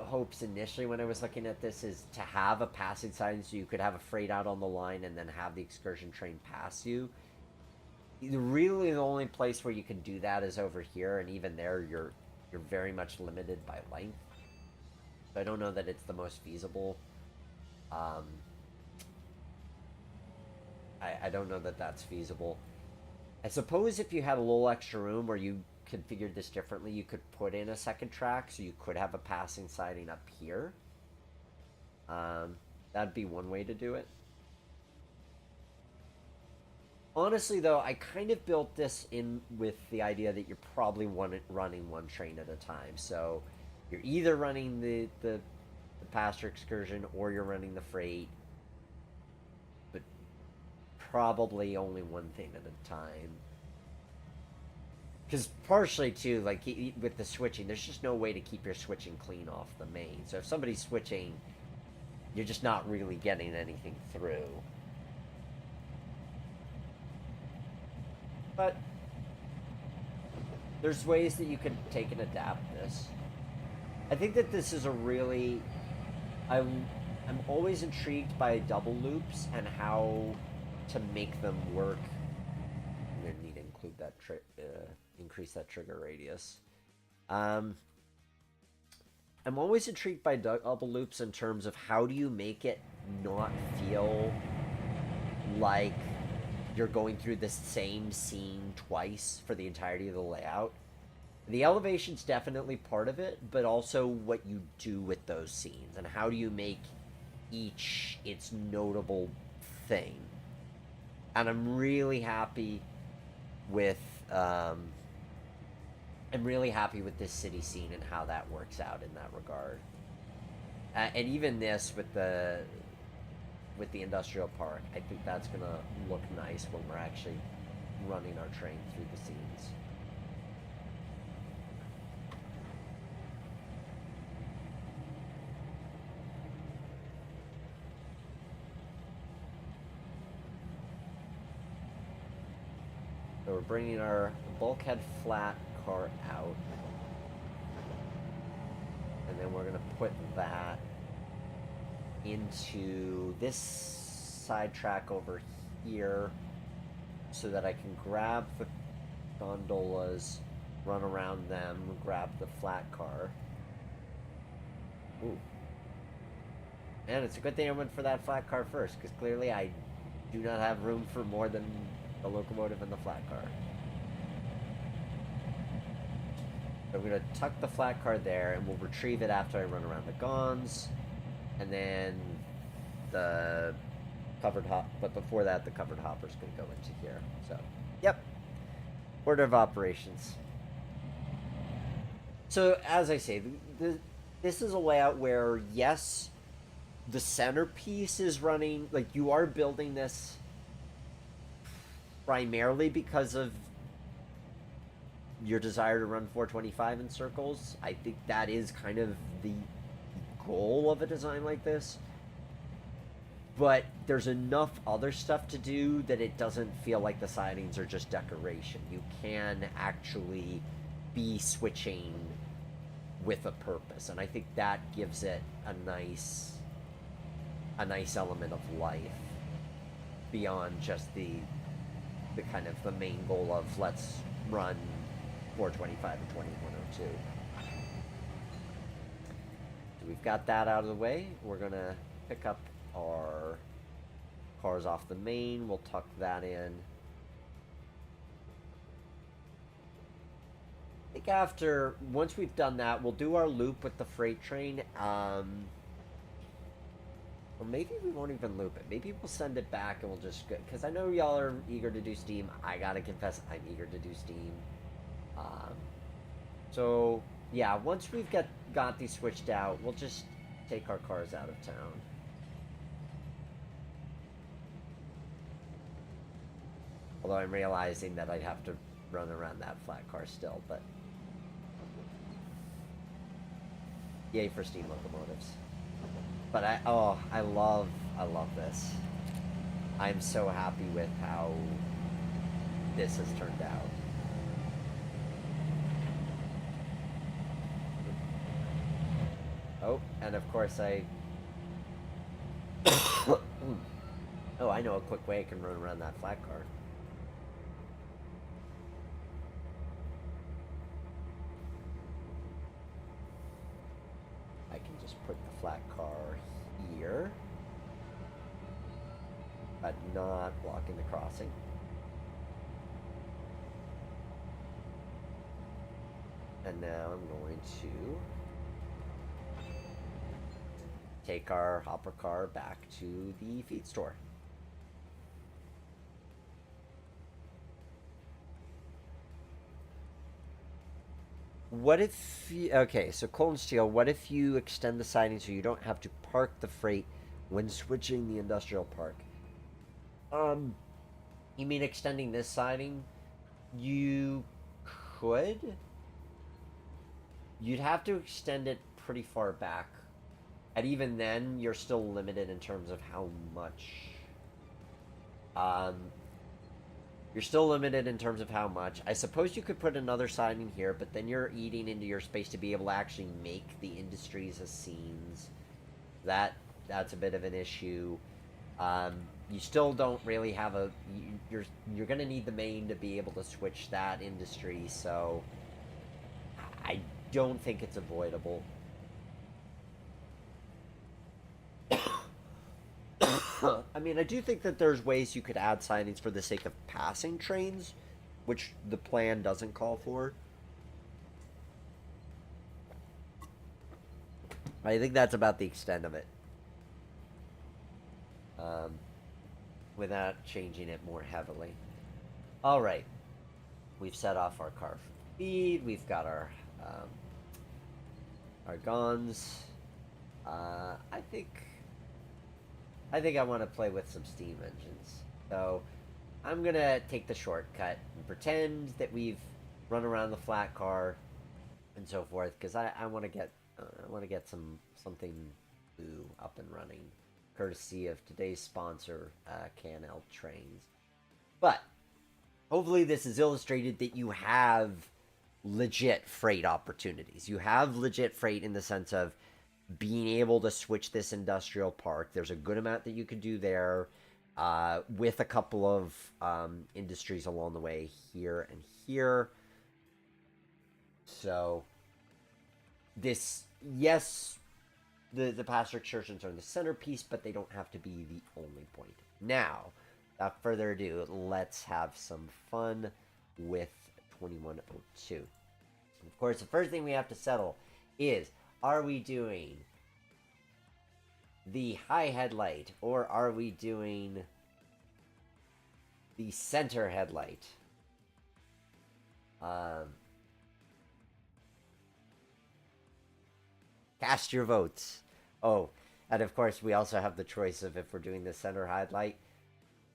hopes initially when I was looking at this is to have a passing sign so you could have a freight out on the line and then have the excursion train pass you. Really, the only place where you can do that is over here, and even there, you're very much limited by length. So I don't know that it's the most feasible I don't know that that's feasible. I suppose if you had a little extra room or you configured this differently, you could put in a second track, so you could have a passing siding up here. That'd be one way to do it. Honestly, though, I kind of built this in with the idea that you're probably running one train at a time. So you're either running the passenger excursion or you're running the freight, but probably only one thing at a time. Because partially, too, like with the switching, there's just no way to keep your switching clean off the main. So if somebody's switching, you're just not really getting anything through. But there's ways that you can take and adapt this. I think that this is a really... I'm always intrigued by double loops and how to make them work. I'm going to need to include that increase that trigger radius. I'm always intrigued by double loops in terms of how do you make it not feel like you're going through the same scene twice for the entirety of the layout. The elevation's definitely part of it, but also what you do with those scenes and how do you make each its notable thing. And I'm really happy with this city scene and how that works out in that regard. And even this with the industrial park, I think that's gonna look nice when we're actually running our train through the scenes. So we're bringing our bulkhead flat car out, and then we're gonna put that into this side track over here so that I can grab the gondolas, run around them, grab the flat car. Ooh. And it's a good thing I went for that flat car first, because clearly I do not have room for more than the locomotive and the flat car. So I'm going to tuck the flat car there, and we'll retrieve it after I run around the gonds. And then the covered hop, but before that, the covered hopper's going to go into here. So, yep. Order of operations. So, as I say, this is a layout where, yes, the centerpiece is running, like, you are building this primarily because of your desire to run 425 in circles. I think that is kind of the goal of a design like this. But there's enough other stuff to do that it doesn't feel like the sidings are just decoration. You can actually be switching with a purpose, and I think that gives it a nice element of life beyond just the kind of the main goal of let's run 425 and 2102. So we've got that out of the way. We're gonna pick up our cars off the main. We'll tuck that in. I think once we've done that, we'll do our loop with the freight train. Or maybe we won't even loop it. Maybe we'll send it back and we'll just go. Because I know y'all are eager to do Steam. I gotta confess, I'm eager to do Steam. So, yeah, once we've got these switched out, we'll just take our cars out of town. Although I'm realizing that I'd have to run around that flat car still, but... Yay for steam locomotives. But I love this. I'm so happy with how this has turned out. Oh, and of course oh, I know a quick way I can run around that flat car. I can just put the flat car here. but not blocking the crossing. And now I'm going to take our hopper car back to the feed store. What if you, okay, so coal and steel, what if you extend the siding so you don't have to park the freight when switching the industrial park? Um, you mean extending this siding? You could. You'd have to extend it pretty far back. And even then, you're still limited in terms of how much. Um, you're still limited in terms of how much. I suppose you could put another siding here, but then you're eating into your space to be able to actually make the industries as scenes. That's a bit of an issue. Um, you still don't really have a. You're gonna need the main to be able to switch that industry. So I don't think it's avoidable. I mean, I do think that there's ways you could add sidings for the sake of passing trains, which the plan doesn't call for. I think that's about the extent of it. Um, without changing it more heavily. All right, we've set off our car for speed. We've got our guns. I think I want to play with some steam engines. So I'm gonna take the shortcut and pretend that we've run around the flat car and so forth, because I want to get something new up and running, courtesy of today's sponsor, K&L Trains. But hopefully this has illustrated that you have legit freight opportunities. You have legit freight in the sense of being able to switch this industrial park. There's a good amount that you could do there, with a couple of industries along the way here and here. So this, yes, the passenger excursions are the centerpiece, but they don't have to be the only point. Now, without further ado, let's have some fun with 2102. Of course, the first thing we have to settle is, are we doing the high headlight or are we doing the center headlight? Cast your votes. Oh, and of course, we also have the choice of if we're doing the center highlight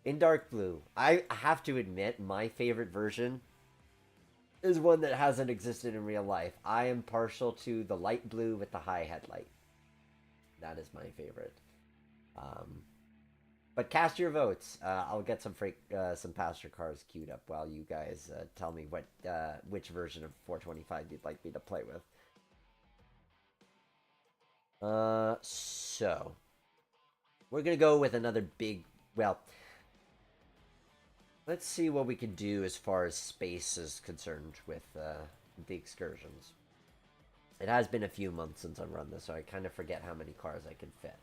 in dark blue. I have to admit, my favorite version is one that hasn't existed in real life. I am partial to the light blue with the high headlight. That is my favorite. But cast your votes. I'll get some passenger cars queued up while you guys tell me which version of 425 you'd like me to play with. So we're gonna go with another big. Well, let's see what we can do as far as space is concerned with the excursions. It has been a few months since I've run this, so I kind of forget how many cars I can fit.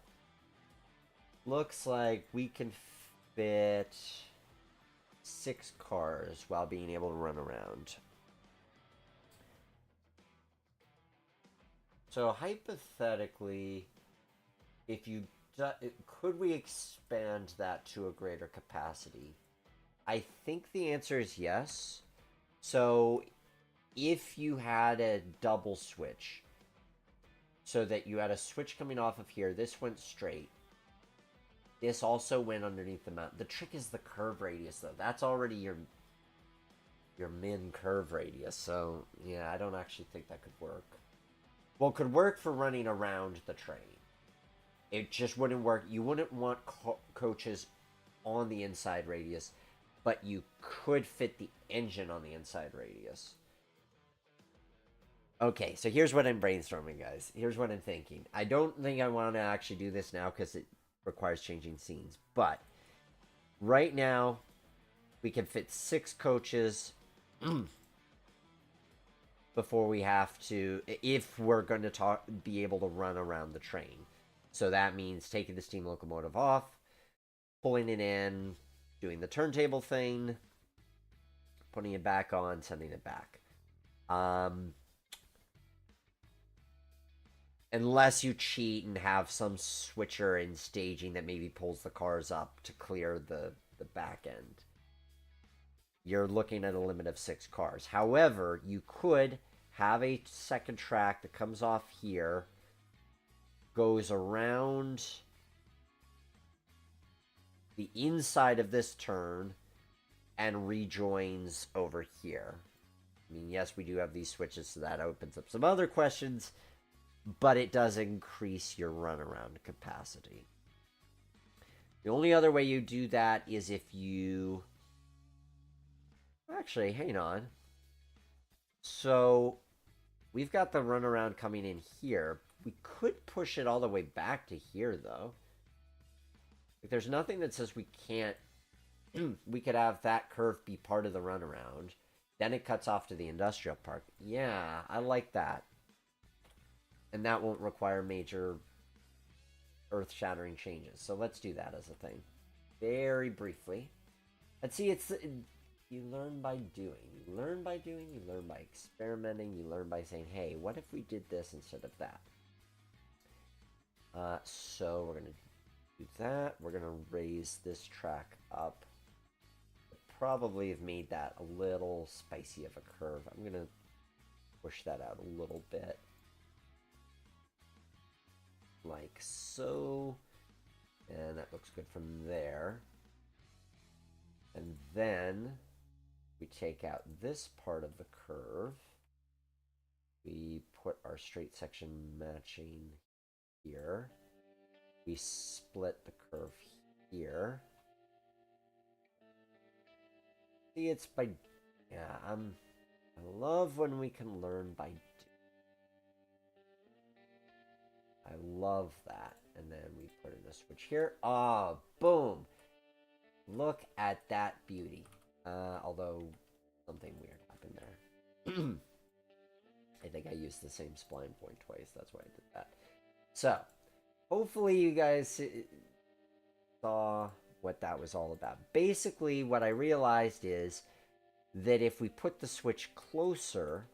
Looks like we can fit 6 cars while being able to run around. So hypothetically, if you could we expand that to a greater capacity? I think the answer is yes. So if you had a double switch, so that you had a switch coming off of here, this went straight. This also went underneath the mountain. The trick is the curve radius, though. That's already your min curve radius. So yeah, I don't actually think that could work. Well, it could work for running around the train. It just wouldn't work. You wouldn't want coaches on the inside radius, but you could fit the engine on the inside radius. Okay, so here's what I'm brainstorming, guys. Here's what I'm thinking. I don't think I want to actually do this now because it requires changing scenes. But right now, we can fit 6 coaches before we have to, if we're going to be able to run around the train. So that means taking the steam locomotive off, pulling it in, doing the turntable thing, putting it back on, sending it back. Unless you cheat and have some switcher in staging that maybe pulls the cars up to clear the back end. You're looking at a limit of 6 cars. However, you could have a second track that comes off here, goes around the inside of this turn, and rejoins over here. I mean, yes, we do have these switches, so that opens up some other questions, but it does increase your runaround capacity. The only other way you do that is if you... Actually, hang on. So, we've got the runaround coming in here. We could push it all the way back to here, though. Like, there's nothing that says we can't... we could have that curve be part of the runaround. Then it cuts off to the industrial park. Yeah, I like that. And that won't require major earth-shattering changes. So let's do that as a thing. Very briefly. Let's see, it's... You learn by doing. You learn by doing. You learn by experimenting. You learn by saying, hey, what if we did this instead of that? So we're going to do that. We're going to raise this track up. Probably have made that a little spicy of a curve. I'm going to push that out a little bit. Like so. And that looks good from there. And then we take out this part of the curve. We put our straight section matching here. We split the curve here. See, it's by... Yeah, I love when we can learn by doing. I love that. And then we put in a switch here. Ah, boom. Look at that beauty. Although something weird happened there. I think I used the same spline point twice. That's why I did that. So, hopefully you guys saw what that was all about. Basically, what I realized is that if we put the switch closer,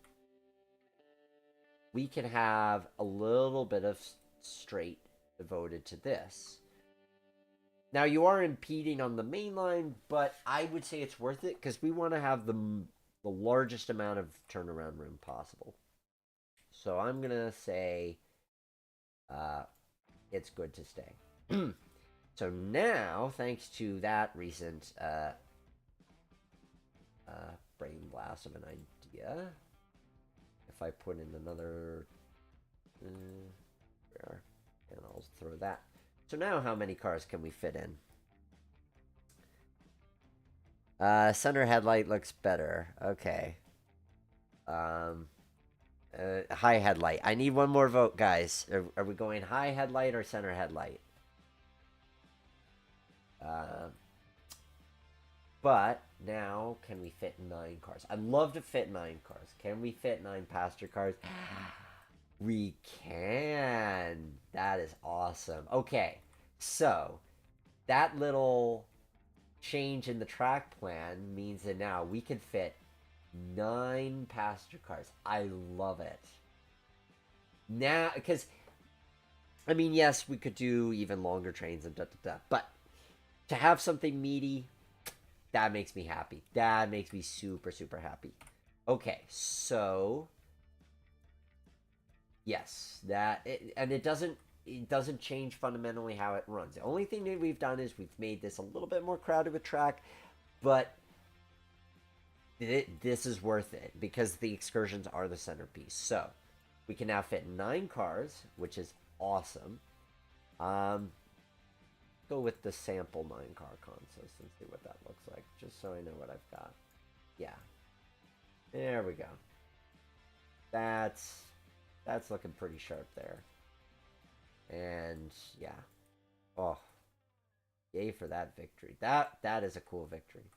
we can have a little bit of straight devoted to this. Now, you are impeding on the main line, but I would say it's worth it because we want to have the largest amount of turnaround room possible. So I'm going to say it's good to stay. So now, thanks to that recent brain blast of an idea, if I put in another... there, and I'll throw that. So now how many cars can we fit in? Center headlight looks better. Okay. High headlight. I need one more vote, guys. Are we going high headlight or center headlight? But now, can we fit 9 cars? I'd love to fit 9 cars. Can we fit 9 passenger cars? We can. That is awesome. Okay, so that little change in the track plan means that now we can fit 9 passenger cars. I love it. Now, because, I mean, yes, we could do even longer trains and da-da-da, but to have something meaty, that makes me happy. That makes me super, super happy. Okay, so... Yes, it doesn't change fundamentally how it runs. The only thing that we've done is we've made this a little bit more crowded with track, but this is worth it because the excursions are the centerpiece. So we can now fit 9 cars, which is awesome. Go with the sample 9-car consist and see what that looks like, just so I know what I've got. Yeah, there we go. That's looking pretty sharp there. And yeah. Oh. Yay for that victory. That is a cool victory.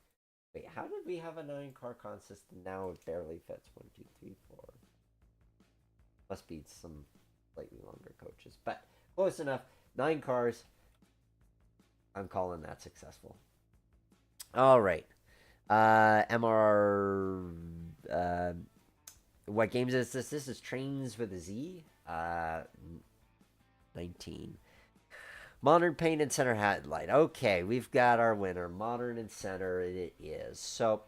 Wait, how did we have a 9-car consist and now it barely fits? 1, 2, 3, 4. Must be some slightly longer coaches. But close enough. 9 cars. I'm calling that successful. All right. MR. What games is this? This is Trains with a Z. 19. Modern paint and center headlight. Okay, we've got our winner. Modern and center it is. So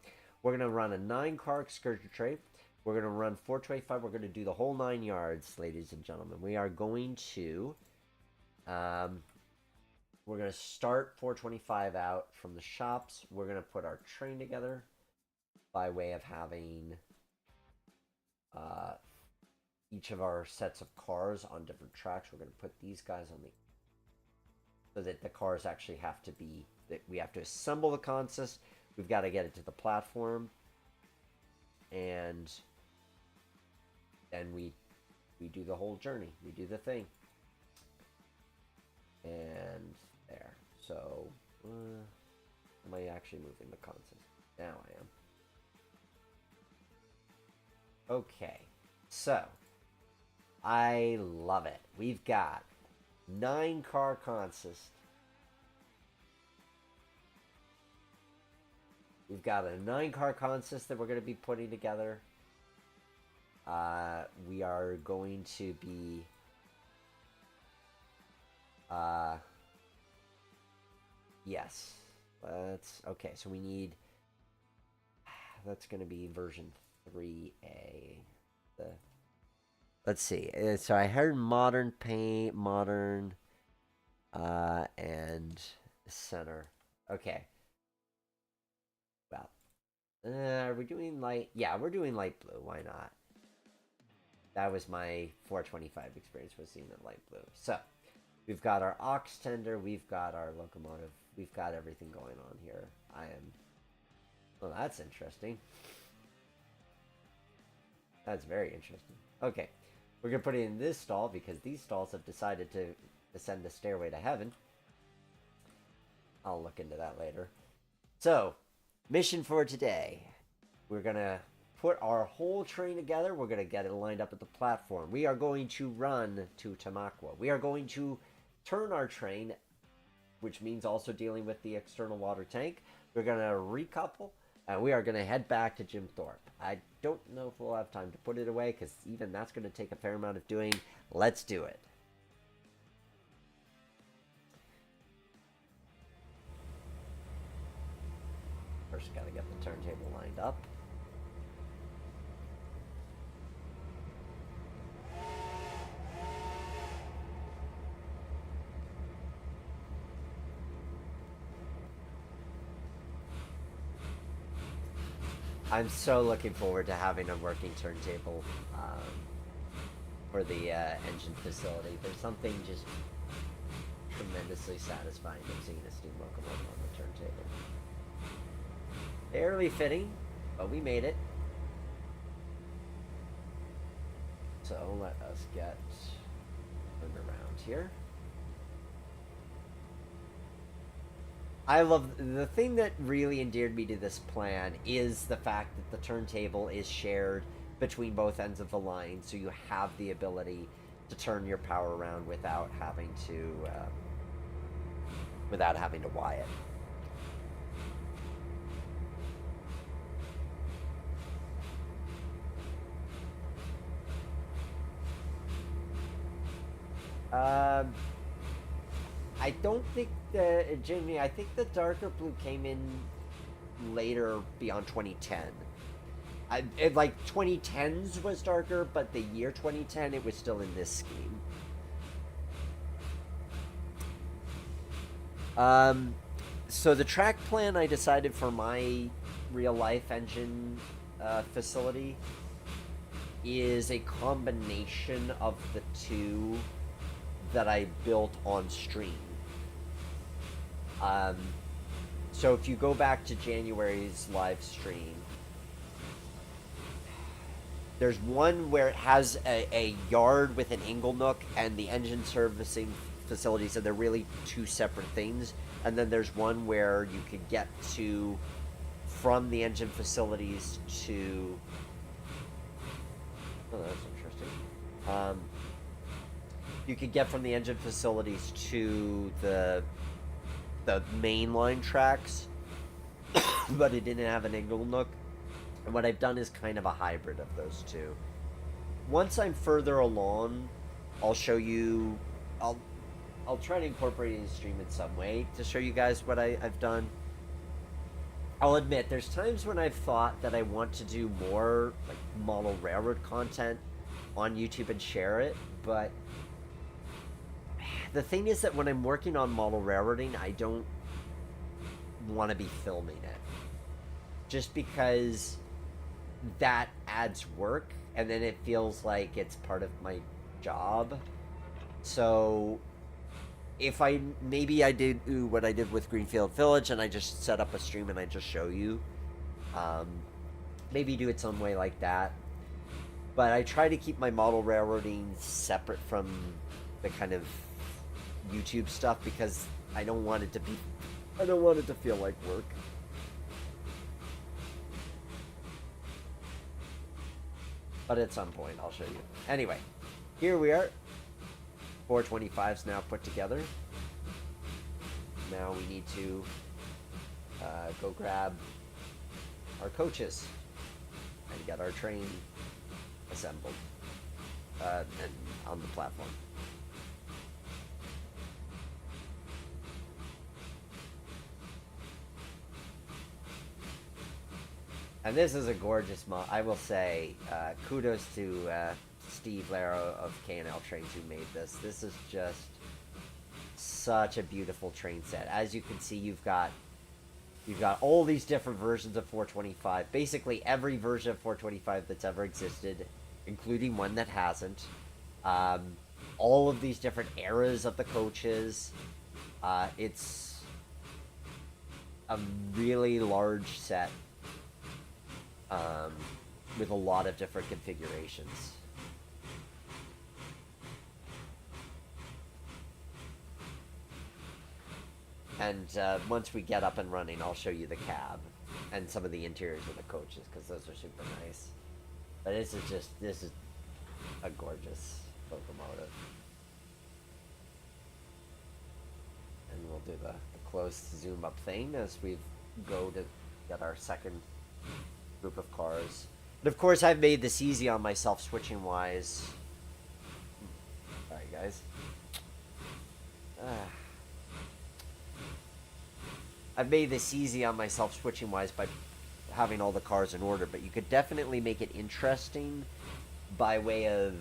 we're going to run a 9-car excursion tray. We're going to run 425. We're going to do the whole 9 yards, ladies and gentlemen. We are going to... we're going to start 425 out from the shops. We're going to put our train together by way of having each of our sets of cars on different tracks. We're going to put these guys on the... so that the cars actually have to be... that we have to assemble the consist. We've got to get it to the platform. And then we do the whole journey. We do the thing. And there. So, am I actually moving the consist? Now I am. Okay. So, I love it. We've got 9-car consist. We've got a 9-car consist that we're going to be putting together. We are going to be... yes. Let's... okay, so we need... that's going to be version 3A. Let's see. So I heard modern paint, modern, and center. Okay. Well, are we doing light? Yeah, we're doing light blue. Why not? That was my 425 experience, was seeing the light blue. So, we've got our aux tender, we've got our locomotive, we've got everything going on here. Well, that's interesting. That's very interesting. Okay, we're going to put it in this stall because these stalls have decided to ascend the stairway to heaven. I'll look into that later. So, mission for today. We're going to put our whole train together. We're going to get it lined up at the platform. We are going to run to Tamaqua. We are going to turn our train, which means also dealing with the external water tank. We're going to recouple, and we are going to head back to Jim Thorpe. I don't know if we'll have time to put it away, because even that's going to take a fair amount of doing. Let's do it. First, got to get the turntable lined up. I'm so looking forward to having a working turntable for the engine facility. There's something just tremendously satisfying of seeing a steam locomotive on the turntable. Barely fitting, but we made it. So let us get turned around here. I love the thing that really endeared me to this plan is the fact that the turntable is shared between both ends of the line, so you have the ability to turn your power around without having to wire it. I don't think Jamie, I think the darker blue came in later beyond 2010. Like 2010s was darker, but the year 2010 it was still in this scheme. So the track plan I decided for my real life engine facility is a combination of the two that I built on stream. So if you go back to January's live stream, there's one where it has a yard with an ingle nook and the engine servicing facilities, and they're really two separate things. And then there's one where you could get to from the engine facilities to... oh, that's interesting. You could get from the engine facilities to the the mainline tracks, but it didn't have an Ignal Nook. And what I've done is kind of a hybrid of those two. Once I'm further along, I'll show you. I'll try to incorporate it in the stream in some way to show you guys what I've done. I'll admit, there's times when I've thought that I want to do more like model railroad content on YouTube and share it, but the thing is that when I'm working on model railroading, I don't want to be filming it. Just because that adds work, and then it feels like it's part of my job. So if maybe I did what I did with Greenfield Village and I just set up a stream and I just show you, maybe do it some way like that. But I try to keep my model railroading separate from the kind of YouTube stuff because I don't want it to feel like work. But at some point I'll show you. Anyway, here we are. 425's now put together. Now we need to go grab our coaches and get our train assembled and on the platform. And this is a gorgeous mod. I will say, kudos to Steve Laro of K&L Trains who made this. This is just such a beautiful train set. As you can see, you've got all these different versions of 425. Basically, every version of 425 that's ever existed, including one that hasn't. All of these different eras of the coaches. It's a really large set. With a lot of different configurations. And once we get up and running, I'll show you the cab and some of the interiors of the coaches because those are super nice. But this is a gorgeous locomotive. And we'll do the close zoom up thing as we go to get our second group of cars. But of course I've made this easy on myself switching wise. Sorry guys. I've made this easy on myself switching wise by having all the cars in order, but you could definitely make it interesting by way of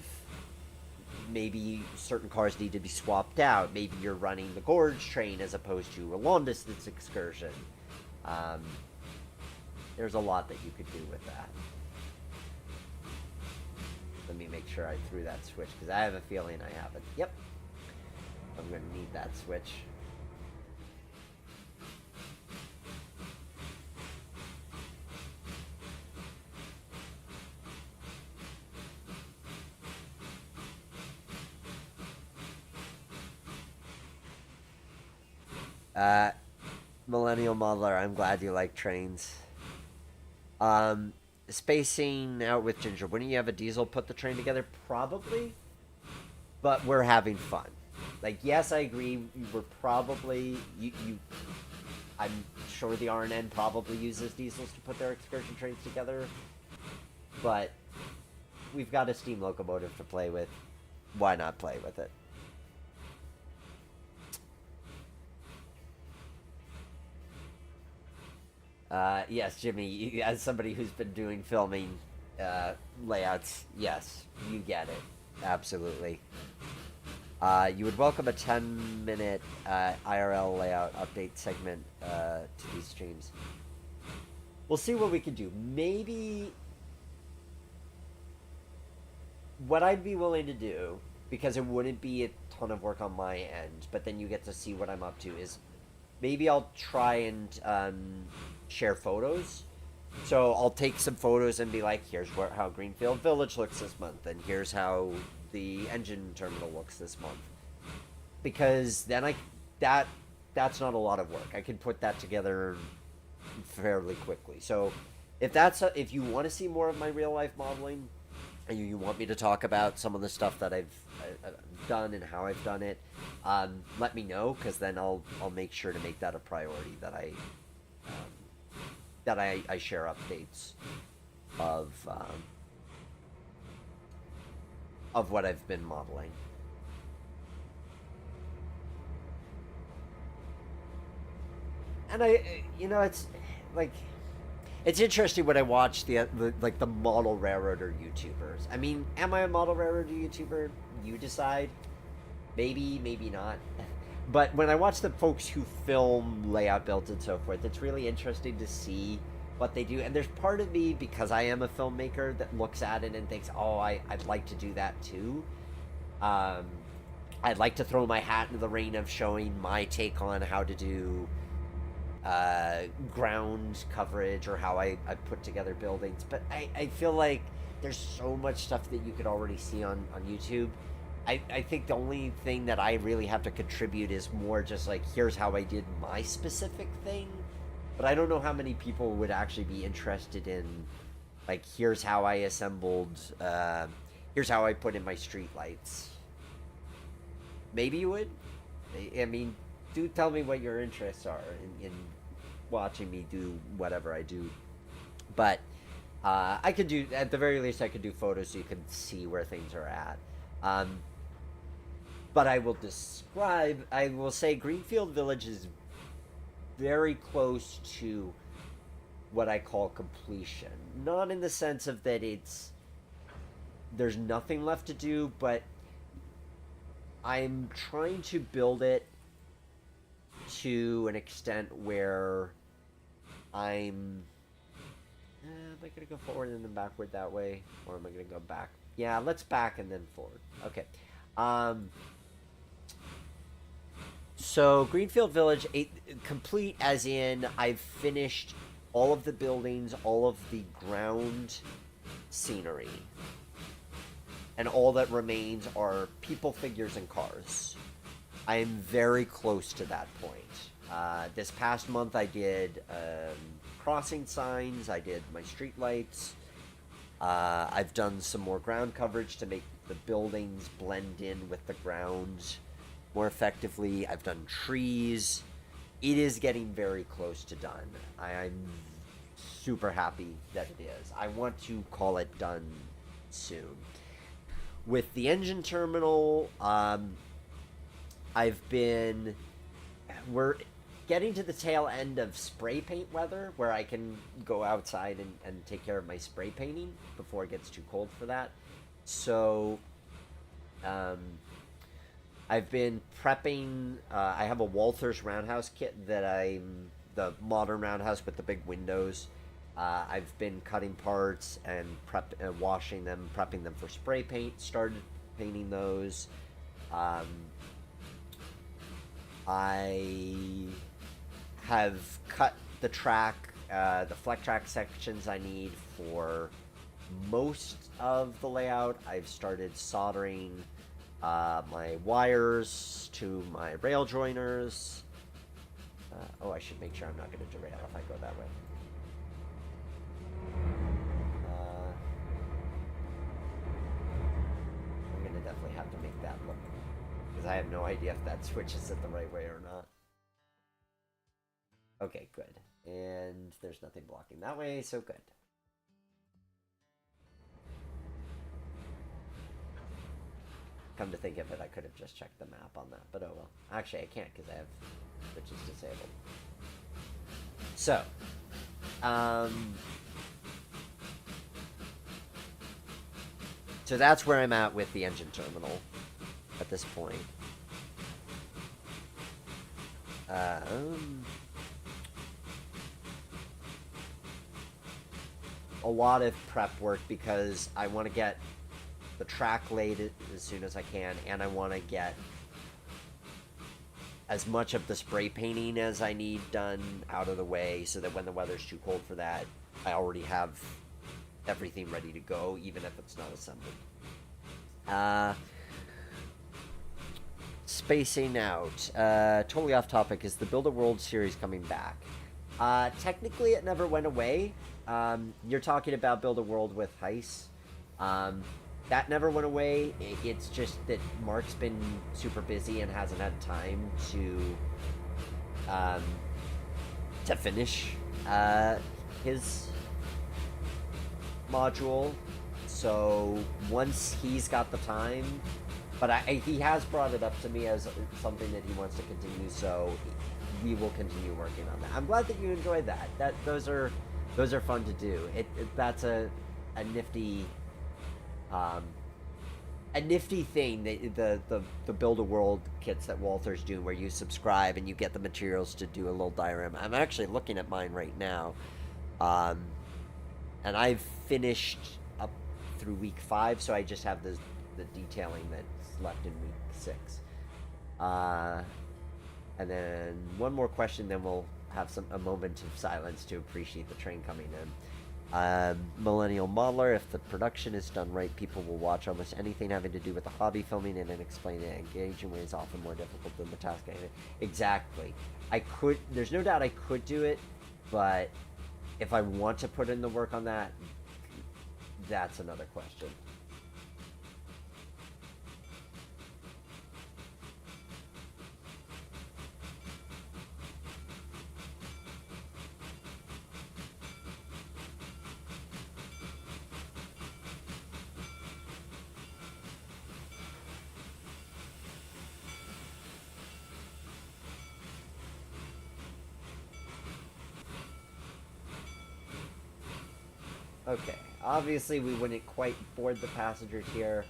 maybe certain cars need to be swapped out. Maybe you're running the Gorge train as opposed to a long distance excursion. There's a lot that you could do with that. Let me make sure I threw that switch, because I have a feeling I haven't. Yep. I'm going to need that switch. Millennial Modeler, I'm glad you like trains. Spacing out with Ginger. Wouldn't you have a diesel put the train together? Probably. But we're having fun. Like, yes, I agree. We're probably... I'm sure the RNN probably uses diesels to put their excursion trains together. But we've got a steam locomotive to play with. Why not play with it? Yes, Jimmy, as somebody who's been doing filming layouts, yes, you get it. Absolutely. You would welcome a 10-minute IRL layout update segment to these streams. We'll see what we can do. Maybe what I'd be willing to do, because it wouldn't be a ton of work on my end, but then you get to see what I'm up to, is maybe I'll try and share photos. So I'll take some photos and be like, here's how Greenfield Village looks this month, and here's how the engine terminal looks this month. Because then that's not a lot of work. I can put that together fairly quickly. So if you want to see more of my real life modeling, you want me to talk about some of the stuff that I've done and how I've done it, let me know, because then I'll make sure to make that a priority, that I share updates of what I've been modeling. And it's like, it's interesting when I watch the model railroader YouTubers. I mean, am I a model railroader YouTuber? You decide. Maybe, maybe not. But when I watch the folks who film layout builds and so forth, it's really interesting to see what they do. And there's part of me, because I am a filmmaker, that looks at it and thinks, oh, I'd like to do that too. Um, I'd like to throw my hat into the ring of showing my take on how to do ground coverage, or how I put together buildings. But I feel like there's so much stuff that you could already see on YouTube. I think the only thing that I really have to contribute is more just like, here's how I did my specific thing. But I don't know how many people would actually be interested in, like, here's how I assembled, here's how I put in my street lights. Maybe you would. I mean, do tell me what your interests are in watching me do whatever I do. But I could do, at the very least, I could do photos so you can see where things are at. But I will say Greenfield Village is very close to what I call completion. Not in the sense of that there's nothing left to do, but I'm trying to build it to an extent where am I going to go forward and then backward that way? Or am I going to go back? Yeah, let's back and then forward. Okay. So Greenfield Village, complete as in I've finished all of the buildings, all of the ground scenery. And all that remains are people, figures, and cars. I am very close to that point. This past month I did crossing signs, I did my street lights. I've done some more ground coverage to make the buildings blend in with the ground more effectively. I've done trees. It is getting very close to done. I'm super happy that it is. I want to call it done soon. With the engine terminal, we're getting to the tail end of spray paint weather, where I can go outside and take care of my spray painting before it gets too cold for that. So, I've been prepping. I have a Walther's roundhouse kit the modern roundhouse with the big windows. I've been cutting parts and washing them, prepping them for spray paint. Started painting those. I have cut the flex track sections I need for most of the layout. I've started soldering my wires to my rail joiners. I should make sure I'm not going to derail if I go that way. I'm going to definitely have to make that look, because I have no idea if that switches it the right way or not. Okay, good. And there's nothing blocking that way, so good. Come to think of it, I could have just checked the map on that, but oh well. Actually, I can't because I have switches disabled. So, so that's where I'm at with the engine terminal at this point. A lot of prep work, because I want to get the track laid as soon as I can, and I want to get as much of the spray painting as I need done out of the way, so that when the weather's too cold for that, I already have everything ready to go, even if it's not assembled. Spacing out. Totally off topic. Is the Build a World series coming back? Technically, it never went away. You're talking about Build a World with Heist. Um, that never went away. It's just that Mark's been super busy and hasn't had time um, to finish his module. So once he's got the time, but he has brought it up to me as something that he wants to continue. So we will continue working on that. I'm glad that you enjoyed that. Those are fun to do. That's a nifty a nifty thing, the build a world kits that Walter's doing, where you subscribe and you get the materials to do a little diorama. I'm actually looking at mine right now, and I've finished up through week 5, so I just have the detailing that's left in week 6. And then one more question, then we'll have a moment of silence to appreciate the train coming in. Millennial Modeler, if the production is done right, people will watch almost anything having to do with the hobby. Filming and then explaining it engaging way is often more difficult than the task. Exactly. There's no doubt I could do it, but if I want to put in the work on that, that's another question. Okay, obviously we wouldn't quite board the passengers here,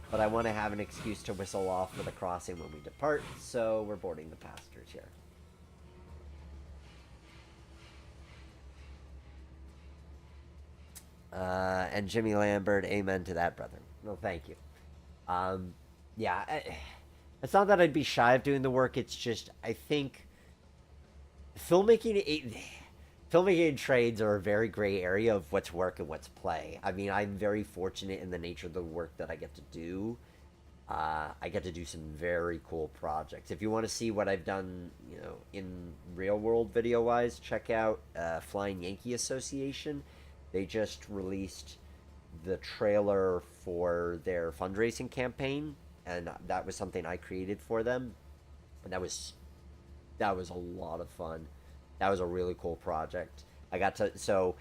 but I want to have an excuse to whistle off for the crossing when we depart, so we're boarding the passengers here. And Jimmy Lambert, amen to that, brother. No, thank you. Yeah, it's not that I'd be shy of doing the work, it's just, I think filmmaking... Filmmaking and trades are a very gray area of what's work and what's play. I mean, I'm very fortunate in the nature of the work that I get to do. I get to do some very cool projects. If you want to see what I've done, in real world video wise, check out Flying Yankee Association. They just released the trailer for their fundraising campaign, and that was something I created for them, and that was a lot of fun. That was a really cool project. Flying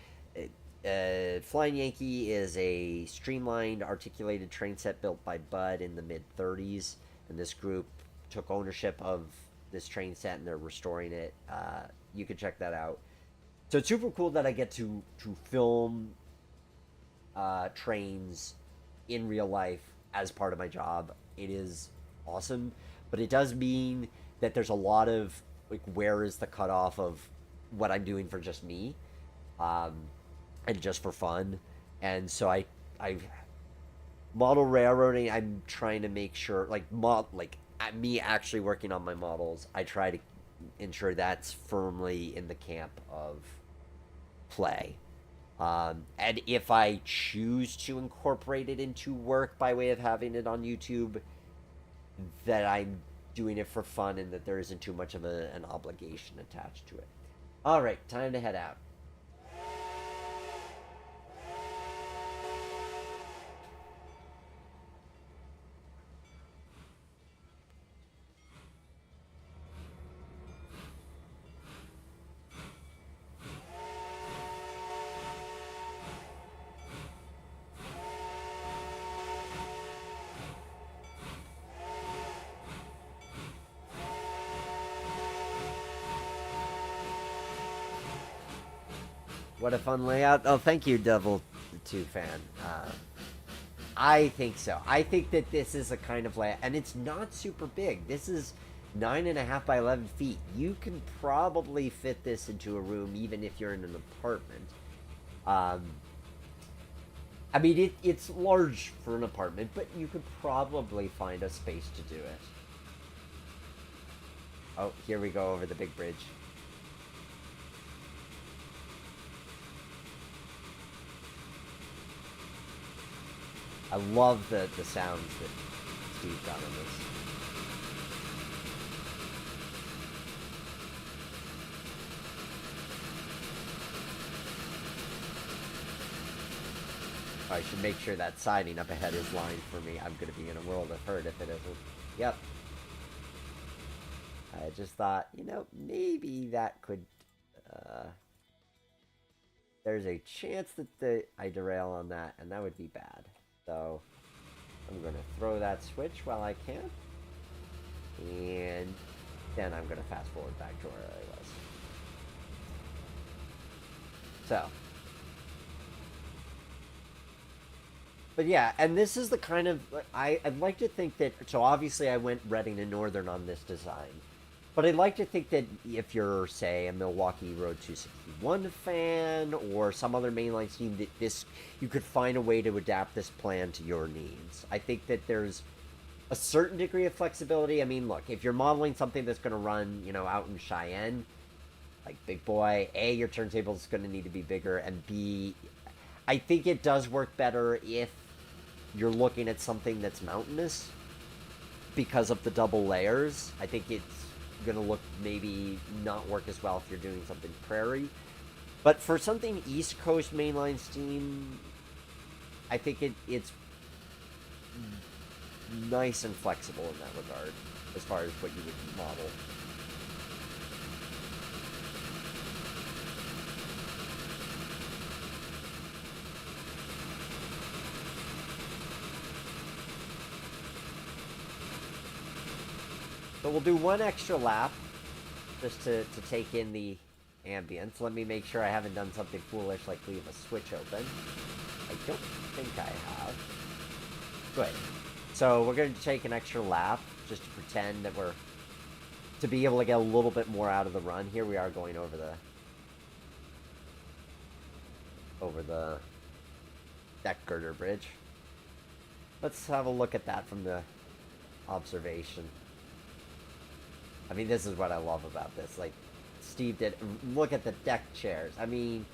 Yankee is a streamlined, articulated train set built by Bud in the mid-30s, and this group took ownership of this train set and they're restoring it. You can check that out. So it's super cool that I get to film trains in real life as part of my job. It is awesome, but it does mean that there's a lot of where is the cutoff of what I'm doing for just me, and just for fun. And so I model railroading. I'm trying to make sure, me actually working on my models, I try to ensure that's firmly in the camp of play. And if I choose to incorporate it into work by way of having it on YouTube, that I'm doing it for fun and that there isn't too much of an obligation attached to it. All right, time to head out. What a fun layout. Oh, thank you, Devil 2 fan. I think so. I think that this is a kind of layout, and it's not super big. This is 9.5 by 11 feet. You can probably fit this into a room, even if you're in an apartment. I mean, it's large for an apartment, but you could probably find a space to do it. Oh, here we go over the big bridge. I love the sounds that Steve got on this. I should make sure that siding up ahead is lined for me. I'm going to be in a world of hurt if it isn't. Yep. I just thought, you know, maybe that could... there's a chance that I derail on that, and that would be bad. So, I'm going to throw that switch while I can. And then I'm going to fast forward back to where I was. So... But yeah, and this is the kind of... I'd like to think that... So obviously I went Reading and Northern on this design. But I'd like to think that if you're, say, a Milwaukee Road 261 fan or some other mainline team, that this... You could find a way to adapt this plan to your needs. I think that there's a certain degree of flexibility. I mean, look, if you're modeling something that's going to run, you know, out in Cheyenne, like big boy, A, your turntable is going to need to be bigger, and B, I think it does work better if you're looking at something that's mountainous because of the double layers. I think it's going to look maybe not work as well if you're doing something prairie. But for something East Coast mainline steam, I think it's nice and flexible in that regard as far as what you would model. So we'll do one extra lap just to take in the ambience. Let me make sure I haven't done something foolish like leave a switch open. I don't think I have. Good. So we're going to take an extra lap just to pretend that we're... To be able to get a little bit more out of the run. Here we are going over the deck girder bridge. Let's have a look at that from the observation. I mean, this is what I love about this. Like, Steve did... Look at the deck chairs. I mean,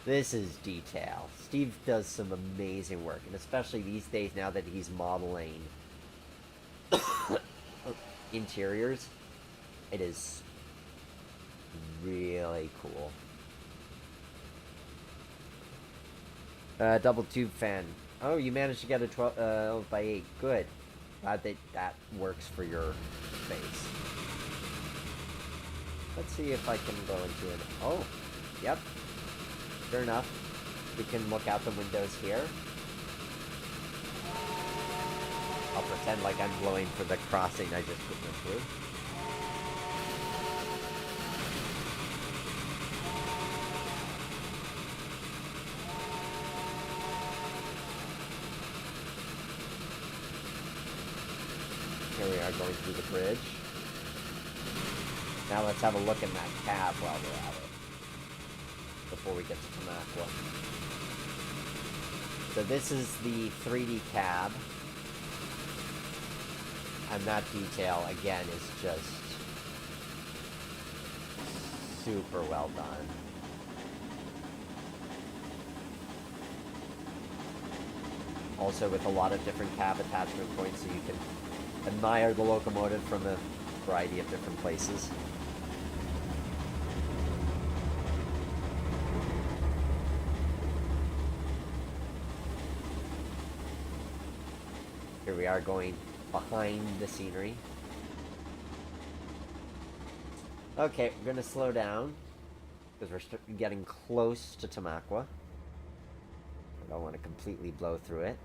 this is detail. Steve does some amazing work. And especially these days now that he's modeling interiors. It is really cool. Double tube fan. Oh, you managed to get a 12 by 8. Good. Glad that works for your space. Let's see if I can go into it. Oh, yep. Sure enough, we can look out the windows here. I'll pretend like I'm blowing for the crossing I just put through. Here we are going through the bridge. Now let's have a look in that cab while we're at it. Before we get to Tamaqua. So this is the 3D cab. And that detail, again, is just super well done. Also with a lot of different cab attachment points so you can admire the locomotive from a variety of different places. Here we are going behind the scenery. Okay, we're going to slow down because we're getting close to Tamaqua. I don't want to completely blow through it.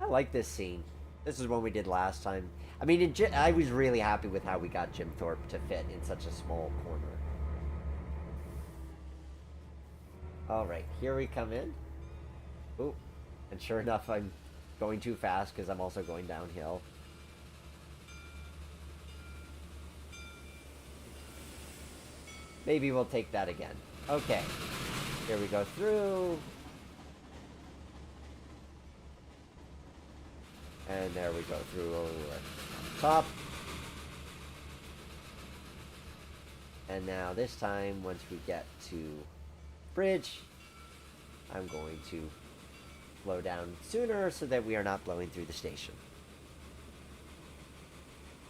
I like this scene. This is one we did last time. I mean, I was really happy with how we got Jim Thorpe to fit in such a small corner. Alright, here we come in. Ooh, and sure enough, I'm going too fast because I'm also going downhill. Maybe we'll take that again. Okay, here we go through. And there we go through over on top. And now this time, once we get to bridge, I'm going to slow down sooner so that we are not blowing through the station.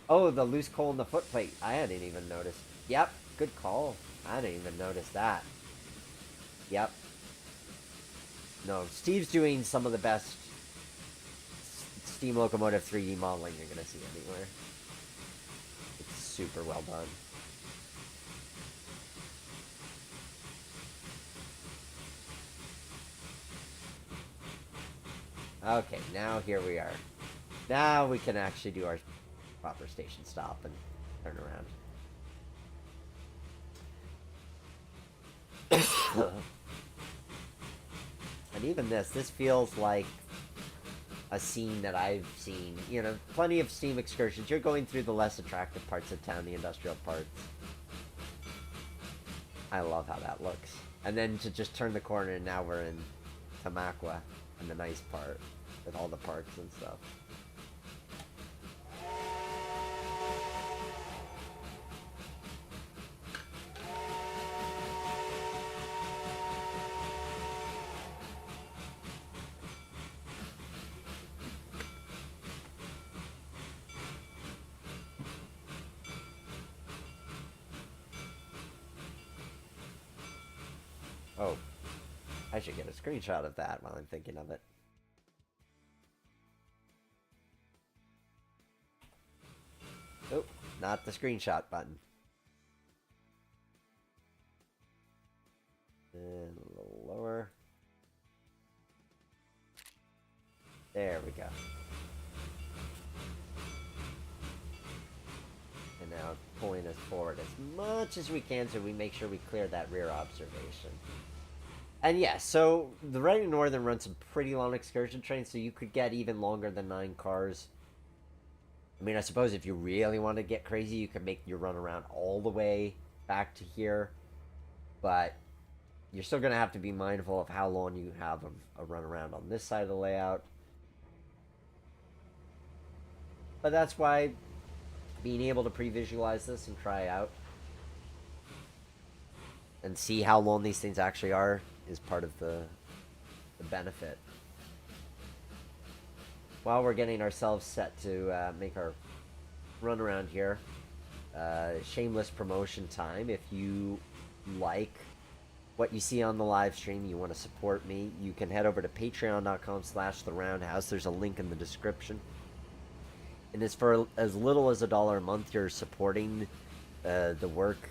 Oh, the loose coal in the footplate. I hadn't even noticed. Yep, good call. I didn't even notice that. Yep. No, Steve's doing some of the best steam locomotive 3D modeling you're going to see anywhere. It's super well done. Okay, now here we are. Now we can actually do our proper station stop and turn around. And even this feels like a scene that I've seen. You know, plenty of steam excursions. You're going through the less attractive parts of town, the industrial parts. I love how that looks. And then to just turn the corner and now we're in Tamaqua, and the nice part with all the parks and stuff. Oh, I should get a screenshot of that while I'm thinking of it. Oh, not the screenshot button. And a little lower. There we go. And now pulling us forward as much as we can so we make sure we clear that rear observation. And yeah, so the Reading Northern runs some pretty long excursion trains, so you could get even longer than 9 cars. I mean, I suppose if you really want to get crazy, you could make your run around all the way back to here. But you're still going to have to be mindful of how long you have a run around on this side of the layout. But that's why being able to pre-visualize this and try out and see how long these things actually are is part of the benefit. While we're getting ourselves set to make our run around here, shameless promotion time. If you like what you see on the live stream, you want to support me, you can head over to patreon.com/theroundhouse. There's a link in the description. And it's for as little as $1 a month. You're supporting the work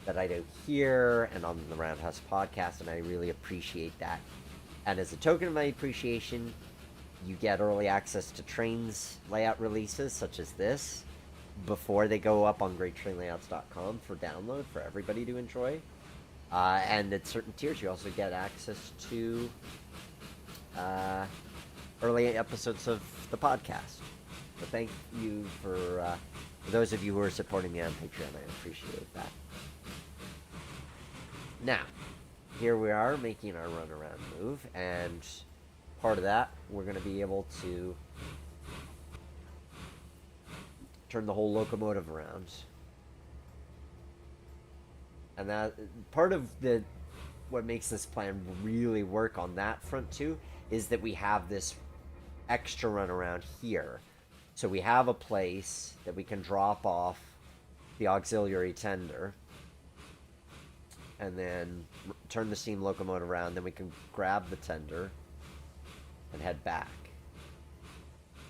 that I do here and on the Roundhouse podcast, and I really appreciate that. And as a token of my appreciation, you get early access to trains layout releases such as this before they go up on greattrainlayouts.com for download for everybody to enjoy. And at certain tiers, you also get access to early episodes of the podcast. So thank you for those of you who are supporting me on Patreon. I appreciate that. Now, here we are making our run around move, and part of that, we're going to be able to turn the whole locomotive around. And that part of what makes this plan really work on that front too is that we have this extra run around here. So we have a place that we can drop off the auxiliary tender and then turn the steam locomotive around. Then we can grab the tender and head back.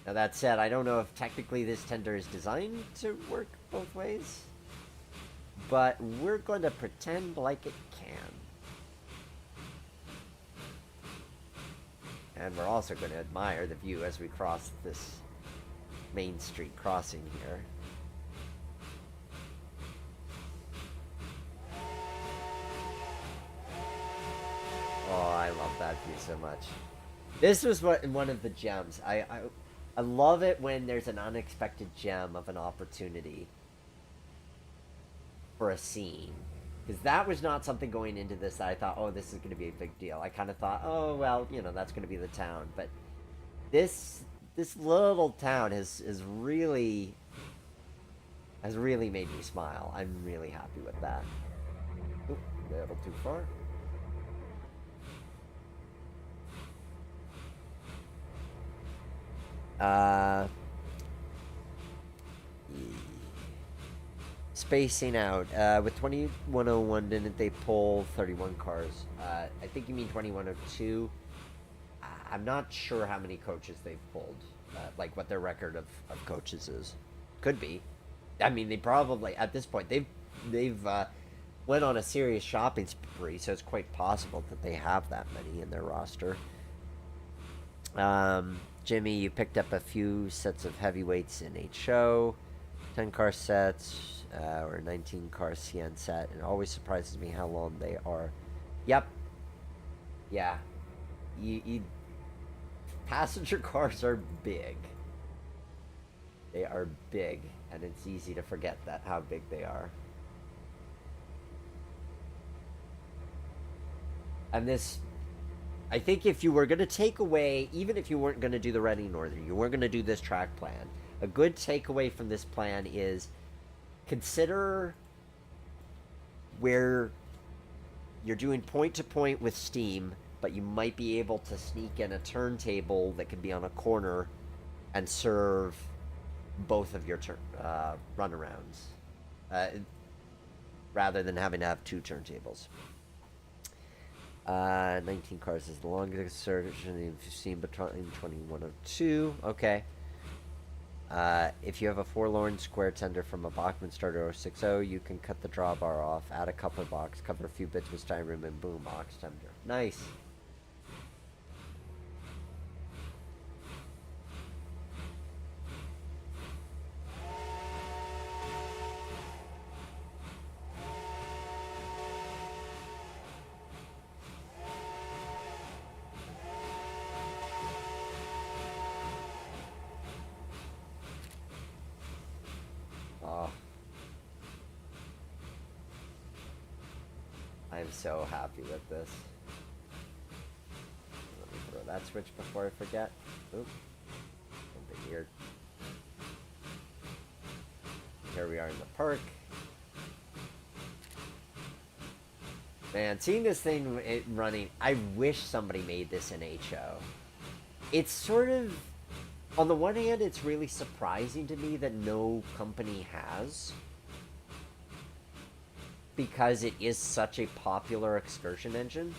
Now that said, I don't know if technically this tender is designed to work both ways, but we're going to pretend like it can. And we're also going to admire the view as we cross this Main Street crossing here. Oh, I love that view so much. This was one of the gems. I love it when there's an unexpected gem of an opportunity for a scene. Because that was not something going into this that I thought, oh, this is going to be a big deal. I kind of thought, oh, well, you know, that's going to be the town. But this little town has really made me smile. I'm really happy with that. Oop, a little too far. Spacing out. With 2101, didn't they pull 31 cars? I think you mean 2102. I'm not sure how many coaches they've pulled. Like what their record of coaches is. Could be. I mean, they probably at this point they've went on a serious shopping spree, so it's quite possible that they have that many in their roster. Jimmy, you picked up a few sets of heavyweights in HO, 10 car sets, or 19 car CN set. It always surprises me how long they are. Yep. Yeah. Passenger cars are big. They are big, and it's easy to forget that how big they are. And this, I think if you were going to take away, even if you weren't going to do the Reading Northern, you weren't going to do this track plan, a good takeaway from this plan is consider where you're doing point to point with steam, but you might be able to sneak in a turntable that could be on a corner and serve both of your runarounds, rather than having to have two turntables. 19 cars is the longest excursion you've seen between 2102. Okay. If you have a forlorn square tender from a Bachmann starter 060, you can cut the drawbar off, add a coupler box, cover a few bits with styrene rim, and boom, ox tender. Nice. Oh, I'm so happy with this. Let me throw that switch before I forget. Oop, something weird. Here we are in the park. Man, seeing this thing running, I wish somebody made this in HO. It's sort of, on the one hand, it's really surprising to me that no company has, because it is such a popular excursion engine.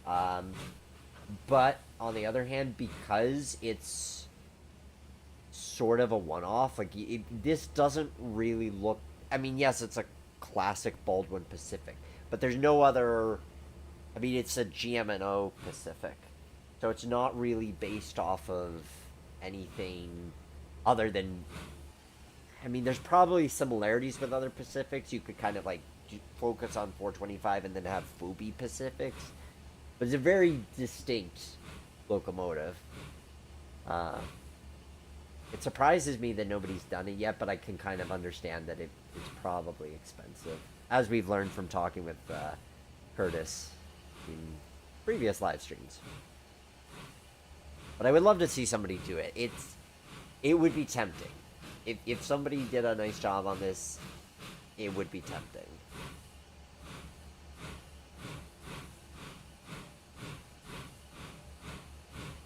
But on the other hand, because it's sort of a one-off, like this doesn't really look. I mean, yes, it's a classic Baldwin Pacific, but there's no other. I mean, it's a GM&O Pacific, so it's not really based off of anything other than. I mean, there's probably similarities with other Pacifics. You could kind of like focus on 425 and then have Fubi Pacifics, but it's a very distinct locomotive. It surprises me that nobody's done it yet, but I can kind of understand that it's probably expensive, as we've learned from talking with Curtis in previous live streams. But I would love to see somebody do it. It would be tempting. If somebody did a nice job on this, it would be tempting.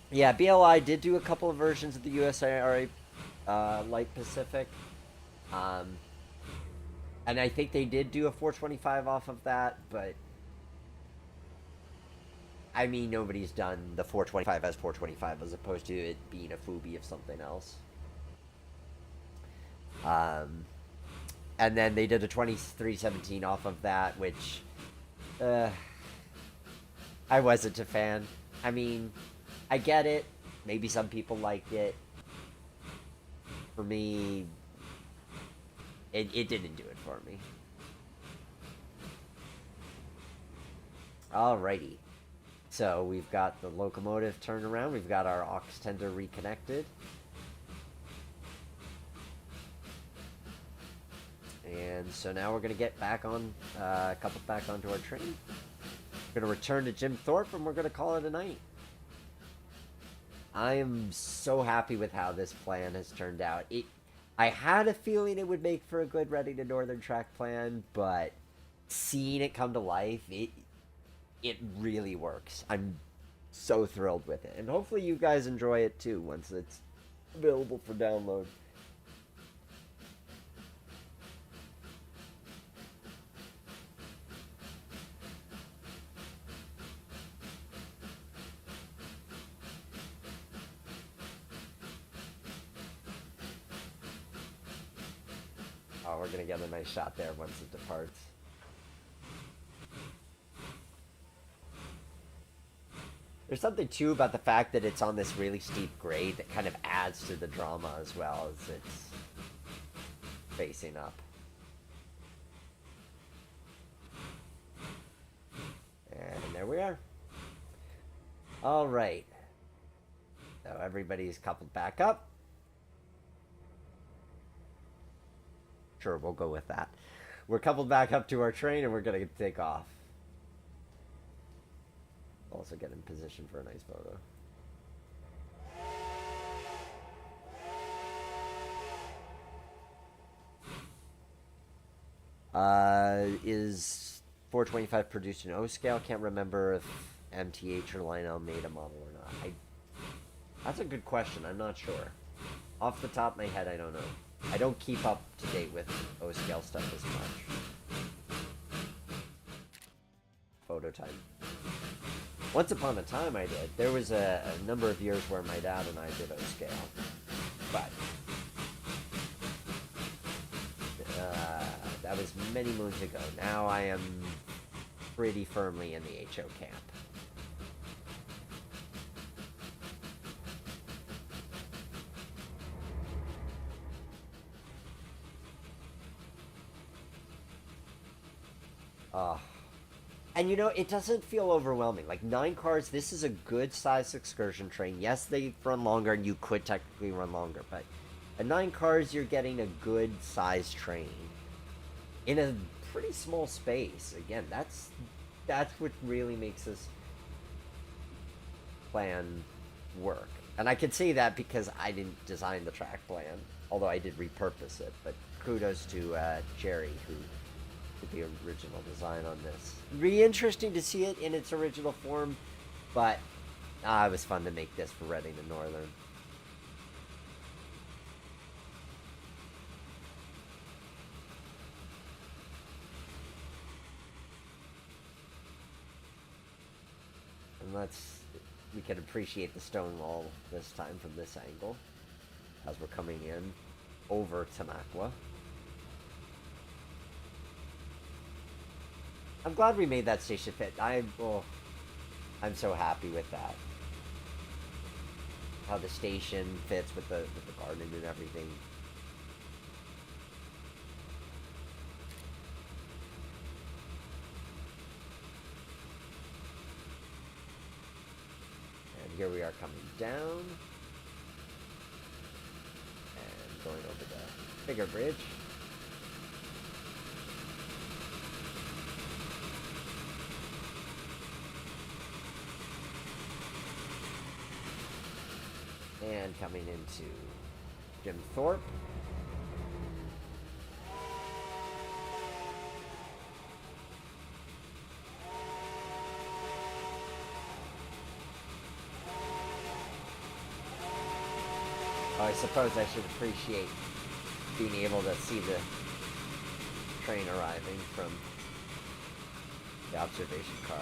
Yeah, BLI did do a couple of versions of the USIRA Light Pacific. And I think they did do a 425 off of that, but I mean, nobody's done the 425 as 425 as opposed to it being a Fubi of something else. And then they did a 2317 off of that, which I wasn't a fan. I mean, I get it. Maybe some people liked it. For me, it didn't do it for me. Alrighty. So we've got the locomotive turned around. We've got our aux tender reconnected. And so now we're going to get back on, couple back onto our train. We're going to return to Jim Thorpe and we're going to call it a night. I am so happy with how this plan has turned out. I had a feeling it would make for a good Reading to Northern track plan, but seeing it come to life, it really works. I'm so thrilled with it. And hopefully you guys enjoy it too once it's available for download. Oh, we're gonna get a nice shot there once it departs. There's something too about the fact that it's on this really steep grade that kind of adds to the drama as well as it's facing up. And there we are. All right. So everybody's coupled back up. Sure, we'll go with that. We're coupled back up to our train and we're going to take off. Also get in position for a nice photo. Is 425 produced in O scale? Can't remember if MTH or Lionel made a model or not. That's a good question. I'm not sure. Off the top of my head, I don't know. I don't keep up to date with O scale stuff as much. Photo time. Once upon a time I did. There was a number of years where my dad and I did O scale. But that was many moons ago. Now I am pretty firmly in the HO camp. And you know, it doesn't feel overwhelming. Like 9 cars, this is a good size excursion train. Yes, they run longer and you could technically run longer, but at 9 cars, you're getting a good size train in a pretty small space. Again, that's what really makes this plan work. And I can say that because I didn't design the track plan, although I did repurpose it. But kudos to Jerry, who did the original design on this. It'd be interesting to see it in its original form, but it was fun to make this for Reading and Northern. And we can appreciate the stone wall this time from this angle as we're coming in over Tamaqua. I'm glad we made that station fit. I'm so happy with that. How the station fits with the garden and everything. And here we are coming down and going over the bigger bridge. And coming into Jim Thorpe. I suppose I should appreciate being able to see the train arriving from the observation car.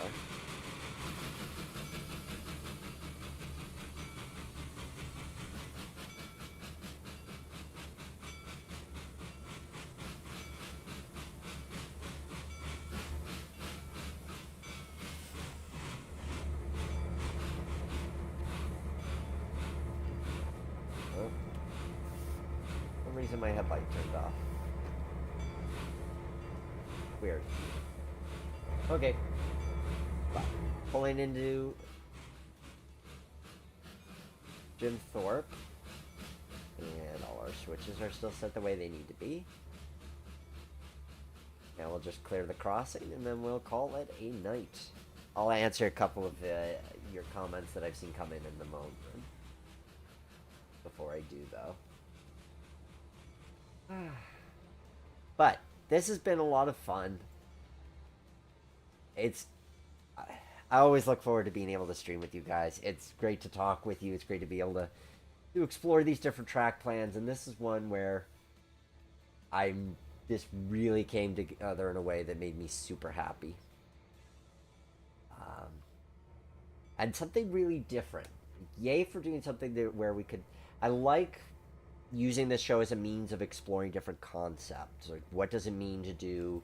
My headlight turned off. Weird. Okay. Pulling into Jim Thorpe. And all our switches are still set the way they need to be. Now we'll just clear the crossing and then we'll call it a night. I'll answer a couple of your comments that I've seen come in the moment. Before I do, though. But this has been a lot of fun. I always look forward to being able to stream with you guys. It's great to talk with you. It's great to be able to explore these different track plans. And this is one where this really came together in a way that made me super happy. And something really different. Yay for doing something where we could... I like using this show as a means of exploring different concepts. Like, what does it mean to do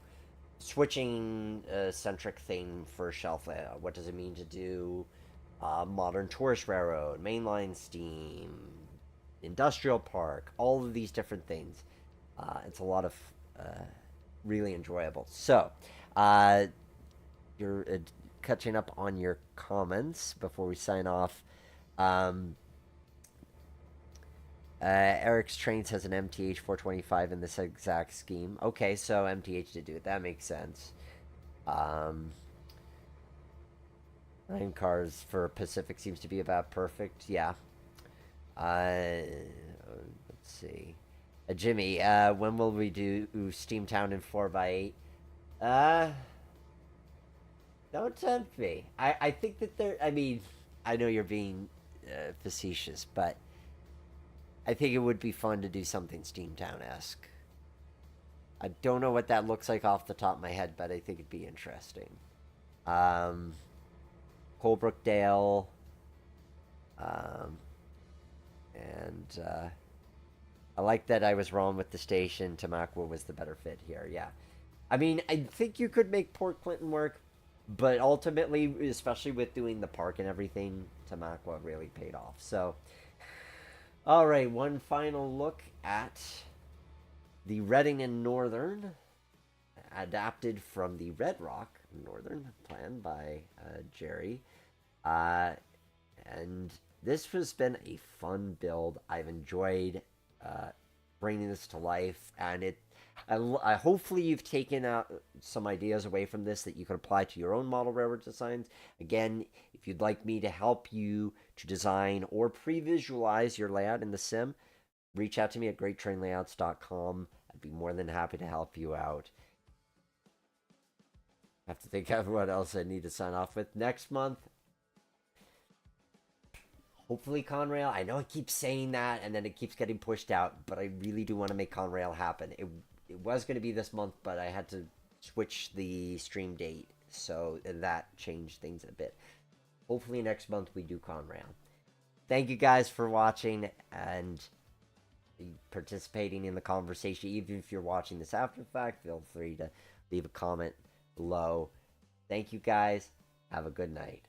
switching a centric theme for shelf layout? What does it mean to do modern tourist railroad, mainline steam, industrial park, all of these different things. It's a lot of really enjoyable. So, you're catching up on your comments before we sign off. Eric's Trains has an MTH 425 in this exact scheme. Okay, so MTH did do it. That makes sense. 9 cars for Pacific seems to be about perfect. Yeah. Let's see. Jimmy, when will we do Steamtown in 4x8? Don't tempt me. I think that there. I mean, I know you're being facetious, but I think it would be fun to do something Steamtown-esque. I don't know what that looks like off the top of my head, but I think it'd be interesting. Colebrookdale, and I like that I was wrong with the station. Tamaqua was the better fit here. Yeah, I mean, I think you could make Port Clinton work, but ultimately, especially with doing the park and everything, Tamaqua really paid off. So, all right, one final look at the Reading and Northern, adapted from the Red Rock Northern plan by Jerry. And this has been a fun build. I've enjoyed bringing this to life, and I hopefully you've taken out some ideas away from this that you can apply to your own model railroad designs. Again, if you'd like me to help you to design or pre-visualize your layout in the sim, reach out to me at greattrainlayouts.com. I'd be more than happy to help you out. I have to think of what else I need to sign off with. Next month, hopefully Conrail. I know I keep saying that and then it keeps getting pushed out, but I really do want to make Conrail happen. It was going to be this month, but I had to switch the stream date, so that changed things a bit. Hopefully next month we do Conrail. Thank you guys for watching and participating in the conversation. Even if you're watching this after the fact, feel free to leave a comment below. Thank you guys. Have a good night.